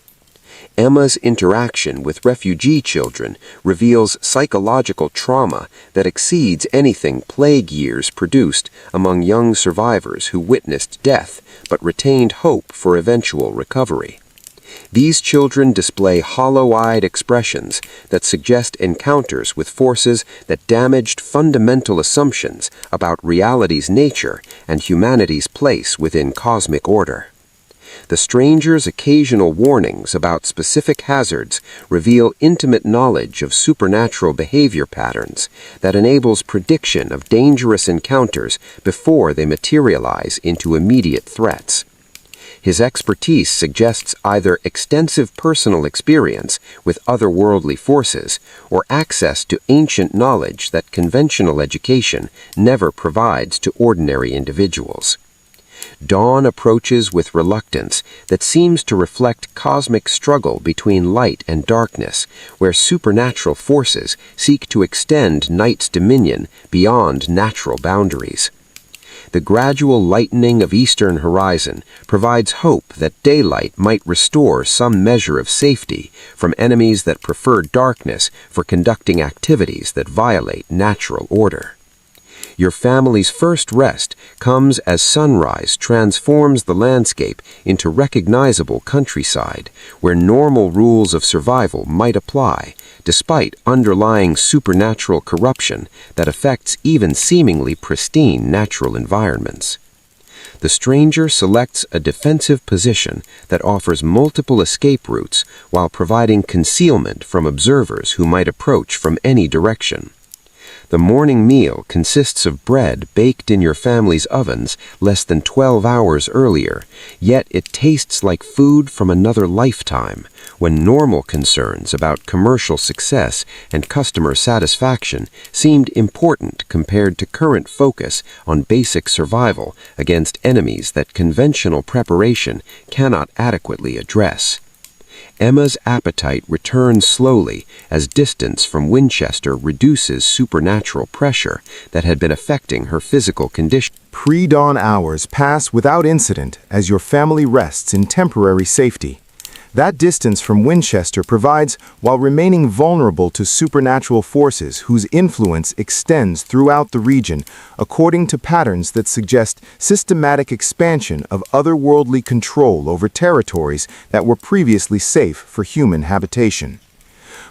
Emma's interaction with refugee children reveals psychological trauma that exceeds anything plague years produced among young survivors who witnessed death but retained hope for eventual recovery. These children display hollow-eyed expressions that suggest encounters with forces that damaged fundamental assumptions about reality's nature and humanity's place within cosmic order. The stranger's occasional warnings about specific hazards reveal intimate knowledge of supernatural behavior patterns that enables prediction of dangerous encounters before they materialize into immediate threats. His expertise suggests either extensive personal experience with otherworldly forces or access to ancient knowledge that conventional education never provides to ordinary individuals. Dawn approaches with reluctance that seems to reflect cosmic struggle between light and darkness, where supernatural forces seek to extend night's dominion beyond natural boundaries. The gradual lightening of eastern horizon provides hope that daylight might restore some measure of safety from enemies that prefer darkness for conducting activities that violate natural order. Your family's first rest comes as sunrise transforms the landscape into recognizable countryside, where normal rules of survival might apply, despite underlying supernatural corruption that affects even seemingly pristine natural environments. The stranger selects a defensive position that offers multiple escape routes while providing concealment from observers who might approach from any direction. The morning meal consists of bread baked in your family's ovens less than 12 hours earlier, yet it tastes like food from another lifetime, when normal concerns about commercial success and customer satisfaction seemed important compared to current focus on basic survival against enemies that conventional preparation cannot adequately address. Emma's appetite returns slowly as distance from Winchester reduces supernatural pressure that had been affecting her physical condition. Pre-dawn hours pass without incident as your family rests in temporary safety. That distance from Winchester provides while remaining vulnerable to supernatural forces whose influence extends throughout the region according to patterns that suggest systematic expansion of otherworldly control over territories that were previously safe for human habitation.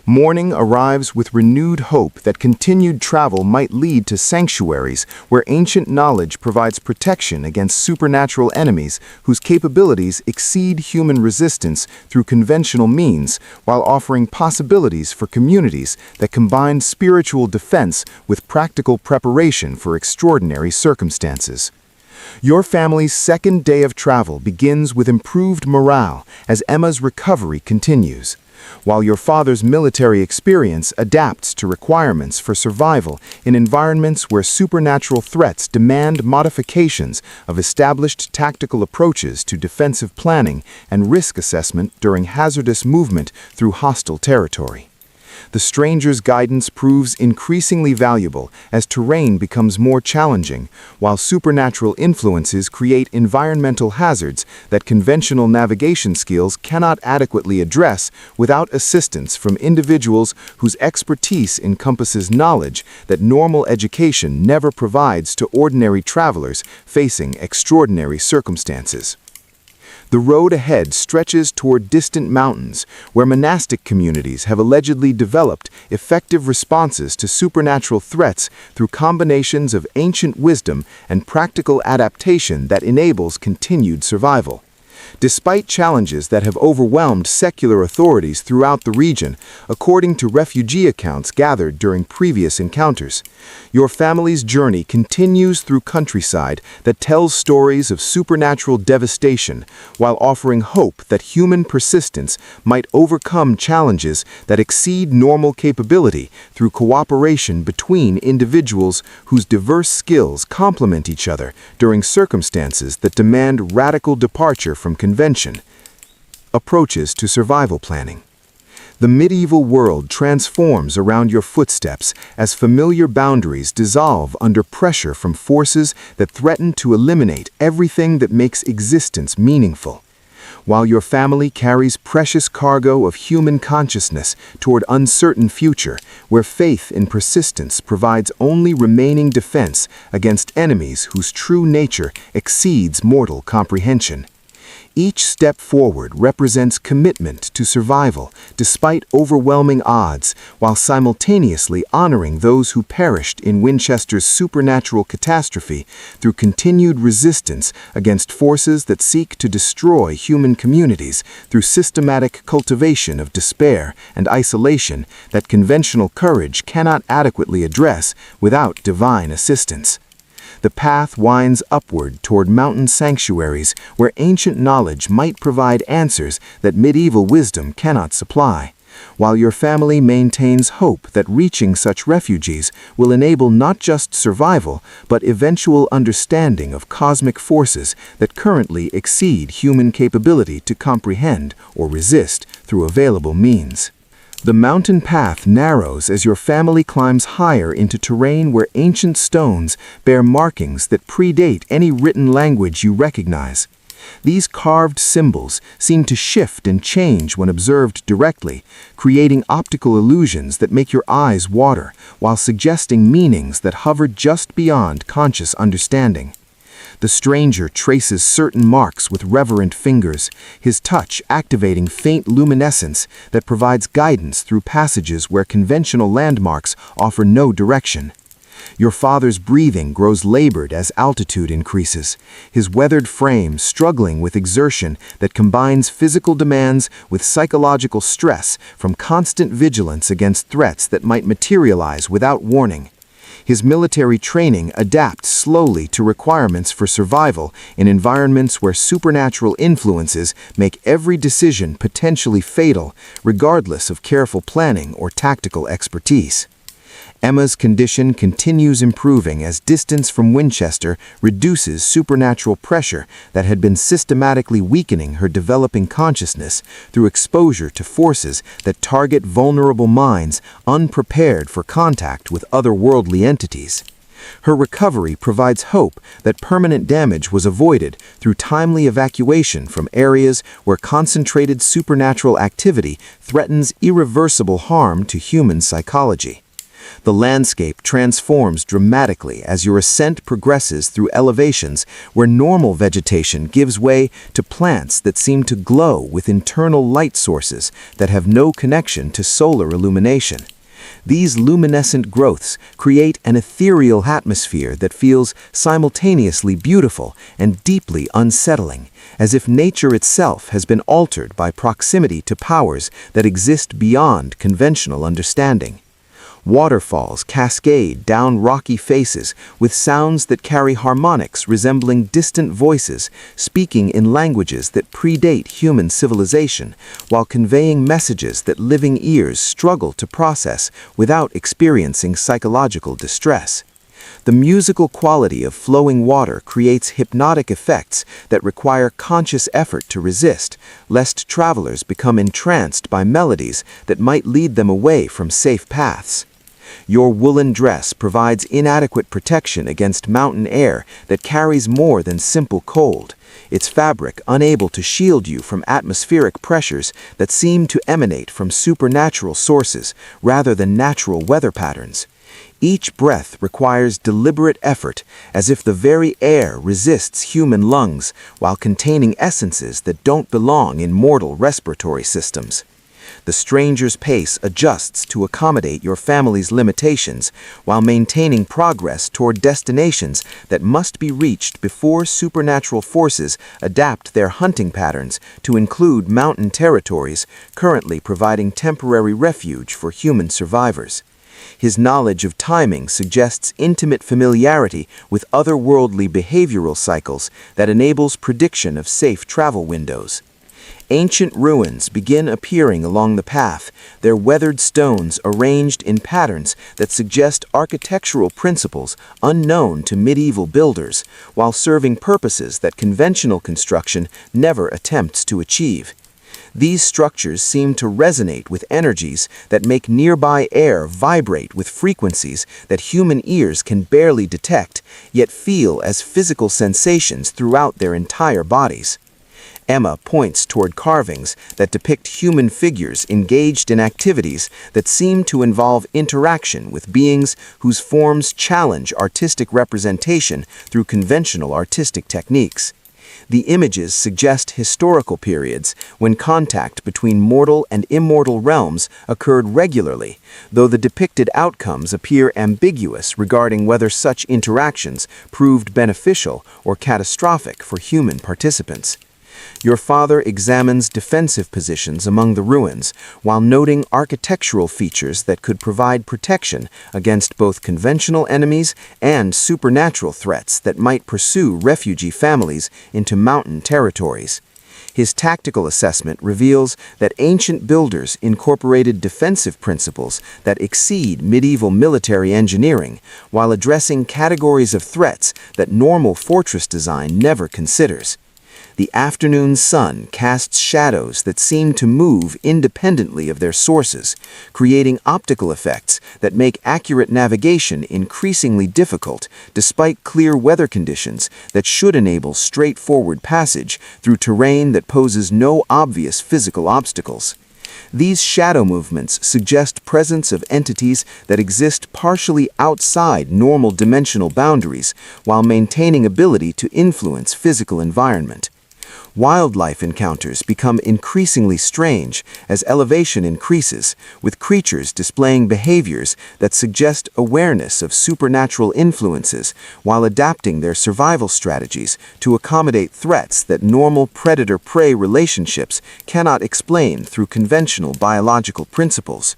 Morning arrives with renewed hope that continued travel might lead to sanctuaries where ancient knowledge provides protection against supernatural enemies whose capabilities exceed human resistance through conventional means, while offering possibilities for communities that combine spiritual defense with practical preparation for extraordinary circumstances. Your family's second day of travel begins with improved morale as Emma's recovery continues, while your father's military experience adapts to requirements for survival in environments where supernatural threats demand modifications of established tactical approaches to defensive planning and risk assessment during hazardous movement through hostile territory. The stranger's guidance proves increasingly valuable as terrain becomes more challenging, while supernatural influences create environmental hazards that conventional navigation skills cannot adequately address without assistance from individuals whose expertise encompasses knowledge that normal education never provides to ordinary travelers facing extraordinary circumstances. The road ahead stretches toward distant mountains, where monastic communities have allegedly developed effective responses to supernatural threats through combinations of ancient wisdom and practical adaptation that enables continued survival. Despite challenges that have overwhelmed secular authorities throughout the region, according to refugee accounts gathered during previous encounters, your family's journey continues through countryside that tells stories of supernatural devastation while offering hope that human persistence might overcome challenges that exceed normal capability through cooperation between individuals whose diverse skills complement each other during circumstances that demand radical departure from convention. Approaches to survival planning. The medieval world transforms around your footsteps as familiar boundaries dissolve under pressure from forces that threaten to eliminate everything that makes existence meaningful. While your family carries precious cargo of human consciousness toward uncertain future, where faith in persistence provides only remaining defense against enemies whose true nature exceeds mortal comprehension. Each step forward represents commitment to survival despite overwhelming odds, while simultaneously honoring those who perished in Winchester's supernatural catastrophe through continued resistance against forces that seek to destroy human communities through systematic cultivation of despair and isolation that conventional courage cannot adequately address without divine assistance. The path winds upward toward mountain sanctuaries where ancient knowledge might provide answers that medieval wisdom cannot supply, while your family maintains hope that reaching such refuges will enable not just survival, but eventual understanding of cosmic forces that currently exceed human capability to comprehend or resist through available means. The mountain path narrows as your family climbs higher into terrain where ancient stones bear markings that predate any written language you recognize. These carved symbols seem to shift and change when observed directly, creating optical illusions that make your eyes water while suggesting meanings that hover just beyond conscious understanding. The stranger traces certain marks with reverent fingers, his touch activating faint luminescence that provides guidance through passages where conventional landmarks offer no direction. Your father's breathing grows labored as altitude increases, his weathered frame struggling with exertion that combines physical demands with psychological stress from constant vigilance against threats that might materialize without warning. His military training adapts slowly to requirements for survival in environments where supernatural influences make every decision potentially fatal, regardless of careful planning or tactical expertise. Emma's condition continues improving as distance from Winchester reduces supernatural pressure that had been systematically weakening her developing consciousness through exposure to forces that target vulnerable minds unprepared for contact with otherworldly entities. Her recovery provides hope that permanent damage was avoided through timely evacuation from areas where concentrated supernatural activity threatens irreversible harm to human psychology. The landscape transforms dramatically as your ascent progresses through elevations where normal vegetation gives way to plants that seem to glow with internal light sources that have no connection to solar illumination. These luminescent growths create an ethereal atmosphere that feels simultaneously beautiful and deeply unsettling, as if nature itself has been altered by proximity to powers that exist beyond conventional understanding. Waterfalls cascade down rocky faces with sounds that carry harmonics resembling distant voices, speaking in languages that predate human civilization, while conveying messages that living ears struggle to process without experiencing psychological distress. The musical quality of flowing water creates hypnotic effects that require conscious effort to resist, lest travelers become entranced by melodies that might lead them away from safe paths. Your woolen dress provides inadequate protection against mountain air that carries more than simple cold, its fabric unable to shield you from atmospheric pressures that seem to emanate from supernatural sources rather than natural weather patterns. Each breath requires deliberate effort, as if the very air resists human lungs while containing essences that don't belong in mortal respiratory systems. The stranger's pace adjusts to accommodate your family's limitations while maintaining progress toward destinations that must be reached before supernatural forces adapt their hunting patterns to include mountain territories currently providing temporary refuge for human survivors. His knowledge of timing suggests intimate familiarity with otherworldly behavioral cycles that enables prediction of safe travel windows. Ancient ruins begin appearing along the path, their weathered stones arranged in patterns that suggest architectural principles unknown to medieval builders, while serving purposes that conventional construction never attempts to achieve. These structures seem to resonate with energies that make nearby air vibrate with frequencies that human ears can barely detect, yet feel as physical sensations throughout their entire bodies. Emma points toward carvings that depict human figures engaged in activities that seem to involve interaction with beings whose forms challenge artistic representation through conventional artistic techniques. The images suggest historical periods when contact between mortal and immortal realms occurred regularly, though the depicted outcomes appear ambiguous regarding whether such interactions proved beneficial or catastrophic for human participants. Your father examines defensive positions among the ruins, while noting architectural features that could provide protection against both conventional enemies and supernatural threats that might pursue refugee families into mountain territories. His tactical assessment reveals that ancient builders incorporated defensive principles that exceed medieval military engineering, while addressing categories of threats that normal fortress design never considers. The afternoon sun casts shadows that seem to move independently of their sources, creating optical effects that make accurate navigation increasingly difficult despite clear weather conditions that should enable straightforward passage through terrain that poses no obvious physical obstacles. These shadow movements suggest presence of entities that exist partially outside normal dimensional boundaries while maintaining ability to influence physical environment. Wildlife encounters become increasingly strange as elevation increases, with creatures displaying behaviors that suggest awareness of supernatural influences while adapting their survival strategies to accommodate threats that normal predator-prey relationships cannot explain through conventional biological principles.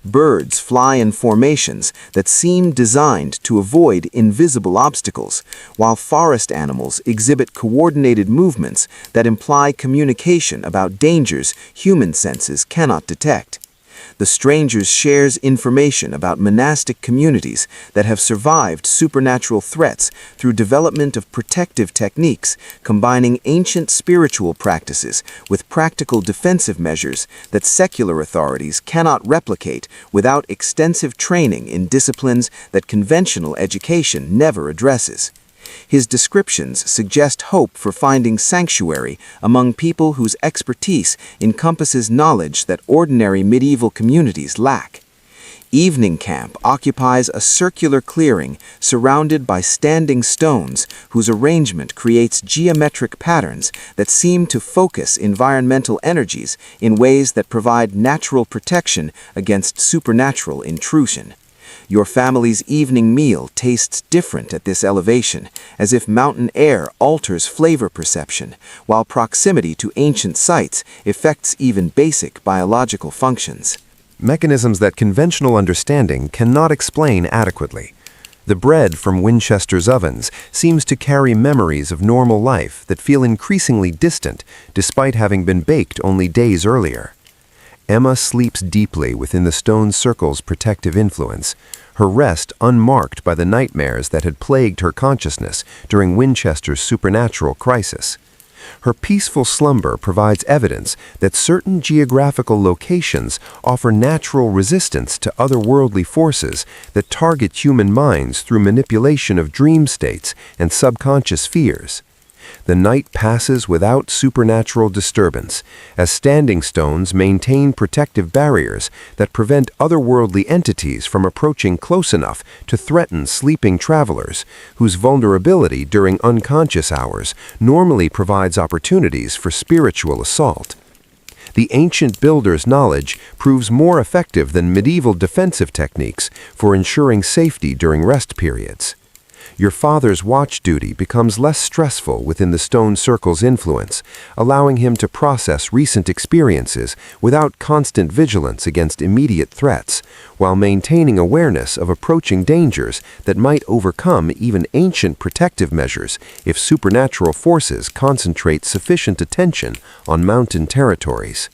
Birds fly in formations that seem designed to avoid invisible obstacles, while forest animals exhibit coordinated movements that imply communication about dangers human senses cannot detect. The Strangers shares information about monastic communities that have survived supernatural threats through development of protective techniques, combining ancient spiritual practices with practical defensive measures that secular authorities cannot replicate without extensive training in disciplines that conventional education never addresses. His descriptions suggest hope for finding sanctuary among people whose expertise encompasses knowledge that ordinary medieval communities lack. Evening Camp occupies a circular clearing surrounded by standing stones whose arrangement creates geometric patterns that seem to focus environmental energies in ways that provide natural protection against supernatural intrusion. Your family's evening meal tastes different at this elevation, as if mountain air alters flavor perception, while proximity to ancient sites affects even basic biological functions. Mechanisms that conventional understanding cannot explain adequately. The bread from Winchester's ovens seems to carry memories of normal life that feel increasingly distant despite having been baked only days earlier. Emma sleeps deeply within the stone circle's protective influence, her rest unmarked by the nightmares that had plagued her consciousness during Winchester's supernatural crisis. Her peaceful slumber provides evidence that certain geographical locations offer natural resistance to otherworldly forces that target human minds through manipulation of dream states and subconscious fears. The night passes without supernatural disturbance, as standing stones maintain protective barriers that prevent otherworldly entities from approaching close enough to threaten sleeping travelers, whose vulnerability during unconscious hours normally provides opportunities for spiritual assault. The ancient builder's knowledge proves more effective than medieval defensive techniques for ensuring safety during rest periods. Your father's watch duty becomes less stressful within the stone circle's influence, allowing him to process recent experiences without constant vigilance against immediate threats, while maintaining awareness of approaching dangers that might overcome even ancient protective measures if supernatural forces concentrate sufficient attention on mountain territories.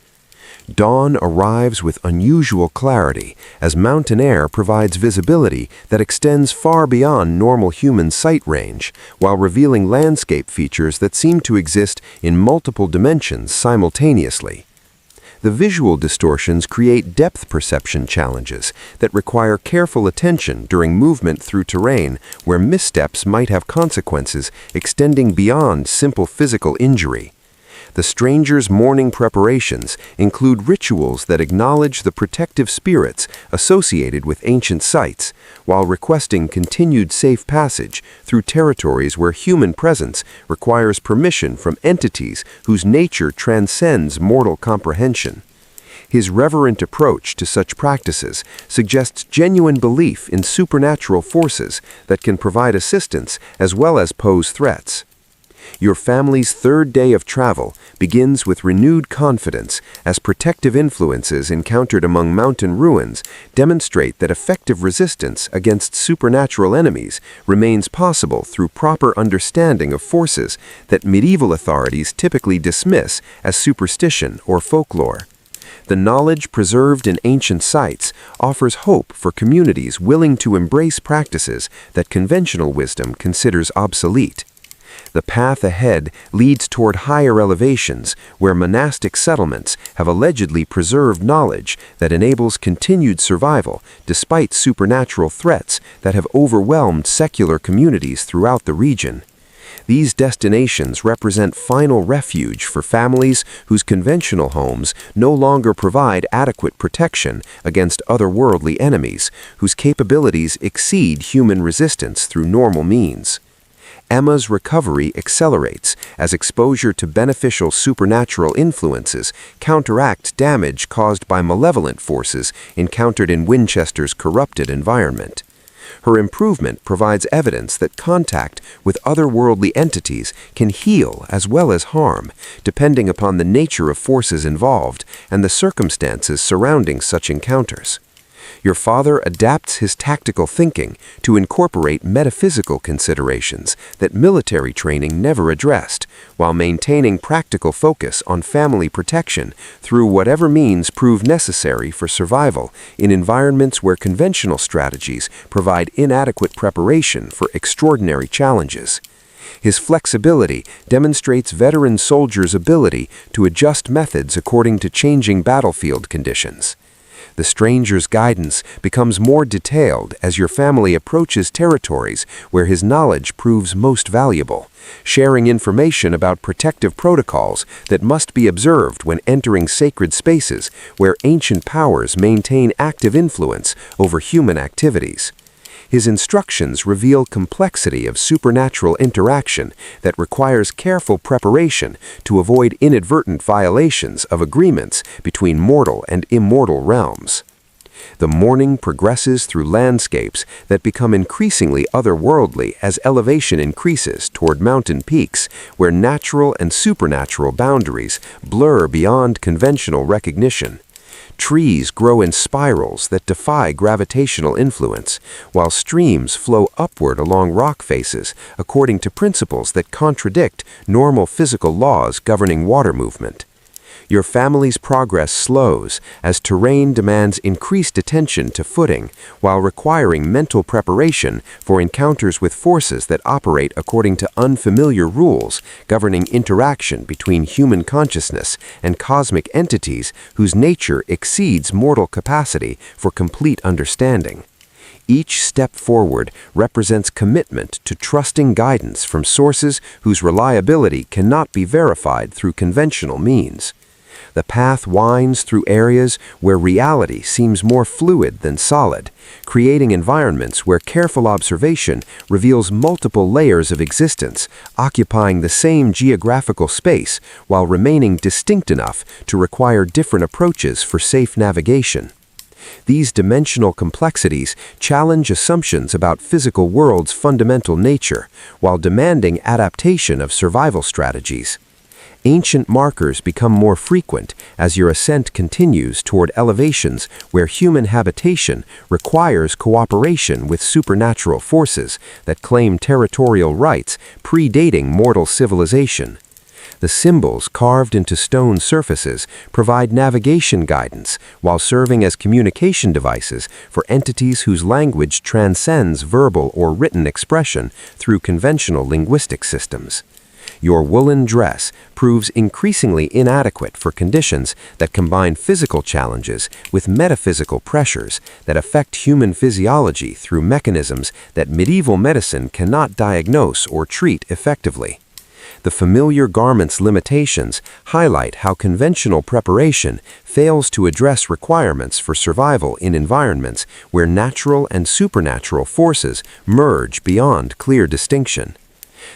Dawn arrives with unusual clarity as mountain air provides visibility that extends far beyond normal human sight range, while revealing landscape features that seem to exist in multiple dimensions simultaneously. The visual distortions create depth perception challenges that require careful attention during movement through terrain where missteps might have consequences extending beyond simple physical injury. The Stranger's morning preparations include rituals that acknowledge the protective spirits associated with ancient sites, while requesting continued safe passage through territories where human presence requires permission from entities whose nature transcends mortal comprehension. His reverent approach to such practices suggests genuine belief in supernatural forces that can provide assistance as well as pose threats. Your family's third day of travel begins with renewed confidence as protective influences encountered among mountain ruins demonstrate that effective resistance against supernatural enemies remains possible through proper understanding of forces that medieval authorities typically dismiss as superstition or folklore. The knowledge preserved in ancient sites offers hope for communities willing to embrace practices that conventional wisdom considers obsolete. The path ahead leads toward higher elevations where monastic settlements have allegedly preserved knowledge that enables continued survival despite supernatural threats that have overwhelmed secular communities throughout the region. These destinations represent final refuge for families whose conventional homes no longer provide adequate protection against otherworldly enemies, whose capabilities exceed human resistance through normal means. Emma's recovery accelerates as exposure to beneficial supernatural influences counteracts damage caused by malevolent forces encountered in Winchester's corrupted environment. Her improvement provides evidence that contact with otherworldly entities can heal as well as harm, depending upon the nature of forces involved and the circumstances surrounding such encounters. Your father adapts his tactical thinking to incorporate metaphysical considerations that military training never addressed, while maintaining practical focus on family protection through whatever means prove necessary for survival in environments where conventional strategies provide inadequate preparation for extraordinary challenges. His flexibility demonstrates veteran soldiers' ability to adjust methods according to changing battlefield conditions. The stranger's guidance becomes more detailed as your family approaches territories where his knowledge proves most valuable, sharing information about protective protocols that must be observed when entering sacred spaces where ancient powers maintain active influence over human activities. His instructions reveal complexity of supernatural interaction that requires careful preparation to avoid inadvertent violations of agreements between mortal and immortal realms. The morning progresses through landscapes that become increasingly otherworldly as elevation increases toward mountain peaks where natural and supernatural boundaries blur beyond conventional recognition. Trees grow in spirals that defy gravitational influence, while streams flow upward along rock faces according to principles that contradict normal physical laws governing water movement. Your family's progress slows as terrain demands increased attention to footing while requiring mental preparation for encounters with forces that operate according to unfamiliar rules governing interaction between human consciousness and cosmic entities whose nature exceeds mortal capacity for complete understanding. Each step forward represents commitment to trusting guidance from sources whose reliability cannot be verified through conventional means. The path winds through areas where reality seems more fluid than solid, creating environments where careful observation reveals multiple layers of existence, occupying the same geographical space while remaining distinct enough to require different approaches for safe navigation. These dimensional complexities challenge assumptions about physical world's fundamental nature, while demanding adaptation of survival strategies. Ancient markers become more frequent as your ascent continues toward elevations where human habitation requires cooperation with supernatural forces that claim territorial rights predating mortal civilization. The symbols carved into stone surfaces provide navigation guidance while serving as communication devices for entities whose language transcends verbal or written expression through conventional linguistic systems. Your woolen dress proves increasingly inadequate for conditions that combine physical challenges with metaphysical pressures that affect human physiology through mechanisms that medieval medicine cannot diagnose or treat effectively. The familiar garment's limitations highlight how conventional preparation fails to address requirements for survival in environments where natural and supernatural forces merge beyond clear distinction.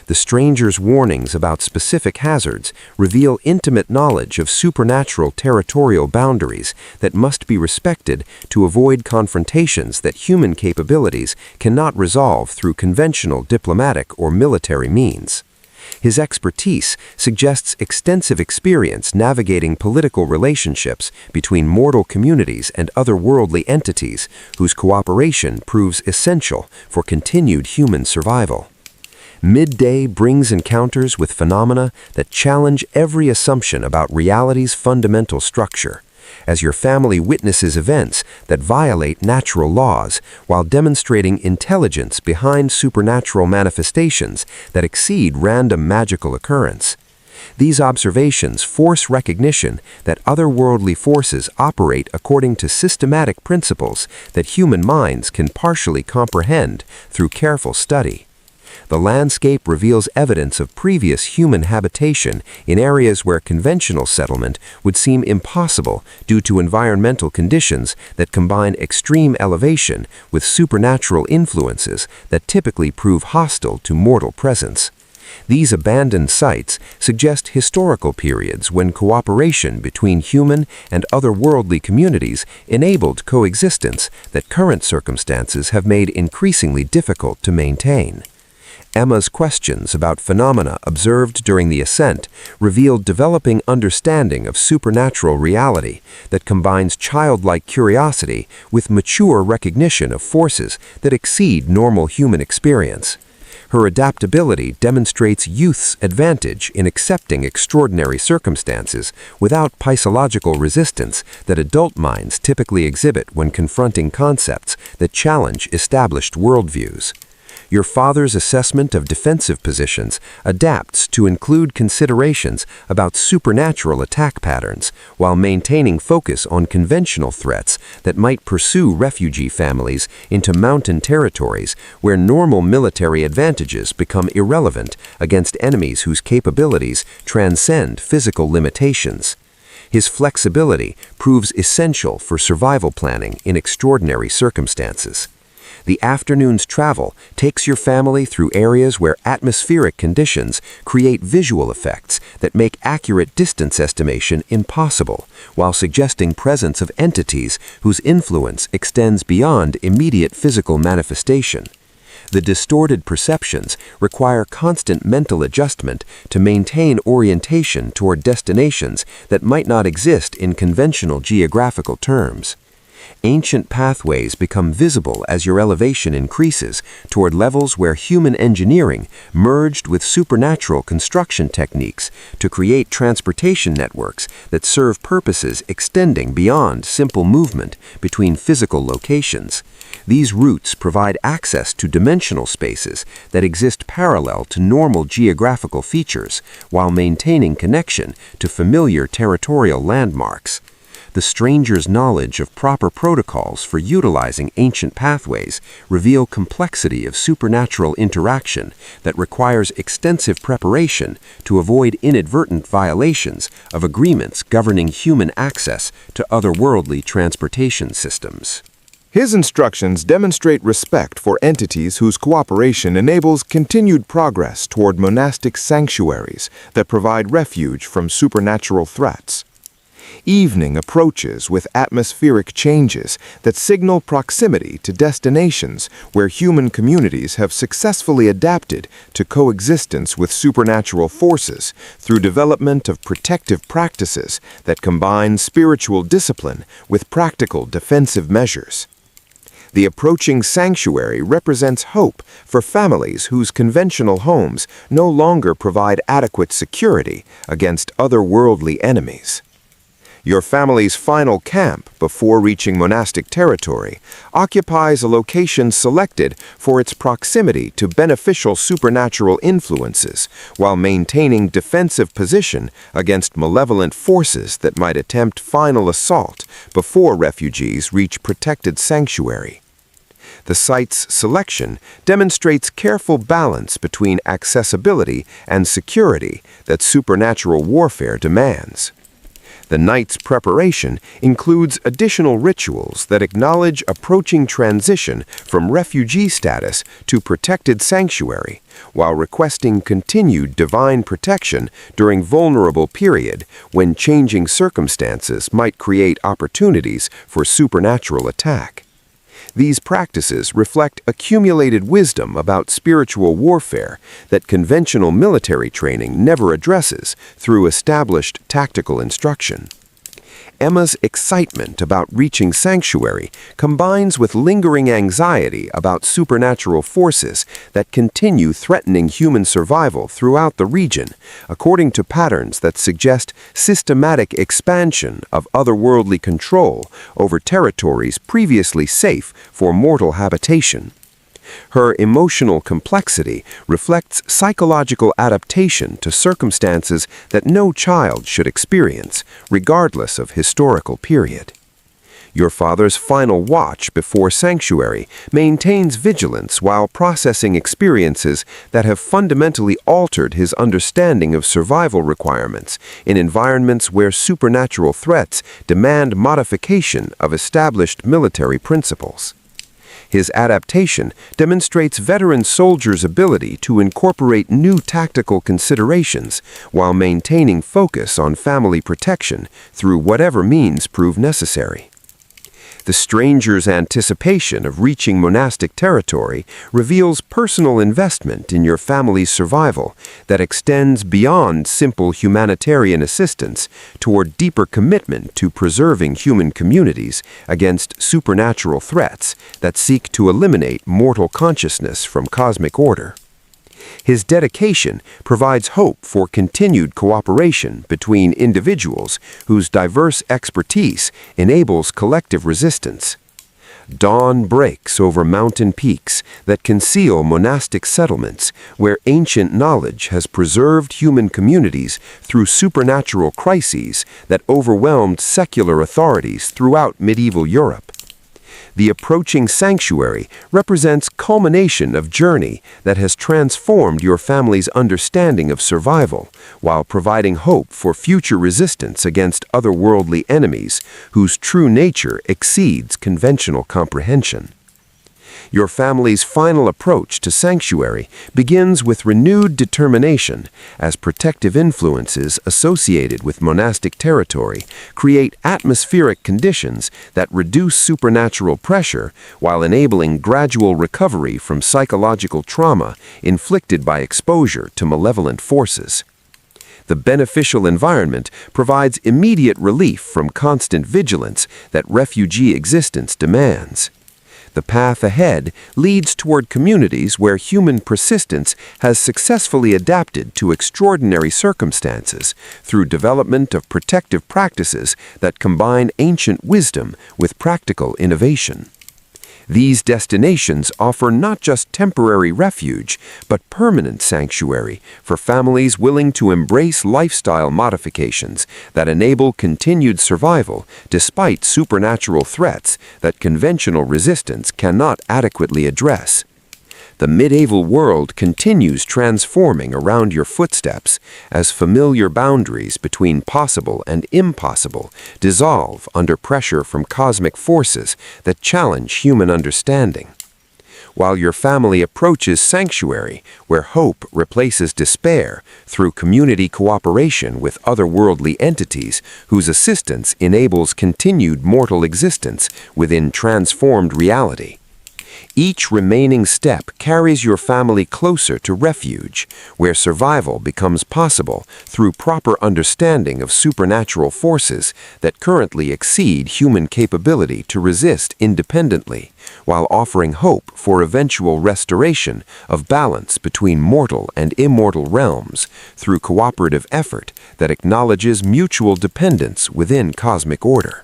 The stranger's warnings about specific hazards reveal intimate knowledge of supernatural territorial boundaries that must be respected to avoid confrontations that human capabilities cannot resolve through conventional diplomatic or military means. His expertise suggests extensive experience navigating political relationships between mortal communities and otherworldly entities whose cooperation proves essential for continued human survival. Midday brings encounters with phenomena that challenge every assumption about reality's fundamental structure, as your family witnesses events that violate natural laws while demonstrating intelligence behind supernatural manifestations that exceed random magical occurrence. These observations force recognition that otherworldly forces operate according to systematic principles that human minds can partially comprehend through careful study. The landscape reveals evidence of previous human habitation in areas where conventional settlement would seem impossible due to environmental conditions that combine extreme elevation with supernatural influences that typically prove hostile to mortal presence. These abandoned sites suggest historical periods when cooperation between human and otherworldly communities enabled coexistence that current circumstances have made increasingly difficult to maintain. Emma's questions about phenomena observed during the ascent revealed developing understanding of supernatural reality that combines childlike curiosity with mature recognition of forces that exceed normal human experience. Her adaptability demonstrates youth's advantage in accepting extraordinary circumstances without psychological resistance that adult minds typically exhibit when confronting concepts that challenge established worldviews. Your father's assessment of defensive positions adapts to include considerations about supernatural attack patterns while maintaining focus on conventional threats that might pursue refugee families into mountain territories where normal military advantages become irrelevant against enemies whose capabilities transcend physical limitations. His flexibility proves essential for survival planning in extraordinary circumstances. The afternoon's travel takes your family through areas where atmospheric conditions create visual effects that make accurate distance estimation impossible, while suggesting presence of entities whose influence extends beyond immediate physical manifestation. The distorted perceptions require constant mental adjustment to maintain orientation toward destinations that might not exist in conventional geographical terms. Ancient pathways become visible as your elevation increases toward levels where human engineering merged with supernatural construction techniques to create transportation networks that serve purposes extending beyond simple movement between physical locations. These routes provide access to dimensional spaces that exist parallel to normal geographical features while maintaining connection to familiar territorial landmarks. The stranger's knowledge of proper protocols for utilizing ancient pathways reveal complexity of supernatural interaction that requires extensive preparation to avoid inadvertent violations of agreements governing human access to otherworldly transportation systems. His instructions demonstrate respect for entities whose cooperation enables continued progress toward monastic sanctuaries that provide refuge from supernatural threats. Evening approaches with atmospheric changes that signal proximity to destinations where human communities have successfully adapted to coexistence with supernatural forces through development of protective practices that combine spiritual discipline with practical defensive measures. The approaching sanctuary represents hope for families whose conventional homes no longer provide adequate security against otherworldly enemies. Your family's final camp before reaching monastic territory occupies a location selected for its proximity to beneficial supernatural influences while maintaining defensive position against malevolent forces that might attempt final assault before refugees reach protected sanctuary. The site's selection demonstrates careful balance between accessibility and security that supernatural warfare demands. The night's preparation includes additional rituals that acknowledge approaching transition from refugee status to protected sanctuary, while requesting continued divine protection during vulnerable period when changing circumstances might create opportunities for supernatural attack. These practices reflect accumulated wisdom about spiritual warfare that conventional military training never addresses through established tactical instruction. Emma's excitement about reaching sanctuary combines with lingering anxiety about supernatural forces that continue threatening human survival throughout the region, according to patterns that suggest systematic expansion of otherworldly control over territories previously safe for mortal habitation. Her emotional complexity reflects psychological adaptation to circumstances that no child should experience, regardless of historical period. Your father's final watch before sanctuary maintains vigilance while processing experiences that have fundamentally altered his understanding of survival requirements in environments where supernatural threats demand modification of established military principles. His adaptation demonstrates veteran soldiers' ability to incorporate new tactical considerations while maintaining focus on family protection through whatever means prove necessary. The stranger's anticipation of reaching monastic territory reveals personal investment in your family's survival that extends beyond simple humanitarian assistance toward deeper commitment to preserving human communities against supernatural threats that seek to eliminate mortal consciousness from cosmic order. His dedication provides hope for continued cooperation between individuals whose diverse expertise enables collective resistance. Dawn breaks over mountain peaks that conceal monastic settlements where ancient knowledge has preserved human communities through supernatural crises that overwhelmed secular authorities throughout medieval Europe. The approaching sanctuary represents culmination of journey that has transformed your family's understanding of survival, while providing hope for future resistance against otherworldly enemies whose true nature exceeds conventional comprehension. Your family's final approach to sanctuary begins with renewed determination as protective influences associated with monastic territory create atmospheric conditions that reduce supernatural pressure while enabling gradual recovery from psychological trauma inflicted by exposure to malevolent forces. The beneficial environment provides immediate relief from constant vigilance that refugee existence demands. The path ahead leads toward communities where human persistence has successfully adapted to extraordinary circumstances through development of protective practices that combine ancient wisdom with practical innovation. These destinations offer not just temporary refuge, but permanent sanctuary for families willing to embrace lifestyle modifications that enable continued survival despite supernatural threats that conventional resistance cannot adequately address. The medieval world continues transforming around your footsteps as familiar boundaries between possible and impossible dissolve under pressure from cosmic forces that challenge human understanding. While your family approaches sanctuary, where hope replaces despair through community cooperation with otherworldly entities whose assistance enables continued mortal existence within transformed reality. Each remaining step carries your family closer to refuge, where survival becomes possible through proper understanding of supernatural forces that currently exceed human capability to resist independently, while offering hope for eventual restoration of balance between mortal and immortal realms through cooperative effort that acknowledges mutual dependence within cosmic order.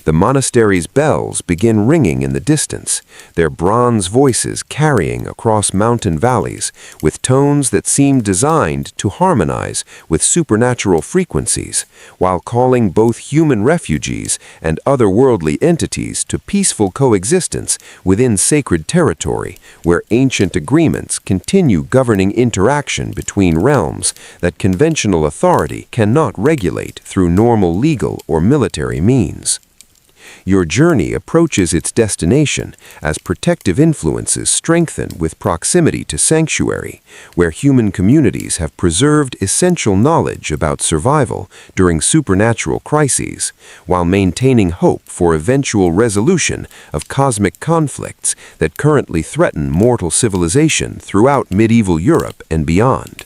The monastery's bells begin ringing in the distance, their bronze voices carrying across mountain valleys with tones that seem designed to harmonize with supernatural frequencies, while calling both human refugees and otherworldly entities to peaceful coexistence within sacred territory, where ancient agreements continue governing interaction between realms that conventional authority cannot regulate through normal legal or military means. Your journey approaches its destination as protective influences strengthen with proximity to sanctuary, where human communities have preserved essential knowledge about survival during supernatural crises, while maintaining hope for eventual resolution of cosmic conflicts that currently threaten mortal civilization throughout medieval Europe and beyond.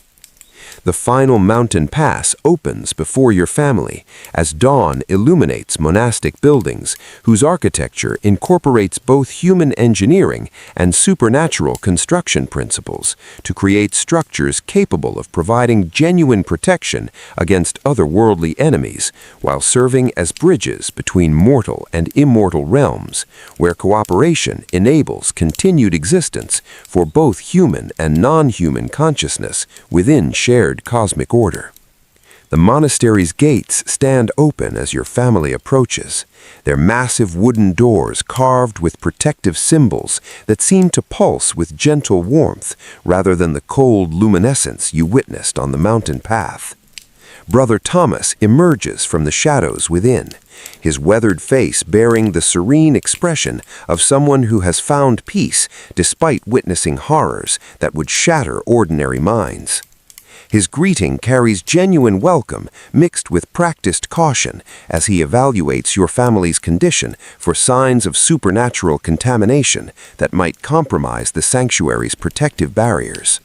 The final mountain pass opens before your family as dawn illuminates monastic buildings whose architecture incorporates both human engineering and supernatural construction principles to create structures capable of providing genuine protection against otherworldly enemies while serving as bridges between mortal and immortal realms, where cooperation enables continued existence for both human and non-human consciousness within shared cosmic order. The monastery's gates stand open as your family approaches, their massive wooden doors carved with protective symbols that seem to pulse with gentle warmth rather than the cold luminescence you witnessed on the mountain path. Brother Thomas emerges from the shadows within, his weathered face bearing the serene expression of someone who has found peace despite witnessing horrors that would shatter ordinary minds. His greeting carries genuine welcome mixed with practiced caution as he evaluates your family's condition for signs of supernatural contamination that might compromise the sanctuary's protective barriers.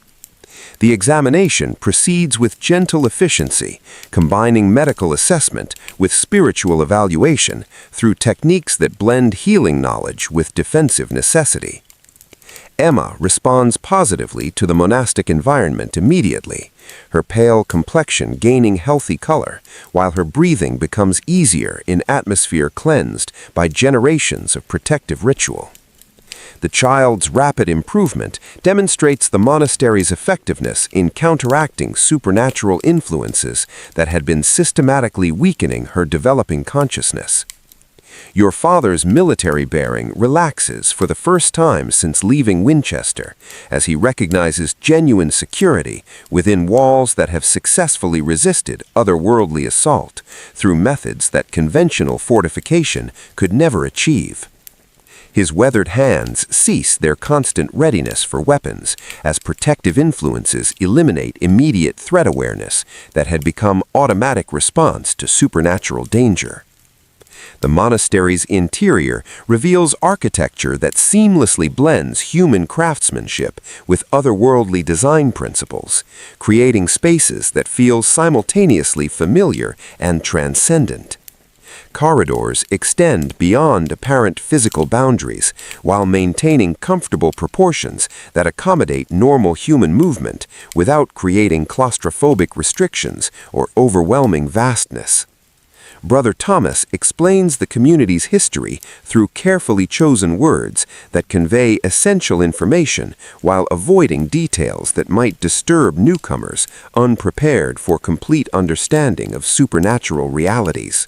The examination proceeds with gentle efficiency, combining medical assessment with spiritual evaluation through techniques that blend healing knowledge with defensive necessity. Emma responds positively to the monastic environment immediately, her pale complexion gaining healthy color, while her breathing becomes easier in atmosphere cleansed by generations of protective ritual. The child's rapid improvement demonstrates the monastery's effectiveness in counteracting supernatural influences that had been systematically weakening her developing consciousness. Your father's military bearing relaxes for the first time since leaving Winchester, as he recognizes genuine security within walls that have successfully resisted otherworldly assault through methods that conventional fortification could never achieve. His weathered hands cease their constant readiness for weapons as protective influences eliminate immediate threat awareness that had become automatic response to supernatural danger. The monastery's interior reveals architecture that seamlessly blends human craftsmanship with otherworldly design principles, creating spaces that feel simultaneously familiar and transcendent. Corridors extend beyond apparent physical boundaries while maintaining comfortable proportions that accommodate normal human movement without creating claustrophobic restrictions or overwhelming vastness. Brother Thomas explains the community's history through carefully chosen words that convey essential information while avoiding details that might disturb newcomers unprepared for complete understanding of supernatural realities.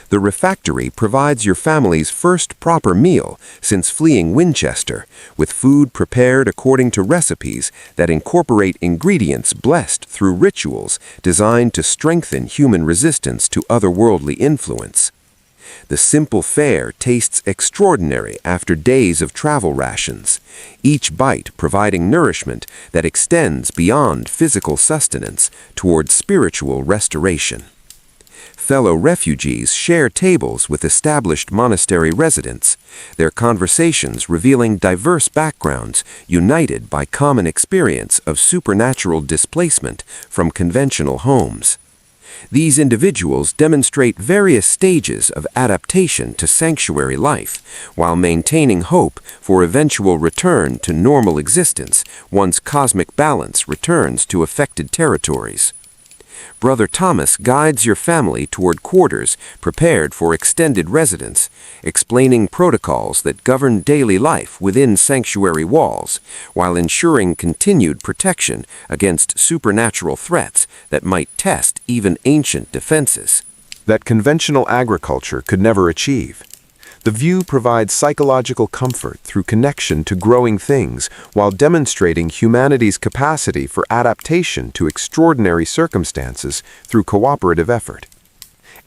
The refectory provides your family's first proper meal since fleeing Winchester, with food prepared according to recipes that incorporate ingredients blessed through rituals designed to strengthen human resistance to otherworldly influence. The simple fare tastes extraordinary after days of travel rations, each bite providing nourishment that extends beyond physical sustenance toward spiritual restoration. Fellow refugees share tables with established monastery residents, their conversations revealing diverse backgrounds united by common experience of supernatural displacement from conventional homes. These individuals demonstrate various stages of adaptation to sanctuary life, while maintaining hope for eventual return to normal existence once cosmic balance returns to affected territories. Brother Thomas guides your family toward quarters prepared for extended residence, explaining protocols that govern daily life within sanctuary walls, while ensuring continued protection against supernatural threats that might test even ancient defenses. That conventional agriculture could never achieve. The view provides psychological comfort through connection to growing things while demonstrating humanity's capacity for adaptation to extraordinary circumstances through cooperative effort.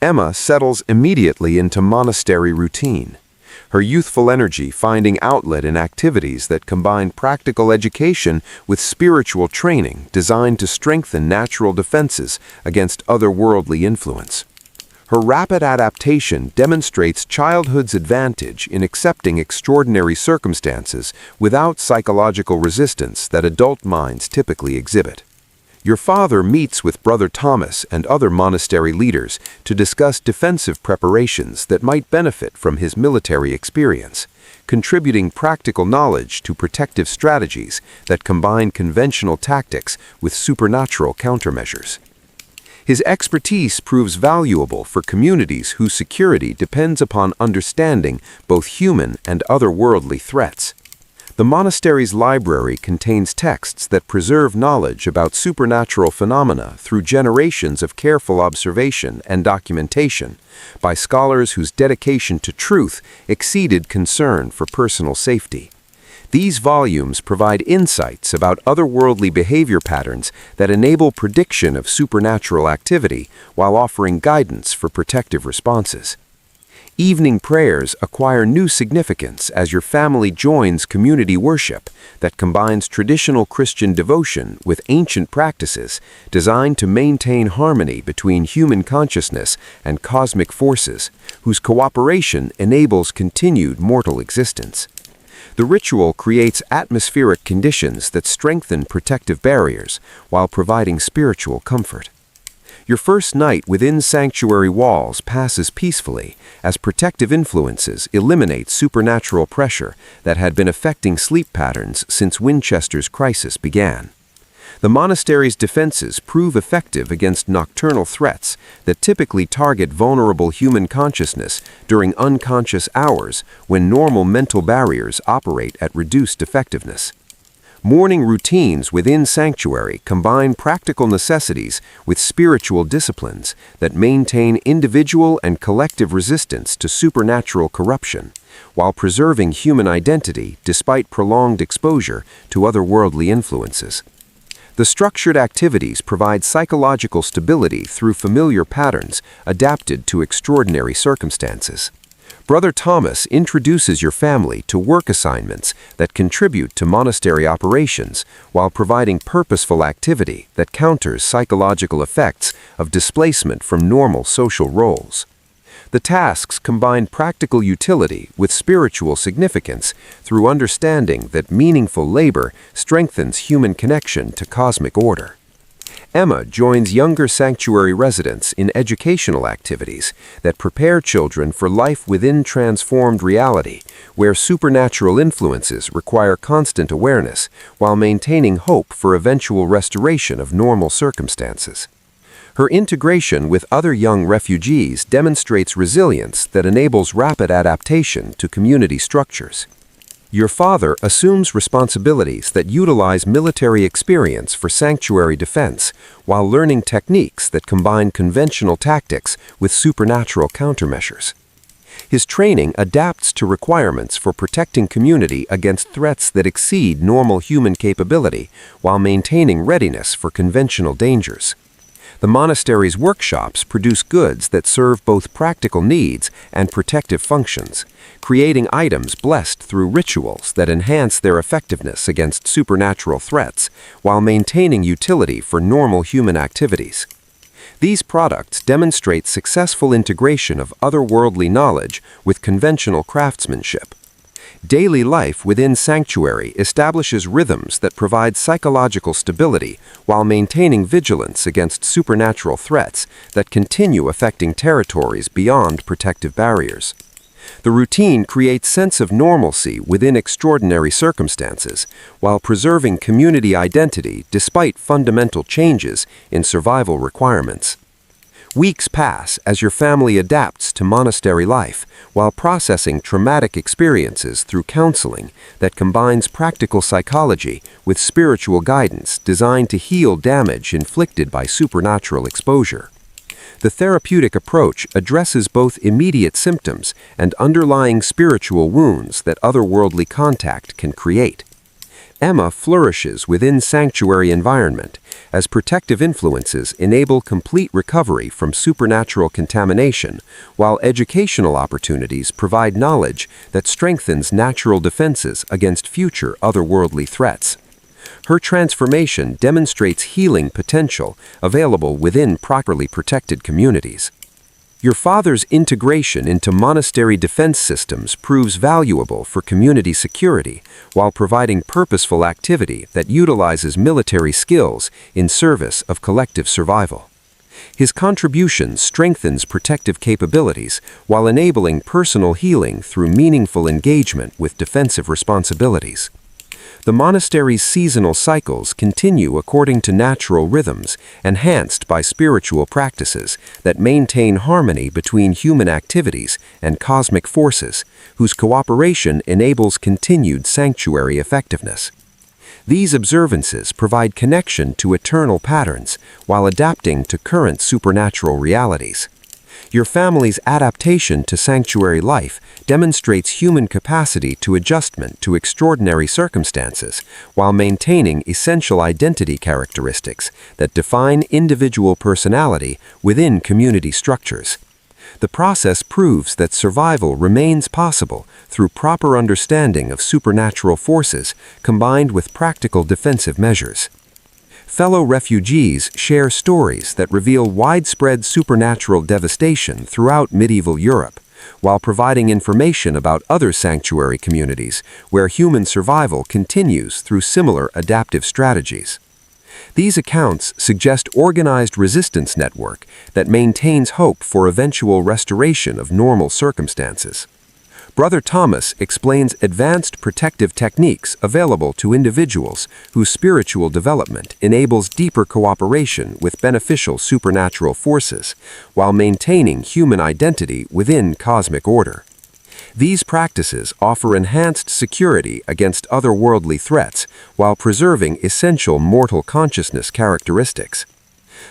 Emma settles immediately into monastery routine, her youthful energy finding outlet in activities that combine practical education with spiritual training designed to strengthen natural defenses against otherworldly influence. Her rapid adaptation demonstrates childhood's advantage in accepting extraordinary circumstances without psychological resistance that adult minds typically exhibit. Your father meets with Brother Thomas and other monastery leaders to discuss defensive preparations that might benefit from his military experience, contributing practical knowledge to protective strategies that combine conventional tactics with supernatural countermeasures. His expertise proves valuable for communities whose security depends upon understanding both human and otherworldly threats. The monastery's library contains texts that preserve knowledge about supernatural phenomena through generations of careful observation and documentation by scholars whose dedication to truth exceeded concern for personal safety. These volumes provide insights about otherworldly behavior patterns that enable prediction of supernatural activity while offering guidance for protective responses. Evening prayers acquire new significance as your family joins community worship that combines traditional Christian devotion with ancient practices designed to maintain harmony between human consciousness and cosmic forces, whose cooperation enables continued mortal existence. The ritual creates atmospheric conditions that strengthen protective barriers while providing spiritual comfort. Your first night within sanctuary walls passes peacefully as protective influences eliminate supernatural pressure that had been affecting sleep patterns since Winchester's crisis began. The monastery's defenses prove effective against nocturnal threats that typically target vulnerable human consciousness during unconscious hours when normal mental barriers operate at reduced effectiveness. Morning routines within sanctuary combine practical necessities with spiritual disciplines that maintain individual and collective resistance to supernatural corruption, while preserving human identity despite prolonged exposure to otherworldly influences. The structured activities provide psychological stability through familiar patterns adapted to extraordinary circumstances. Brother Thomas introduces your family to work assignments that contribute to monastery operations while providing purposeful activity that counters psychological effects of displacement from normal social roles. The tasks combine practical utility with spiritual significance through understanding that meaningful labor strengthens human connection to cosmic order. Emma joins younger sanctuary residents in educational activities that prepare children for life within transformed reality, where supernatural influences require constant awareness while maintaining hope for eventual restoration of normal circumstances. Her integration with other young refugees demonstrates resilience that enables rapid adaptation to community structures. Your father assumes responsibilities that utilize military experience for sanctuary defense while learning techniques that combine conventional tactics with supernatural countermeasures. His training adapts to requirements for protecting community against threats that exceed normal human capability while maintaining readiness for conventional dangers. The monastery's workshops produce goods that serve both practical needs and protective functions, creating items blessed through rituals that enhance their effectiveness against supernatural threats while maintaining utility for normal human activities. These products demonstrate successful integration of otherworldly knowledge with conventional craftsmanship. Daily life within sanctuary establishes rhythms that provide psychological stability while maintaining vigilance against supernatural threats that continue affecting territories beyond protective barriers. The routine creates sense of normalcy within extraordinary circumstances while preserving community identity despite fundamental changes in survival requirements. Weeks pass as your family adapts to monastery life while processing traumatic experiences through counseling that combines practical psychology with spiritual guidance designed to heal damage inflicted by supernatural exposure. The therapeutic approach addresses both immediate symptoms and underlying spiritual wounds that otherworldly contact can create. Emma flourishes within sanctuary environment, as protective influences enable complete recovery from supernatural contamination, while educational opportunities provide knowledge that strengthens natural defenses against future otherworldly threats. Her transformation demonstrates healing potential available within properly protected communities. Your father's integration into monastery defense systems proves valuable for community security while providing purposeful activity that utilizes military skills in service of collective survival. His contribution strengthens protective capabilities while enabling personal healing through meaningful engagement with defensive responsibilities. The monastery's seasonal cycles continue according to natural rhythms, enhanced by spiritual practices that maintain harmony between human activities and cosmic forces, whose cooperation enables continued sanctuary effectiveness. These observances provide connection to eternal patterns while adapting to current supernatural realities. Your family's adaptation to sanctuary life demonstrates human capacity to adjustment to extraordinary circumstances while maintaining essential identity characteristics that define individual personality within community structures. The process proves that survival remains possible through proper understanding of supernatural forces combined with practical defensive measures. Fellow refugees share stories that reveal widespread supernatural devastation throughout medieval Europe, while providing information about other sanctuary communities where human survival continues through similar adaptive strategies. These accounts suggest organized resistance network that maintains hope for eventual restoration of normal circumstances. Brother Thomas explains advanced protective techniques available to individuals whose spiritual development enables deeper cooperation with beneficial supernatural forces, while maintaining human identity within cosmic order. These practices offer enhanced security against otherworldly threats while preserving essential mortal consciousness characteristics.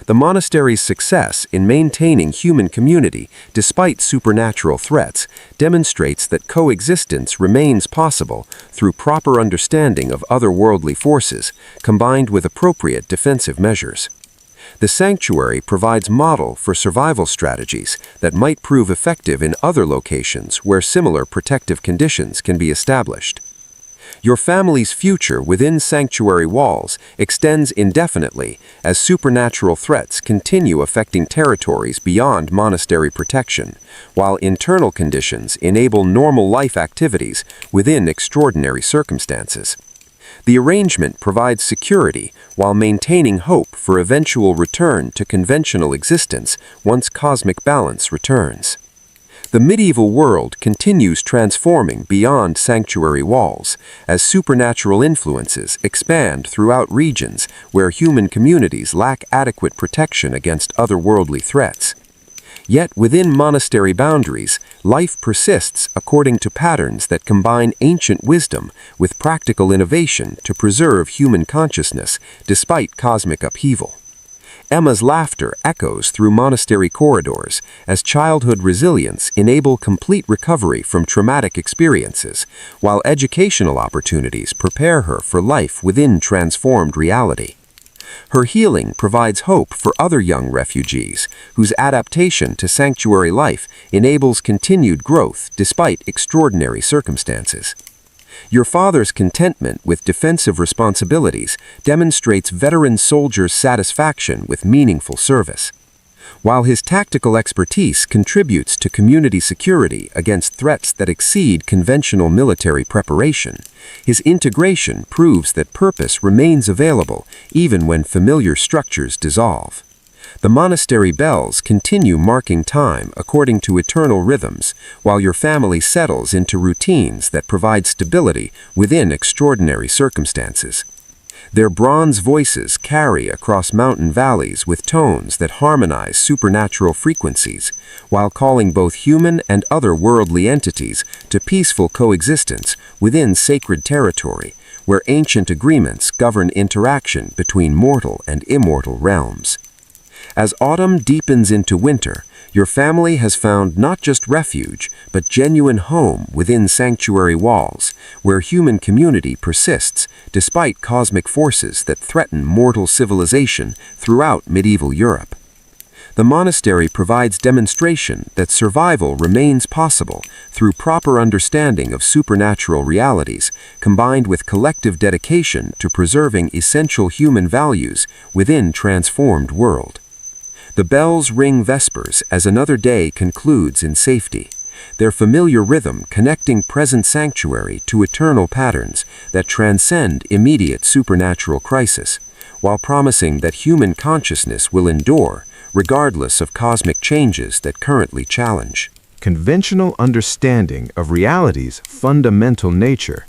The monastery's success in maintaining human community despite supernatural threats demonstrates that coexistence remains possible through proper understanding of otherworldly forces combined with appropriate defensive measures. The sanctuary provides model for survival strategies that might prove effective in other locations where similar protective conditions can be established. Your family's future within sanctuary walls extends indefinitely as supernatural threats continue affecting territories beyond monastery protection, while internal conditions enable normal life activities within extraordinary circumstances. The arrangement provides security while maintaining hope for eventual return to conventional existence once cosmic balance returns. The medieval world continues transforming beyond sanctuary walls as supernatural influences expand throughout regions where human communities lack adequate protection against otherworldly threats. Yet within monastery boundaries, life persists according to patterns that combine ancient wisdom with practical innovation to preserve human consciousness despite cosmic upheaval. Emma's laughter echoes through monastery corridors as childhood resilience enable complete recovery from traumatic experiences, while educational opportunities prepare her for life within transformed reality. Her healing provides hope for other young refugees whose adaptation to sanctuary life enables continued growth despite extraordinary circumstances. Your father's contentment with defensive responsibilities demonstrates veteran soldiers' satisfaction with meaningful service. While his tactical expertise contributes to community security against threats that exceed conventional military preparation, his integration proves that purpose remains available even when familiar structures dissolve. The monastery bells continue marking time according to eternal rhythms, while your family settles into routines that provide stability within extraordinary circumstances. Their bronze voices carry across mountain valleys with tones that harmonize supernatural frequencies, while calling both human and otherworldly entities to peaceful coexistence within sacred territory, where ancient agreements govern interaction between mortal and immortal realms. As autumn deepens into winter, your family has found not just refuge, but genuine home within sanctuary walls, where human community persists despite cosmic forces that threaten mortal civilization throughout medieval Europe. The monastery provides demonstration that survival remains possible through proper understanding of supernatural realities, combined with collective dedication to preserving essential human values within transformed world. The bells ring vespers as another day concludes in safety, their familiar rhythm connecting present sanctuary to eternal patterns that transcend immediate supernatural crisis, while promising that human consciousness will endure, regardless of cosmic changes that currently challenge. Conventional understanding of reality's fundamental nature.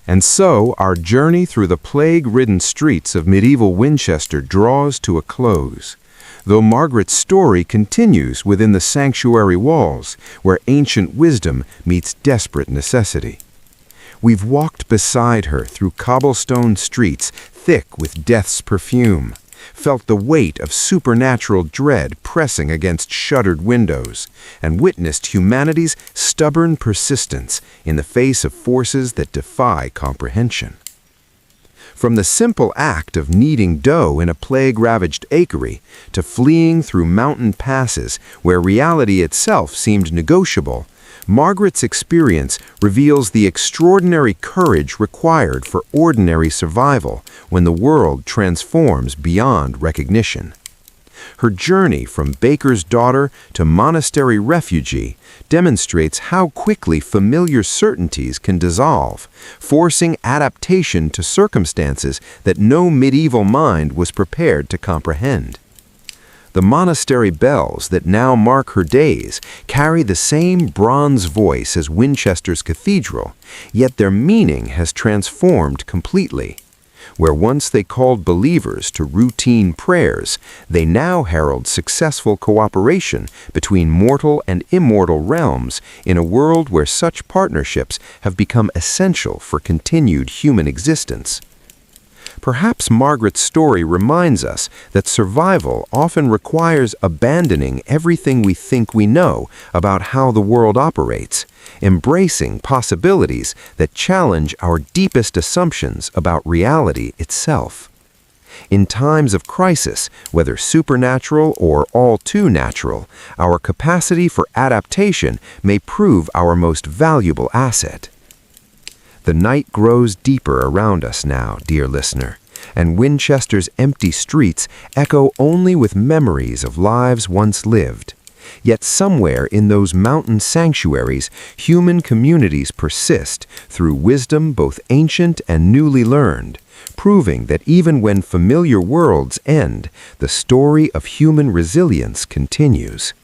And so, our journey through the plague-ridden streets of medieval Winchester draws to a close, though Margaret's story continues within the sanctuary walls, where ancient wisdom meets desperate necessity. We've walked beside her through cobblestone streets thick with death's perfume, felt the weight of supernatural dread pressing against shuttered windows, and witnessed humanity's stubborn persistence in the face of forces that defy comprehension. From the simple act of kneading dough in a plague-ravaged acre to fleeing through mountain passes where reality itself seemed negotiable, Margaret's experience reveals the extraordinary courage required for ordinary survival when the world transforms beyond recognition. Her journey from baker's daughter to monastery refugee demonstrates how quickly familiar certainties can dissolve, forcing adaptation to circumstances that no medieval mind was prepared to comprehend. The monastery bells that now mark her days carry the same bronze voice as Winchester's cathedral, yet their meaning has transformed completely. Where once they called believers to routine prayers, they now herald successful cooperation between mortal and immortal realms in a world where such partnerships have become essential for continued human existence. Perhaps Margaret's story reminds us that survival often requires abandoning everything we think we know about how the world operates, embracing possibilities that challenge our deepest assumptions about reality itself. In times of crisis, whether supernatural or all too natural, our capacity for adaptation may prove our most valuable asset. The night grows deeper around us now, dear listener, and Winchester's empty streets echo only with memories of lives once lived. Yet somewhere in those mountain sanctuaries, human communities persist through wisdom both ancient and newly learned, proving that even when familiar worlds end, the story of human resilience continues.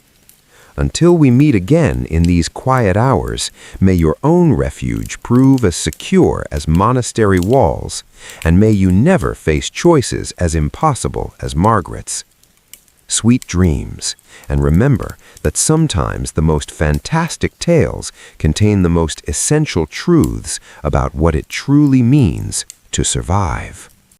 Until we meet again in these quiet hours, may your own refuge prove as secure as monastery walls, and may you never face choices as impossible as Margaret's. Sweet dreams, and remember that sometimes the most fantastic tales contain the most essential truths about what it truly means to survive.